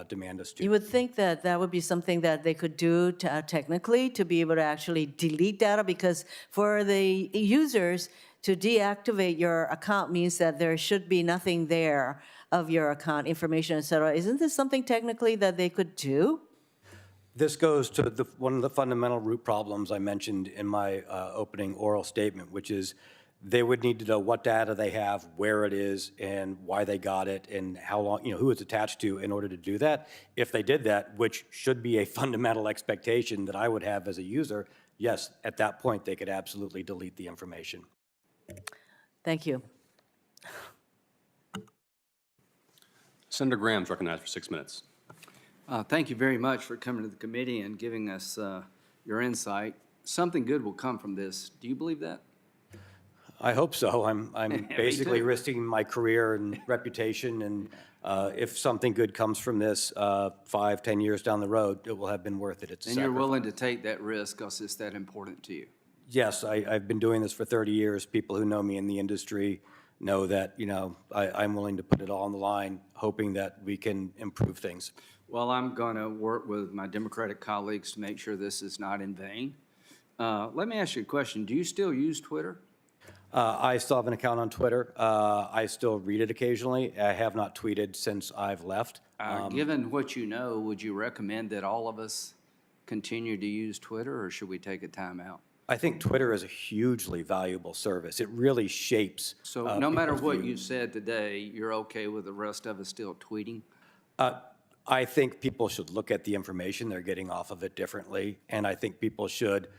S5: demand us to.
S14: You would think that that would be something that they could do technically to be able to actually delete data, because for the users to deactivate your account means that there should be nothing there of your account information, et cetera. Isn't this something technically that they could do?
S5: This goes to one of the fundamental root problems I mentioned in my opening oral statement, which is they would need to know what data they have, where it is, and why they got it, and how long, who it's attached to in order to do that. If they did that, which should be a fundamental expectation that I would have as a user, yes, at that point, they could absolutely delete the information.
S14: Thank you.
S15: Senator Graham's recognized for 6 minutes.
S16: Thank you very much for coming to the committee and giving us your insight. Something good will come from this. Do you believe that?
S5: I hope so. I'm basically risking my career and reputation, and if something good comes from this 5, 10 years down the road, it will have been worth it. It's
S16: and you're willing to take that risk because it's that important to you?
S5: Yes, I've been doing this for 30 years. People who know me in the industry know that, I'm willing to put it all on the line, hoping that we can improve things.
S16: Well, I'm going to work with my Democratic colleagues to make sure this is not in vain. Let me ask you a question. Do you still use Twitter?
S5: I still have an account on Twitter. I still read it occasionally. I have not tweeted since I've left.
S16: Given what you know, would you recommend that all of us continue to use Twitter, or should we take a time out?
S5: I think Twitter is a hugely valuable service. It really shapes.
S16: So no matter what you said today, you're okay with the rest of us still tweeting?
S5: I think people should look at the information they're getting off of it differently, and I think people should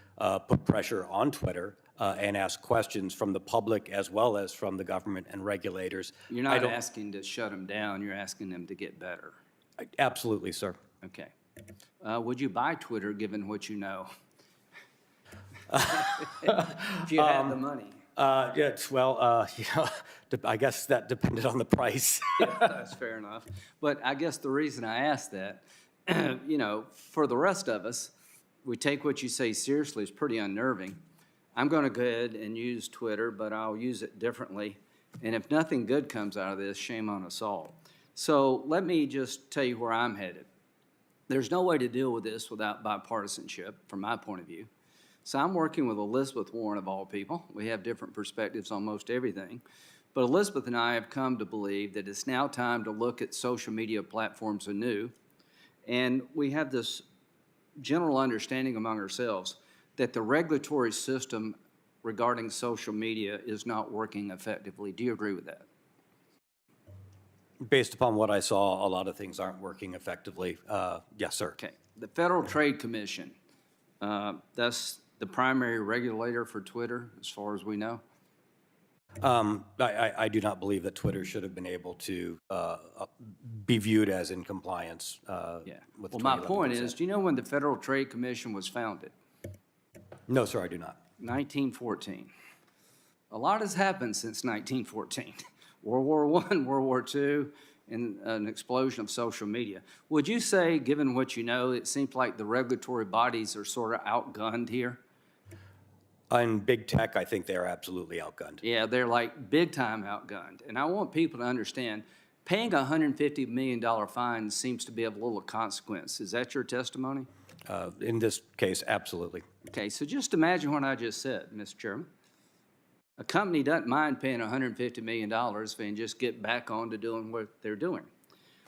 S5: put pressure on Twitter and ask questions from the public as well as from the government and regulators.
S16: You're not asking to shut them down, you're asking them to get better.
S5: Absolutely, sir.
S16: Okay. Would you buy Twitter given what you know? If you had the money.
S5: I guess that depended on the price.
S16: That's fair enough. But I guess the reason I asked that, for the rest of us, we take what you say seriously. It's pretty unnerving. I'm going to go ahead and use Twitter, but I'll use it differently. And if nothing good comes out of this, shame on us all. So let me just tell you where I'm headed. There's no way to deal with this without bipartisanship, from my point of view. So I'm working with Elizabeth Warren, of all people. We have different perspectives on most everything. But Elizabeth and I have come to believe that it's now time to look at social media platforms anew. And we have this general understanding among ourselves that the regulatory system regarding social media is not working effectively. Do you agree with that?
S5: Based upon what I saw, a lot of things aren't working effectively. Yes, sir.
S16: Okay. The Federal Trade Commission, that's the primary regulator for Twitter, as far as we know?
S5: I do not believe that Twitter should have been able to be viewed as in compliance with.
S16: Well, my point is, do you know when the Federal Trade Commission was founded?
S5: No, sir, I do not.
S16: 1914. A lot has happened since 1914. World War I, World War II, and an explosion of social media. Would you say, given what you know, it seems like the regulatory bodies are sort of outgunned here?
S5: In big tech, I think they're absolutely outgunned.
S16: Yeah, they're like big time outgunned. And I want people to understand, paying a $150 million fine seems to be of little consequence. Is that your testimony?
S5: In this case, absolutely.
S16: Okay, so just imagine what I just said, Mr. Chairman. A company doesn't mind paying $150 million if they can just get back on to doing what they're doing.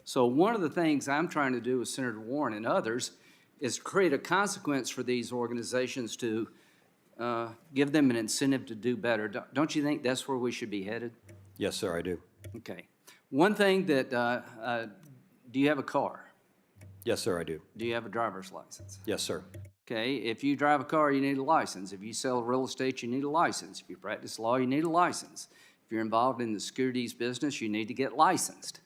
S16: So one of the things I'm trying to do with Senator Warren and others is create a consequence for these organizations to give them an incentive to do better. Don't you think that's where we should be headed?
S5: Yes, sir, I do.
S16: Okay. One thing that, do you have a car?
S5: Yes, sir, I do.
S16: Do you have a driver's license?
S5: Yes, sir.
S16: Okay, if you drive a car, you need a license. If you sell real estate, you need a license. If you practice law, you need a license. If you're involved in the securities business, you need to get licensed.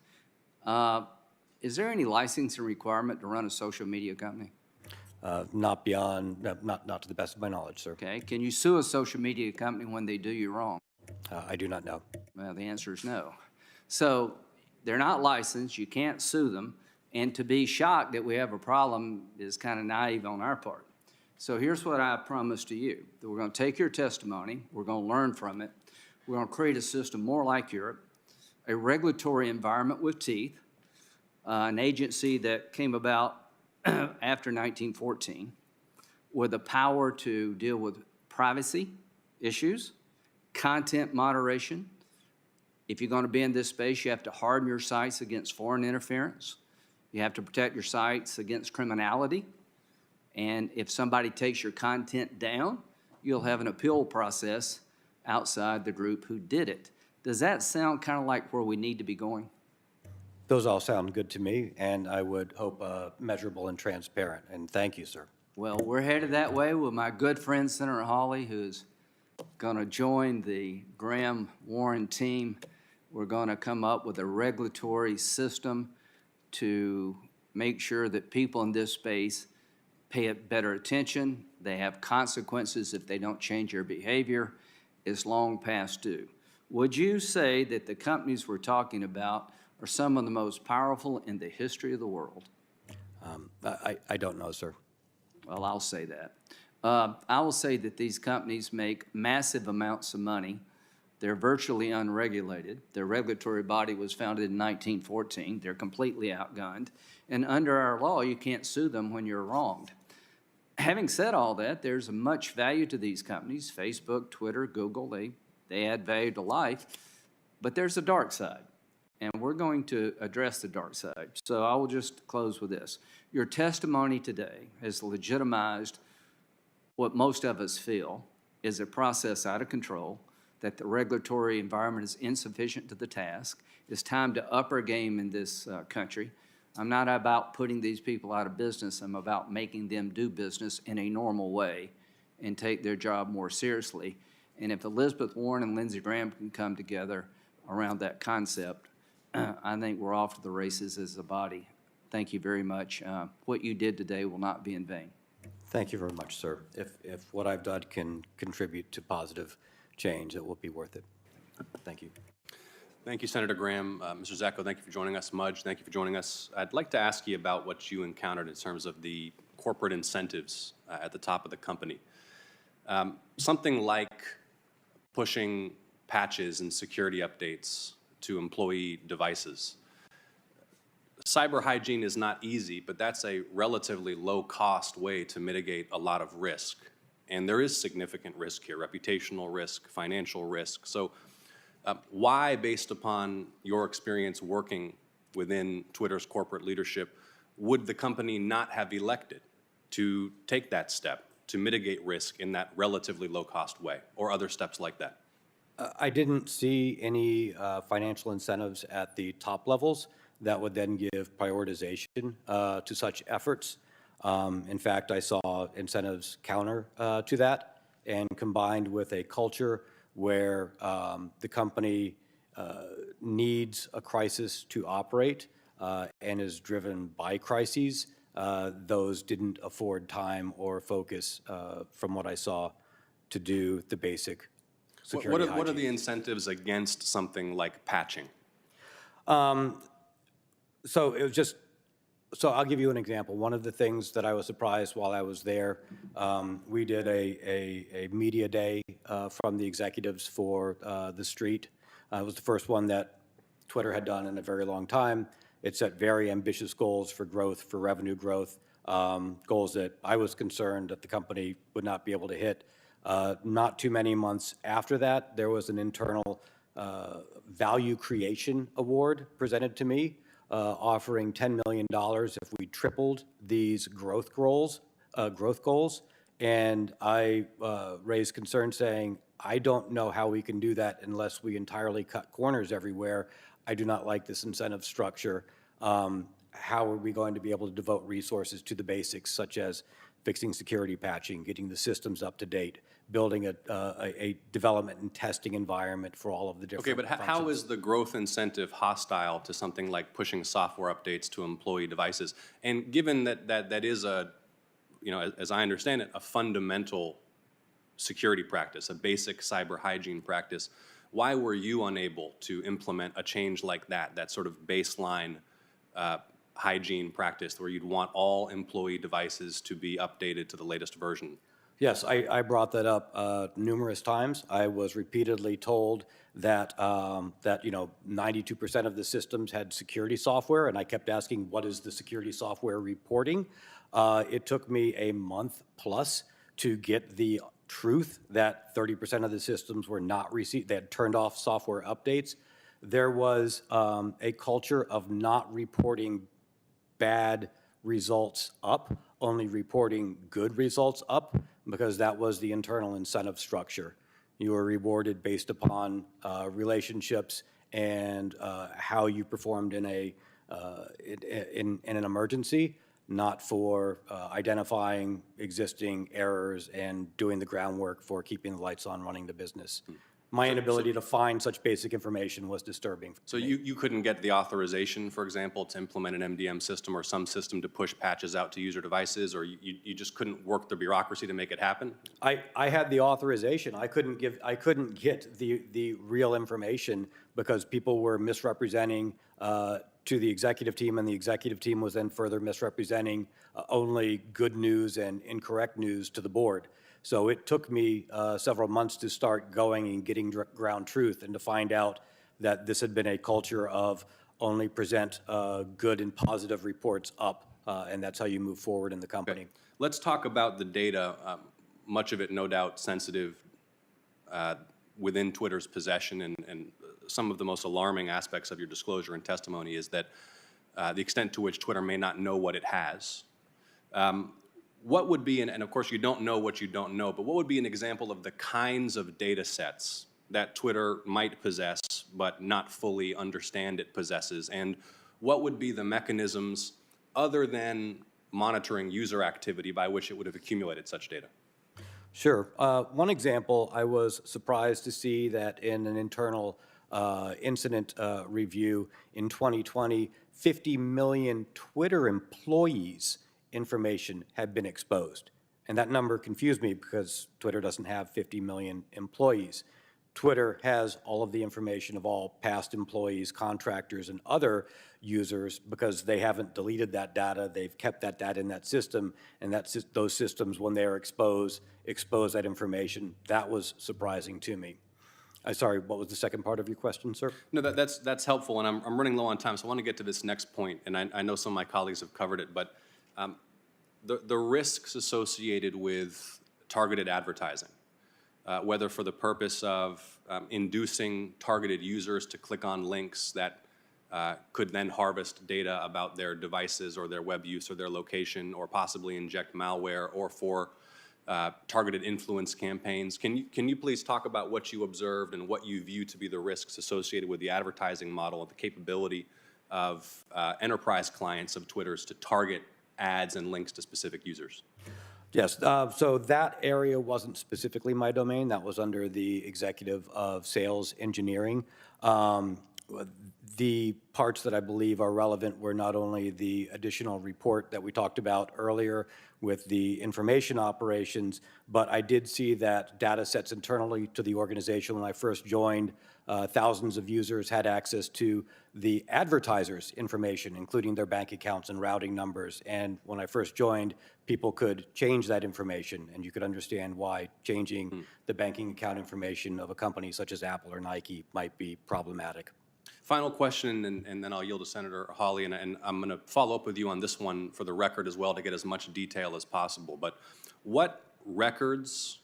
S16: Is there any licensing requirement to run a social media company?
S5: Not to the best of my knowledge, sir.
S16: Okay, can you sue a social media company when they do you wrong?
S5: I do not know.
S16: Well, the answer is no. So they're not licensed, you can't sue them, and to be shocked that we have a problem is kind of naive on our part. So here's what I promise to you, that we're going to take your testimony, we're going to learn from it, we're going to create a system more like Europe, a regulatory environment with teeth, an agency that came about after 1914, with the power to deal with privacy issues, content moderation. If you're going to be in this space, you have to harden your sites against foreign interference. You have to protect your sites against criminality. And if somebody takes your content down, you'll have an appeal process outside the group who did it. Does that sound kind of like where we need to be going?
S5: Those all sound good to me, and I would hope measurable and transparent, and thank you, sir.
S16: Well, we're headed that way with my good friend Senator Hawley, who's going to join the Graham-Warren team. We're going to come up with a regulatory system to make sure that people in this space pay better attention. They have consequences if they don't change their behavior. It's long past due. Would you say that the companies we're talking about are some of the most powerful in the history of the world?
S5: I don't know, sir.
S16: Well, I'll say that. I will say that these companies make massive amounts of money. They're virtually unregulated. Their regulatory body was founded in 1914. They're completely outgunned. And under our law, you can't sue them when you're wronged. Having said all that, there's much value to these companies, Facebook, Twitter, Google. They add value to life. But there's a dark side, and we're going to address the dark side. So I will just close with this. Your testimony today has legitimized what most of us feel is a process out of control, that the regulatory environment is insufficient to the task. It's time to up our game in this country. I'm not about putting these people out of business. I'm about making them do business in a normal way and take their job more seriously. And if Elizabeth Warren and Lindsey Graham can come together around that concept, I think we're off to the races as a body. Thank you very much. What you did today will not be in vain.
S5: Thank you very much, sir. If what I've done can contribute to positive change, it will be worth it. Thank you.
S15: Thank you, Senator Graham. Mr. Zacko, thank you for joining us. Mudge, thank you for joining us. I'd like to ask you about what you encountered in terms of the corporate incentives at the top of the company. Something like pushing patches and security updates to employee devices. Cyber hygiene is not easy, but that's a relatively low-cost way to mitigate a lot of risk. And there is significant risk here, reputational risk, financial risk. So why, based upon your experience working within Twitter's corporate leadership, would the company not have elected to take that step to mitigate risk in that relatively low-cost way, or other steps like that?
S5: I didn't see any financial incentives at the top levels that would then give prioritization to such efforts. In fact, I saw incentives counter to that, and combined with a culture where the company needs a crisis to operate and is driven by crises, those didn't afford time or focus, from what I saw, to do the basic security hygiene.
S15: What are the incentives against something like patching?
S5: So it was just, so I'll give you an example. One of the things that I was surprised while I was there, we did a media day from the executives for the street. It was the first one that Twitter had done in a very long time. It set very ambitious goals for growth, for revenue growth, goals that I was concerned that the company would not be able to hit. Not too many months after that, there was an internal value creation award presented to me, offering $10 million if we tripled these growth goals. And I raised concern saying, I don't know how we can do that unless we entirely cut corners everywhere. I do not like this incentive structure. How are we going to be able to devote resources to the basics, such as fixing security patching, getting the systems up to date, building a development and testing environment for all of the different
S15: Okay, but how is the growth incentive hostile to something like pushing software updates to employee devices? And given that is a, you know, as I understand it, a fundamental security practice, a basic cyber hygiene practice, why were you unable to implement a change like that, that sort of baseline hygiene practice where you'd want all employee devices to be updated to the latest version?
S5: Yes, I brought that up numerous times. I was repeatedly told that, 92% of the systems had security software, and I kept asking, what is the security software reporting? It took me a month plus to get the truth that 30% of the systems were not received, they had turned off software updates. There was a culture of not reporting bad results up, only reporting good results up, because that was the internal incentive structure. You were rewarded based upon relationships and how you performed in an emergency, not for identifying existing errors and doing the groundwork for keeping the lights on, running the business. My inability to find such basic information was disturbing.
S15: So you couldn't get the authorization, for example, to implement an MDM system or some system to push patches out to user devices, or you just couldn't work the bureaucracy to make it happen?
S5: I had the authorization. I couldn't get the real information because people were misrepresenting to the executive team, and the executive team was then further misrepresenting only good news and incorrect news to the board. So it took me several months to start going and getting ground truth and to find out that this had been a culture of only present good and positive reports up, and that's how you move forward in the company.
S15: Okay. Let's talk about the data, much of it no doubt sensitive within Twitter's possession, and some of the most alarming aspects of your disclosure and testimony is that the extent to which Twitter may not know what it has. What would be, and of course you don't know what you don't know, but what would be an example of the kinds of data sets that Twitter might possess but not fully understand it possesses? And what would be the mechanisms other than monitoring user activity by which it would have accumulated such data?
S5: Sure. One example, I was surprised to see that in an internal incident review in 2020, 50 million Twitter employees' information had been exposed. And that number confused me because Twitter doesn't have 50 million employees. Twitter has all of the information of all past employees, contractors, and other users because they haven't deleted that data. They've kept that data in that system, and those systems, when they are expose that information. That was surprising to me. Sorry, what was the second part of your question, sir?
S15: No, that's helpful, and I'm running low on time, so I want to get to this next point, and I know some of my colleagues have covered it, but the risks associated with targeted advertising, whether for the purpose of inducing targeted users to click on links that could then harvest data about their devices or their web use or their location, or possibly inject malware, or for targeted influence campaigns. Can you please talk about what you observed and what you view to be the risks associated with the advertising model and the capability of enterprise clients of Twitter's to target ads and links to specific users?
S5: Yes, so that area wasn't specifically my domain. That was under the executive of sales engineering. The parts that I believe are relevant were not only the additional report that we talked about earlier with the information operations, but I did see that data sets internally to the organization when I first joined, thousands of users had access to the advertisers' information, including their bank accounts and routing numbers. And when I first joined, people could change that information, and you could understand why changing the banking account information of a company such as Apple or Nike might be problematic.
S15: Final question, and then I'll yield to Senator Hawley, and I'm going to follow up with you on this one for the record as well to get as much detail as possible. But what records,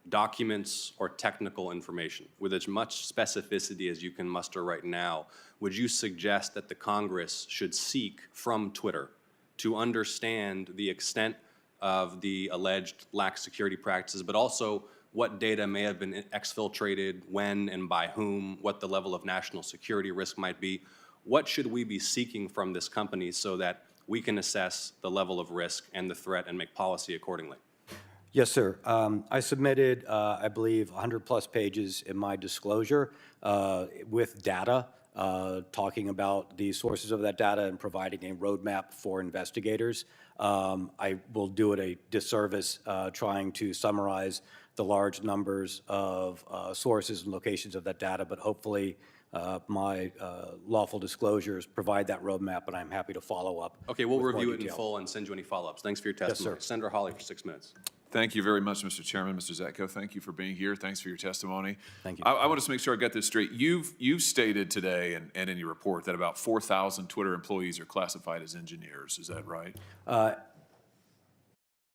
S15: documents, or technical information, with as much specificity as you can muster right now, would you suggest that the Congress should seek from Twitter to understand the extent of the alleged lax security practices, but also what data may have been exfiltrated, when and by whom, what the level of national security risk might be? What should we be seeking from this company so that we can assess the level of risk and the threat and make policy accordingly?
S5: Yes, sir. I submitted, I believe, 100-plus pages in my disclosure with data, talking about the sources of that data and providing a roadmap for investigators. I will do it a disservice trying to summarize the large numbers of sources and locations of that data, but hopefully My lawful disclosures provide that roadmap, and I'm happy to follow up.
S15: Okay, we'll
S5: with more
S15: review it in
S5: detail.
S15: full and send you any follow-ups. Thanks for your
S5: sir.
S15: testimony. Senator Hawley for 6 minutes.
S13: Thank you very much, Mr. Chairman. Mr. Zatko, thank you for being here. Thanks for your testimony.
S5: Thank you.
S13: I want to make sure I got this straight. You've stated today and in your report that about 4,000 Twitter employees are classified as engineers. Is that right?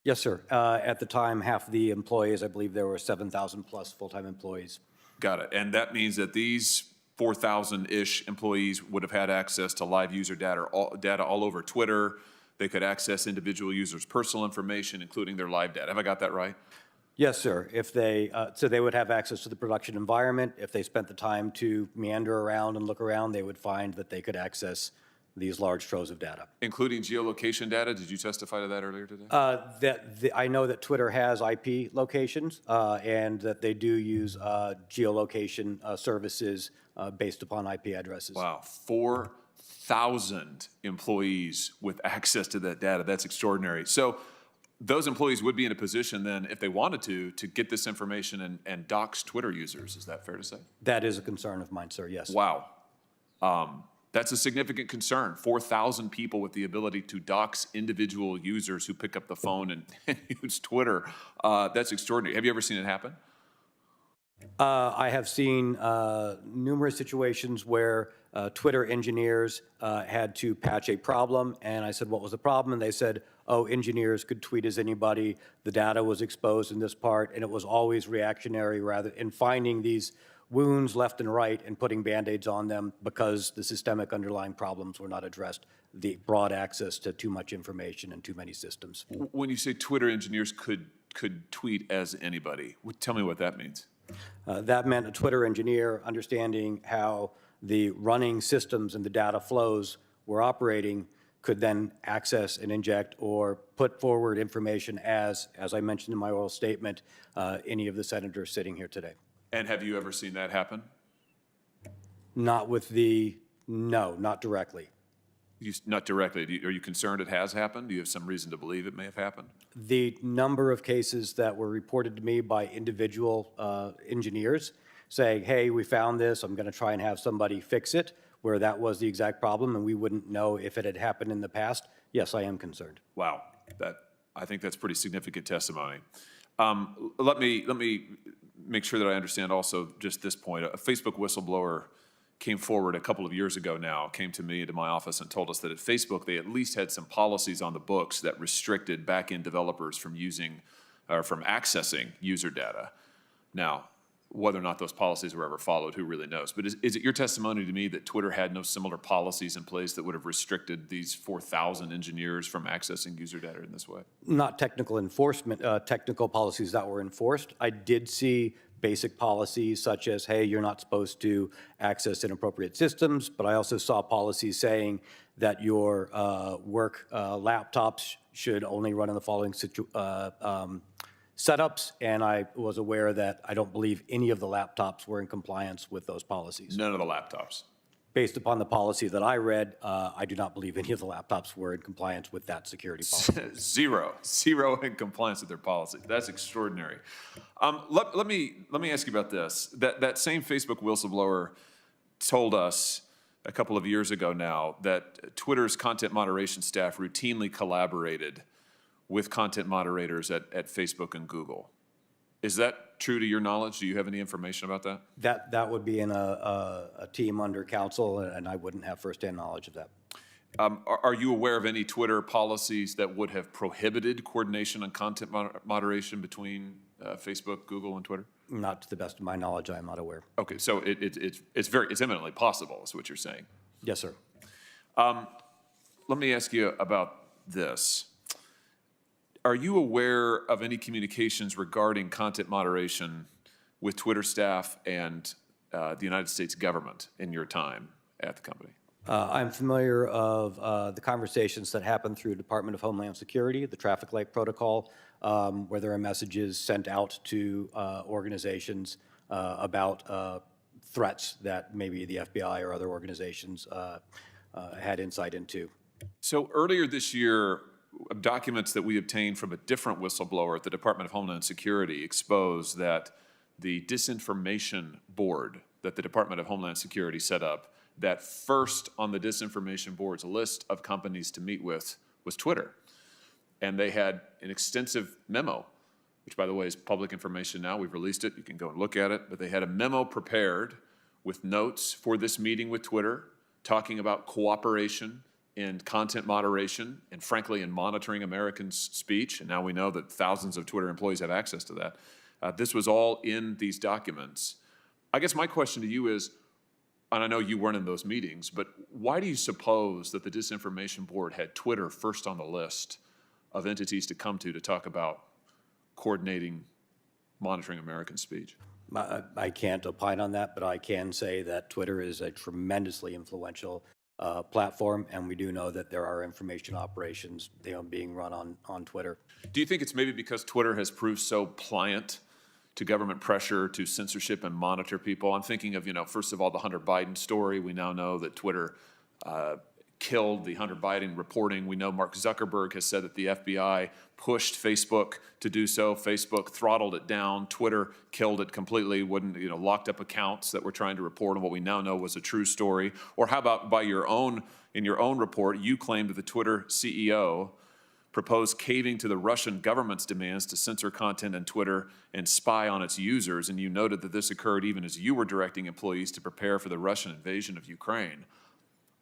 S5: Yes, sir. At the time, half of the employees, I believe there were 7,000 plus full-time employees.
S13: Got it. And that means that these 4,000-ish employees would have had access to live user data all over Twitter. They could access individual users' personal information, including their live data. Have I got that right?
S5: Yes, sir. If they, so they would have access to the production environment. If they spent the time to meander around and look around, they would find that they could access these large troves of data.
S13: Including geolocation data? Did you testify to that earlier today?
S5: I know that Twitter has IP locations and that they do use geolocation services based upon IP addresses.
S13: Wow, 4,000 employees with access to that data. That's extraordinary. So those employees would be in a position then, if they wanted to get this information and dox Twitter users. Is that fair to say?
S5: That is a concern of mine, sir, yes.
S13: Wow. That's a significant concern. 4,000 people with the ability to dox individual users who pick up the phone and use Twitter. That's extraordinary. Have you ever seen it happen?
S5: I have seen numerous situations where Twitter engineers had to patch a problem, and I said, what was the problem? And they said, oh, engineers could tweet as anybody. The data was exposed in this part, and it was always reactionary rather in finding these wounds left and right and putting Band-Aids on them because the systemic underlying problems were not addressed, the broad access to too much information and too many systems.
S13: When you say Twitter engineers could tweet as anybody, tell me what that means.
S5: That meant a Twitter engineer understanding how the running systems and the data flows were operating could then access and inject or put forward information as I mentioned in my oral statement, any of the senators sitting here today.
S13: And have you ever seen that happen?
S5: Not directly.
S13: Not directly. Are you concerned it has happened? Do you have some reason to believe it may have happened?
S5: The number of cases that were reported to me by individual engineers saying, hey, we found this, I'm going to try and have somebody fix it, where that was the exact problem and we wouldn't know if it had happened in the past, yes, I am concerned.
S13: Wow, I think that's pretty significant testimony. Let me make sure that I understand also just this point. A Facebook whistleblower came forward a couple of years ago now, came to me, to my office, and told us that at Facebook they at least had some policies on the books that restricted back-end developers from using or from accessing user data. Now, whether or not those policies were ever followed, who really knows? But is it your testimony to me that Twitter had no similar policies in place that would have restricted these 4,000 engineers from accessing user data in this way?
S5: Not technical enforcement, technical policies that were enforced. I did see basic policies such as, hey, you're not supposed to access inappropriate systems, but I also saw policies saying that your work laptops should only run in the following setups, and I was aware that I don't believe any of the laptops were in compliance with those policies.
S13: None of the laptops?
S5: Based upon the policy that I read, I do not believe any of the laptops were in compliance with that security policy.
S13: Zero in compliance with their policy. That's extraordinary. Let me ask you about this. That same Facebook whistleblower told us a couple of years ago now that Twitter's content moderation staff routinely collaborated with content moderators at Facebook and Google. Is that true to your knowledge? Do you have any information about that?
S5: That would be in a team under counsel, and I wouldn't have firsthand knowledge of that.
S13: Are you aware of any Twitter policies that would have prohibited coordination on content moderation between Facebook, Google, and Twitter?
S5: Not to the best of my knowledge, I am not aware.
S13: Okay, so it's eminently possible, is what you're saying.
S5: Yes, sir.
S13: Let me ask you about this. Are you aware of any communications regarding content moderation with Twitter staff and the United States government in your time at the company?
S5: I'm familiar of the conversations that happen through Department of Homeland Security, the traffic light protocol, where there are messages sent out to organizations about threats that maybe the FBI or other organizations had insight into.
S13: So earlier this year, documents that we obtained from a different whistleblower at the Department of Homeland Security exposed that the Disinformation Board
S17: that the Department of Homeland Security set up that first on the Disinformation Board's list of companies to meet with was Twitter. And they had an extensive memo, which, by the way, is public information now. We've released it. You can go and look at it. But they had a memo prepared with notes for this meeting with Twitter, talking about cooperation in content moderation and, frankly, in monitoring Americans' speech. And now we know that thousands of Twitter employees have access to that. This was all in these documents. I guess my question to you is, and I know you weren't in those meetings, but why do you suppose that the Disinformation Board had Twitter first on the list of entities to come to talk about coordinating, monitoring American speech?
S5: I can't opine on that, but I can say that Twitter is a tremendously influential platform, and we do know that there are information operations being run on Twitter.
S17: Do you think it's maybe because Twitter has proved so pliant to government pressure, to censorship and monitor people? I'm thinking of, first of all, the Hunter Biden story. We now know that Twitter killed the Hunter Biden reporting. We know Mark Zuckerberg has said that the FBI pushed Facebook to do so. Facebook throttled it down. Twitter killed it completely, locked up accounts that were trying to report on what we now know was a true story. Or how about in your own report, you claimed that the Twitter CEO proposed caving to the Russian government's demands to censor content on Twitter and spy on its users, and you noted that this occurred even as you were directing employees to prepare for the Russian invasion of Ukraine.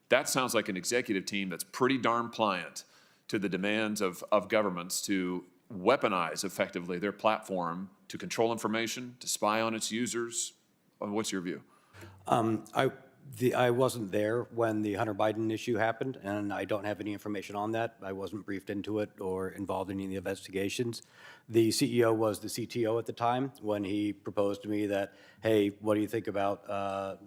S17: That sounds like an executive team that's pretty darn pliant to the demands of governments to weaponize effectively their platform to control information, to spy on its users. What's your view?
S5: I wasn't there when the Hunter Biden issue happened, and I don't have any information on that. I wasn't briefed into it or involved in any of the investigations. The CEO was the CTO at the time when he proposed to me that, hey, what do you think about,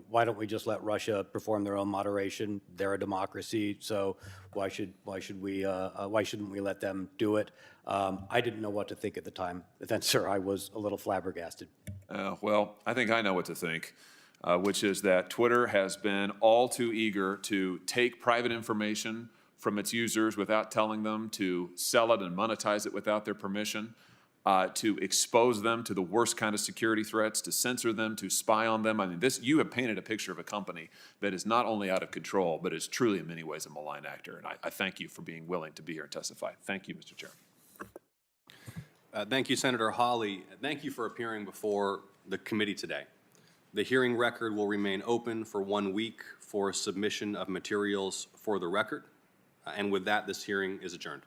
S5: why don't we just let Russia perform their own moderation? They're a democracy, so why shouldn't we let them do it? I didn't know what to think at the time. Then, sir, I was a little flabbergasted.
S17: Well, I think I know what to think. Which is that Twitter has been all too eager to take private information from its users without telling them, to sell it and monetize it without their permission, to expose them to the worst kind of security threats, to censor them, to spy on them. I mean, you have painted a picture of a company that is not only out of control, but is truly in many ways a malign actor. And I thank you for being willing to be here and testify. Thank you, Mr. Chairman.
S15: Thank you, Senator Hawley. Thank you for appearing before the committee today. The hearing record will remain open for 1 week for submission of materials for the record. And with that, this hearing is adjourned.